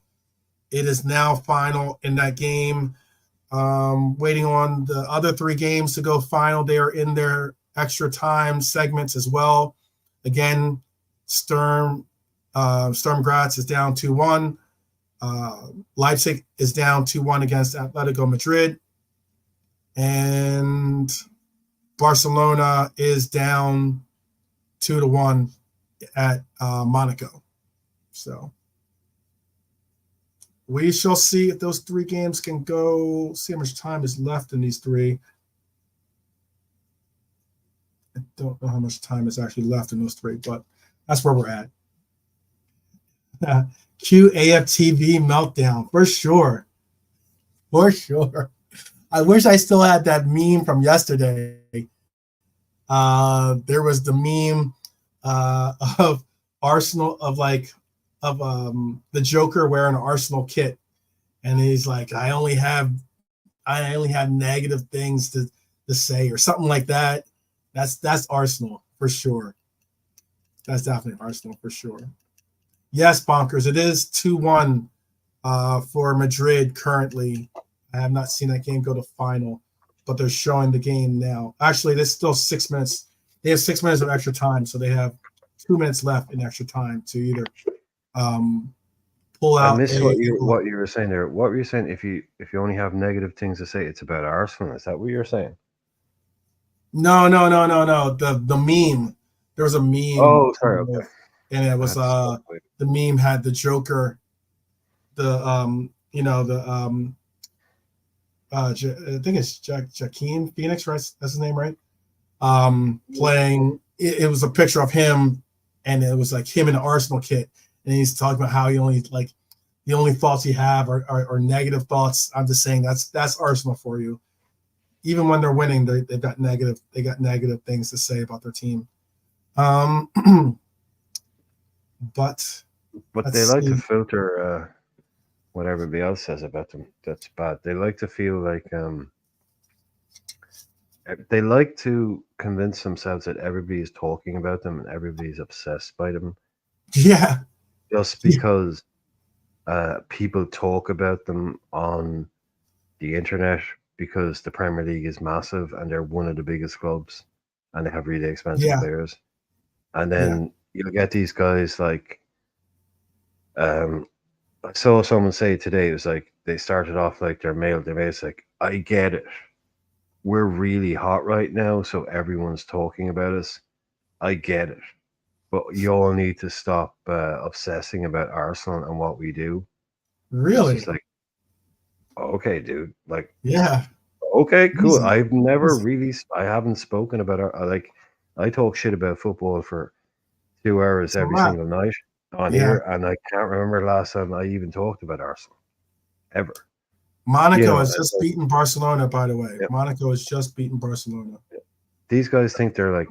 It is now final in that game. Waiting on the other 3 games to go final. They are in their extra time segments as well. Again, Sturm Graz is down 2-1. Leipzig is down 2-1 against Atletico Madrid. And Barcelona is down 2-1 at Monaco. So we shall see if those 3 games can go. See how much time is left in these 3. I don't know how much time is actually left in those 3, but that's where we're at. QAFTV meltdown for sure. I wish I still had that meme from yesterday. There was the meme of Arsenal of the Joker wearing an Arsenal kit, and he's like, I only have negative things to say, or something like that. That's Arsenal for sure. That's definitely Arsenal for sure. Yes, Bonkers. It is 2-1 for Madrid currently. I have not seen that game go to final, but they're showing the game now. Actually, there's still 6 minutes. They have 6 minutes of extra time, so they have 2 minutes left in extra time to either pull I out missed a what you were saying there. What were you saying? If you only have negative things to say, it's about Arsenal. Is that what you're saying? no. The meme. There was a meme, Oh, sorry. Okay, and it I was had to stop. Wait. the meme had the Joker, the I think it's Joaquin Phoenix, right? That's his name, right? Playing. It was a picture of him, and it was like him in the Arsenal kit, and he's talking about how he only like the only thoughts he have are negative thoughts. I'm just saying that's Arsenal for you. Even when they're winning, they've got negative. They got negative things to say about their team. But But they let's like to see. filter what everybody else says about them. That's bad. They like to feel like they like to convince themselves that everybody is talking about them and everybody's obsessed by them Yeah, just because people talk about them on the internet because the Premier League is massive and they're one of the biggest clubs and they have really expensive yeah, players. And yeah. then you'll get these guys like um I saw someone say today, it was like they started off like they're male. It's like, I get it. We're really hot right now, so everyone's talking about us. I get it. But you all need to stop obsessing about Arsenal and what we do. It's just Really? like, okay, dude. Like, Yeah. okay, cool. Easy. I've never Easy. really, I haven't spoken about like, I talk shit about football for 2 hours It's a every wrap. single night on Yeah. here, and I can't remember the last time I even talked about Arsenal ever. You Monaco know, has just beaten Barcelona, by the way. yeah, Monaco has just beaten Barcelona. these guys think they're like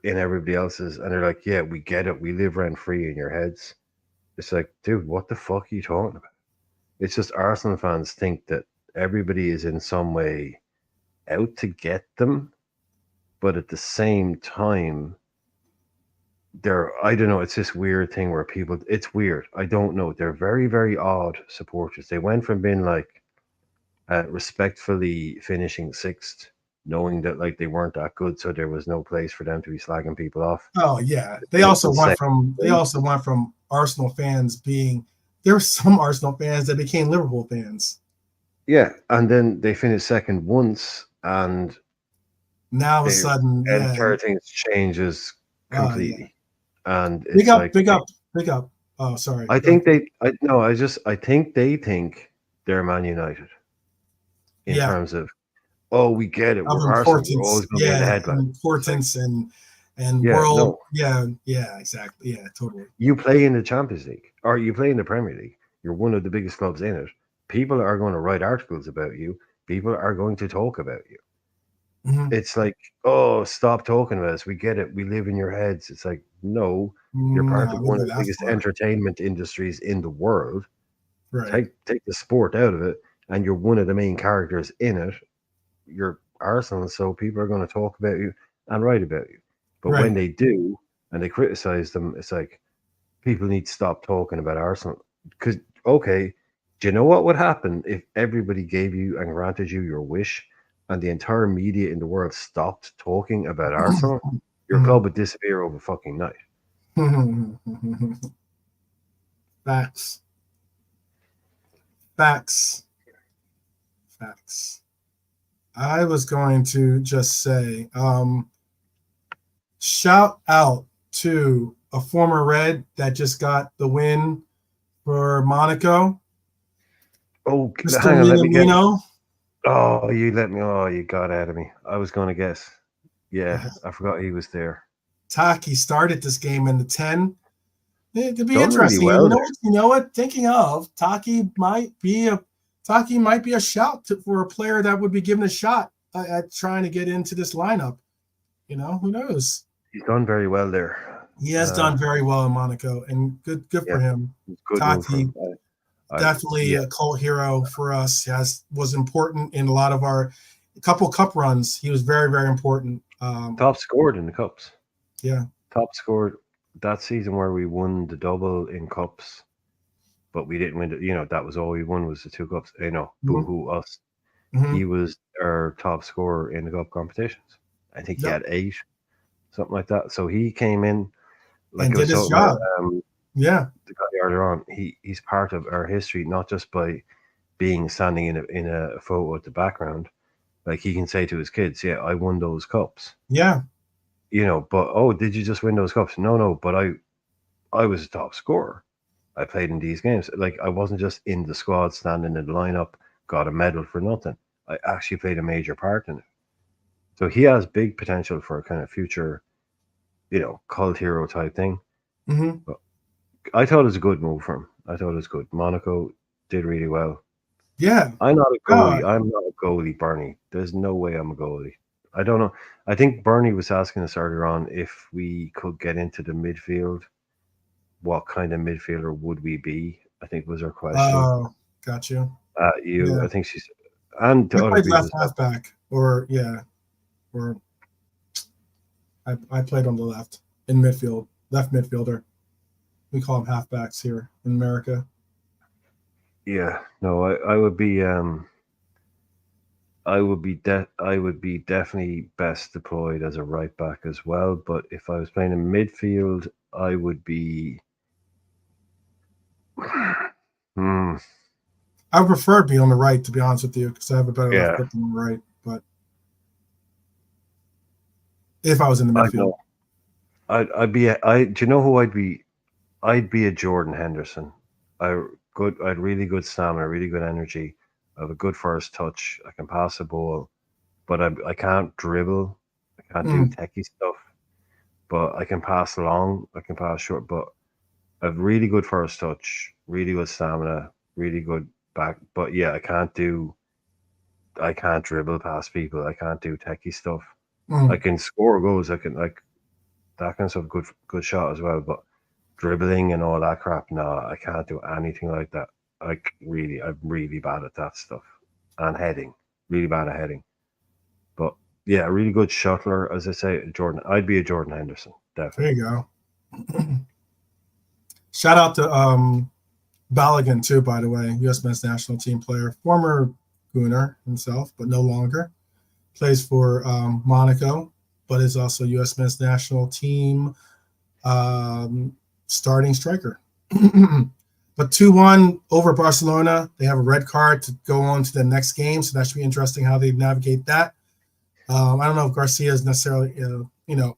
in everybody else's, and they're like, yeah, we get it. We live rent free in your heads. It's like, dude, what the fuck are you talking about? It's just Arsenal fans think that everybody is in some way out to get them, but at the same time, they're, I don't know, it's this weird thing where people, it's weird. I don't know. They're very, very odd supporters. They went from being like respectfully finishing sixth, knowing that like they weren't that good, so there was no place for them to be slagging people off. Oh yeah. They also Finishing went second from Arsenal fans being there were some Arsenal fans that became Liverpool fans. yeah, and then they finished second once, and Now all of a they sudden, yeah. entire things changes Oh yeah. completely, and it's like Big up. Oh, sorry. I Go ahead. think they, I no, I think they think they're Man United in Yeah. terms of, oh, we get it, Of we're Arsenal, we're importance. always going to be in the Yeah. headline. It's like, Importance and yeah, world. no, Yeah. Yeah. Exactly. Yeah. Totally. you play in the Champions League or you play in the Premier League. You're one of the biggest clubs in it. People are going to write articles about you. People are going to talk about you. Mm-hmm. It's like, oh, stop talking about us. We get it. We live in your heads. It's like, no, you're No, part I of wouldn't one go of the that biggest far. entertainment industries in the world. Right. Take the sport out of it, and you're one of the main characters in it. You're Arsenal, so people are going to talk about you and write about you. But when Right. they do and they criticize them, it's like people need to stop talking about Arsenal. Because okay, do you know what would happen if everybody gave you and granted you your wish, and the entire media in the world stopped talking about Arsenal? Your club would disappear over fucking night. Facts. Facts. Facts. I was going to just say, shout out to a former Red that just got the win for Monaco, Oh, Mr. hang on, let me get. Minamino. Oh, you let me. Oh, you got out of me. I was going to guess. Yeah, I forgot he was there. Taki started this game in the 10. It could be Done really interesting. And well there. you know what? Thinking of Taki might be a shout for a player that would be given a shot at trying to get into this lineup. You know, who knows? He's done very well there. He has done very well in Monaco, and good Yeah, for him. good move from. Taki, definitely Yeah, a cult hero for us. Was important in a lot of our couple cup runs. He was very, very important. top scored in the cups. Yeah. Top scored that season where we won the double in cups, but we didn't win. That was all we won was the two cups. Boo Mm-hmm. hoo us. Mm-hmm. He was our top scorer in the cup competitions. I think he Yep. had 8, something like that. So he came in Like and I did was his talking about job. Yeah. the guy earlier on. He's part of our history, not just by being standing in a photo at the background. Like he can say to his kids, "Yeah, I won those cups." Yeah. But oh, did you just win those cups? No, but I was a top scorer. I played in these games. Like I wasn't just in the squad, standing in the lineup, got a medal for nothing. I actually played a major part in it. So he has big potential for a kind of future, cult hero type thing. Mm-hmm. But I thought it was a good move for him. I thought it was good. Monaco did really well. Yeah. I'm not a No, goalie. I'm not a goalie, Bernie. There's no way I'm a goalie. I don't know. I think Bernie was asking us earlier on if we could get into the midfield. What kind of midfielder would we be? I think was her question. got you. You, Yeah. I think she's, and I to other played people left as well. halfback, or I played on the left in midfield, left midfielder. We call them halfbacks here in America. Yeah, no, I would be definitely best deployed as a right back as well. But if I was playing in midfield, I would be. Hmm. I would prefer to be on the right, to be honest with you, because I have a better left Yeah, foot than the right. But if I was in the I midfield, know. I'd be. Do you know who I'd be? I'd be a Jordan Henderson. I had really good stamina, really good energy. I have a good first touch. I can pass a ball, but I can't dribble. I can't do mm, techie stuff. But I can pass long. I can pass short. But I have really good first touch, really good stamina, really good back. But yeah, I can't dribble past people. I can't do techie stuff. I mm, can score goals. I can like that kind of stuff. Good shot as well. But dribbling and all that crap, no, I can't do anything like that. I'm really bad at that stuff. And heading, really bad at heading. But yeah, a really good shuttler, as I say, Jordan. I'd be a Jordan Henderson, there definitely. you go. Shout out to Balogun too, by the way, U.S. men's national team player, former Gooner himself, but no longer. Plays for Monaco, but is also U.S. men's national team starting striker. But 2-1 over Barcelona. They have a red card to go on to the next game, so that should be interesting how they navigate that. I don't know if Garcia is necessarily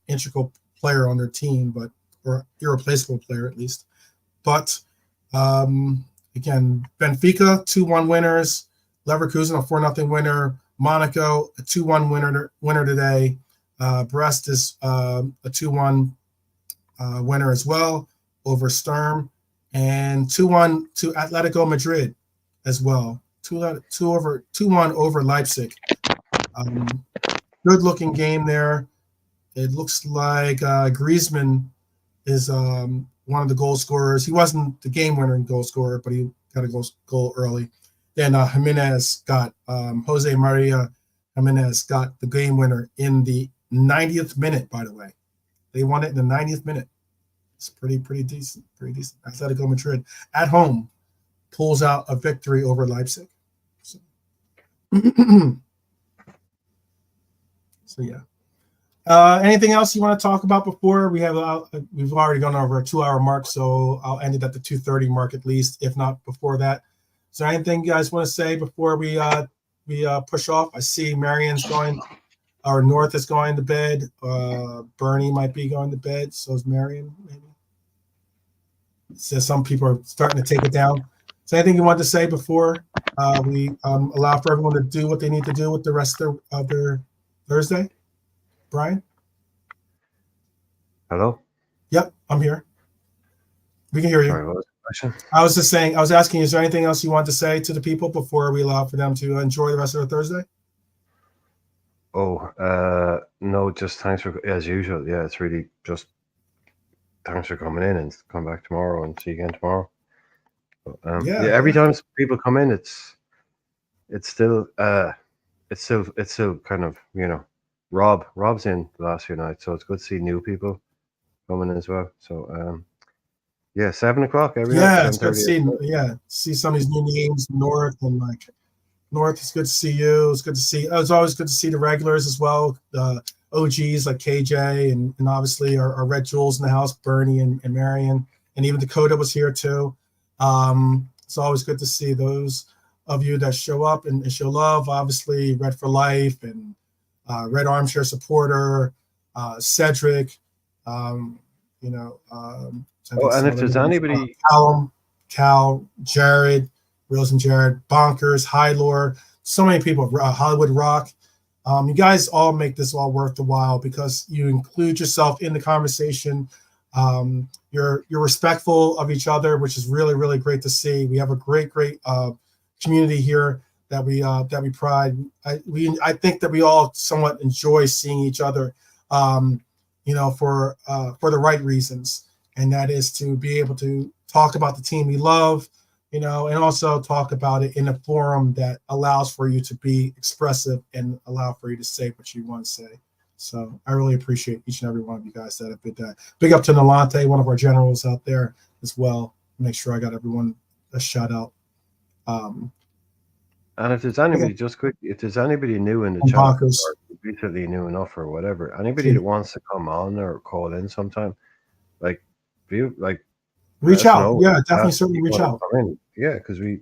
integral player on their team, but or irreplaceable player at least. But again, Benfica 2-1 winners, Leverkusen a 4-0 winner, Monaco a 2-1 winner today. Brest is a 2-1 winner as well over Sturm, and 2-1 to Atletico Madrid as well. 2-1 over Leipzig. Good looking game there. It looks like Griezmann is one of the goal scorers. He wasn't the game winner goal scorer, but he got a goal early. Then Jimenez got Jose Maria Jimenez got the game winner in the 90th minute. By the way, they won it in the 90th minute. It's pretty decent. Pretty decent. Atletico Madrid at home pulls out a victory over Leipzig. So, so yeah. Anything else you want to talk about before we have? We've already gone over a 2-hour mark, so I'll end it at the 2:30 mark at least, if not before that. Is there anything you guys want to say before we push off? I see Marion's going, or North is going to bed. Bernie might be going to bed. So is Marion, maybe. So some people are starting to take it down. Is there anything you want to say before we allow for everyone to do what they need to do with the rest of their Thursday? Brian? Hello? Yep, I'm here. We can hear you. Sorry, what was the question? I was just saying, I was asking, is there anything else you want to say to the people before we allow for them to enjoy the rest of their Thursday? Oh, no, just thanks for, as usual. Yeah, it's really just thanks for coming in and come back tomorrow and see you again tomorrow. But, yeah, every time people come in, it's still kind of, Rob's in the last few nights, so it's good to see new people coming in as well. So yeah, 7 o'clock every night, It's good to 7:30. see some of these new names, North and like North. It's good to see you. It's always good to see the regulars as well. OGs like KJ and obviously our Red Jewels in the house, Bernie and Marion, and even Dakota was here too. It's always good to see those of you that show up and show love. Obviously, Red for Life and Red Armchair Supporter, Cedric, and if there's anybody, Cal, Jared, Rose and Jared, Bonkers, Highlore, so many people, Hollywood Rock. You guys all make this all worth the while because you include yourself in the conversation. You're respectful of each other, which is really, really great to see. We have a great community here that we pride. I think that we all somewhat enjoy seeing each other, for the right reasons, and that is to be able to talk about the team we love, and also talk about it in a forum that allows for you to be expressive and allow for you to say what you want to say. So I really appreciate each and every one of you guys that have been that. Big up to Nalante, one of our generals out there as well. Make sure I got everyone a shout out. And if there's anybody, just quick, if there's anybody new in the chat, Bonkers, or recently new enough or whatever, anybody that wants to come on or call in sometime, reach out. Yeah, definitely, certainly reach out. Yeah, because we're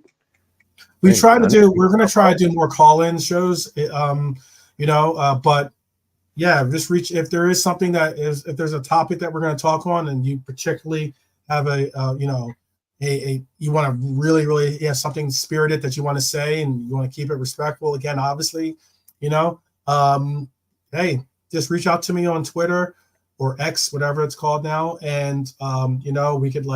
going to try to do more call-in shows, but yeah, just reach if there is something if there's a topic that we're going to talk on and you particularly have you want to really have something spirited that you want to say and you want to keep it respectful. Again, obviously, hey, just reach out to me on Twitter or X, whatever it's called now, and we could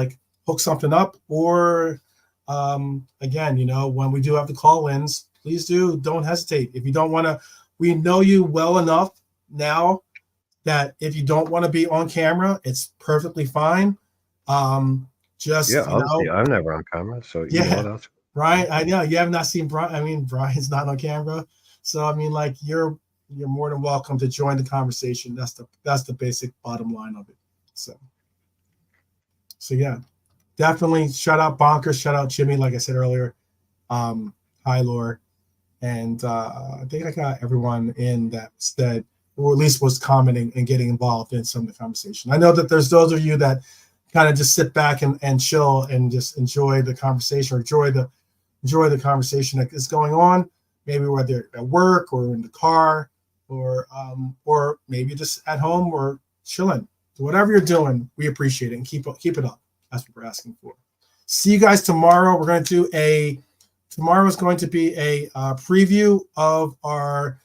hook something up. Or again, when we do have the call-ins, please don't hesitate. If you don't want to, we know you well enough now that if you don't want to be on camera, it's perfectly fine. Obviously, I'm never on camera, so that's Brian. I know you have not seen Brian. I mean, Brian's not on camera, so I mean, you're more than welcome to join the conversation. That's the basic bottom line of it. So yeah, definitely shout out Bonkers, shout out Jimmy, like I said earlier. Hi, Laura, and I think I got everyone in that said, or at least was commenting and getting involved in some of the conversation. I know that there's those of you that kind of just sit back and chill and just enjoy the conversation or enjoy the conversation that is going on. Maybe whether at work or in the car or maybe just at home or chilling. So whatever you're doing, we appreciate it and keep it up. That's what we're asking for. See you guys tomorrow. We're going to do tomorrow is going to be a preview of our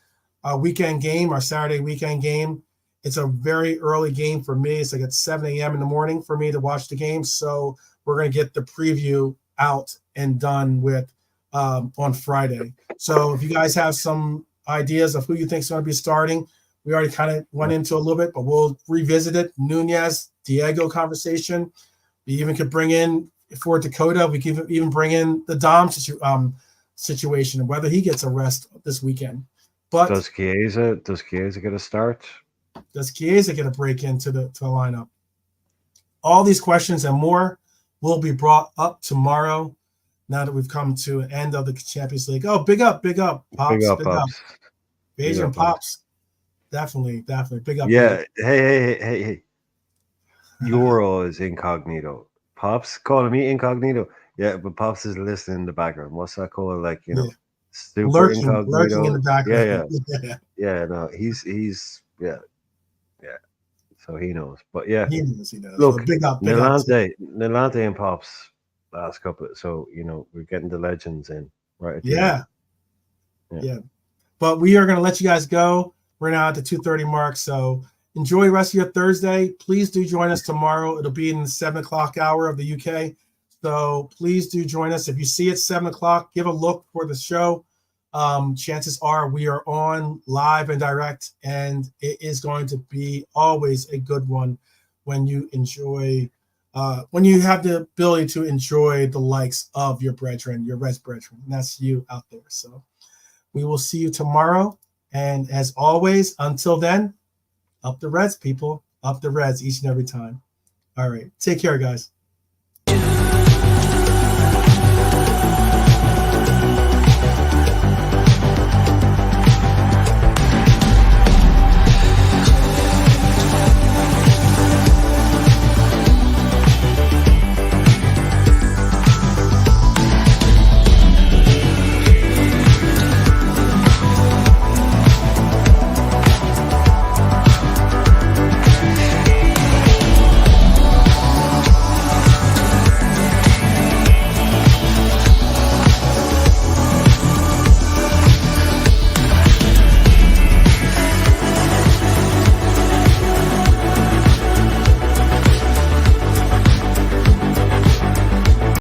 weekend game, our Saturday weekend game. It's a very early game for me. It's at 7 a.m. in the morning for me to watch the game. So we're going to get the preview out and done with on Friday. So if you guys have some ideas of who you think is going to be starting, we already kind of went into a little bit, but we'll revisit it. Nunez, Diego conversation. We even could bring in for Dakota. We could even bring in the Dom situation and whether he gets a rest this weekend. But does Chiesa get a start? Does Chiesa get a break into the lineup? All these questions and more will be brought up tomorrow. Now that we've come to an end of the Champions League. Oh, big up, Pops. Big up. Asian Pops. Definitely. Big up. Yeah. Hey. Euro is incognito. Pops calling me incognito. Yeah, but Pops is listening in the background. What's that called? Super lurking incognito. In the background. Yeah. No, he's so he knows. But yeah, he knows. Look, so big up. Nalante and Pops last couple. So we're getting the legends in right. Yeah. But we are going to let you guys go. We're now at the 2:30 mark. So enjoy the rest of your Thursday. Please do join us tomorrow. It'll be in the 7 o'clock hour of the UK. So please do join us. If you see it 7 o'clock, give a look for the show. Chances are we are on live and direct, and it is going to be always a good one when you enjoy, when you have the ability to enjoy the likes of your brethren, your Reds brethren, and that's you out there. So we will see you tomorrow. And as always, until then, up the Reds, people, up the Reds each and every time. All right. Take care, guys.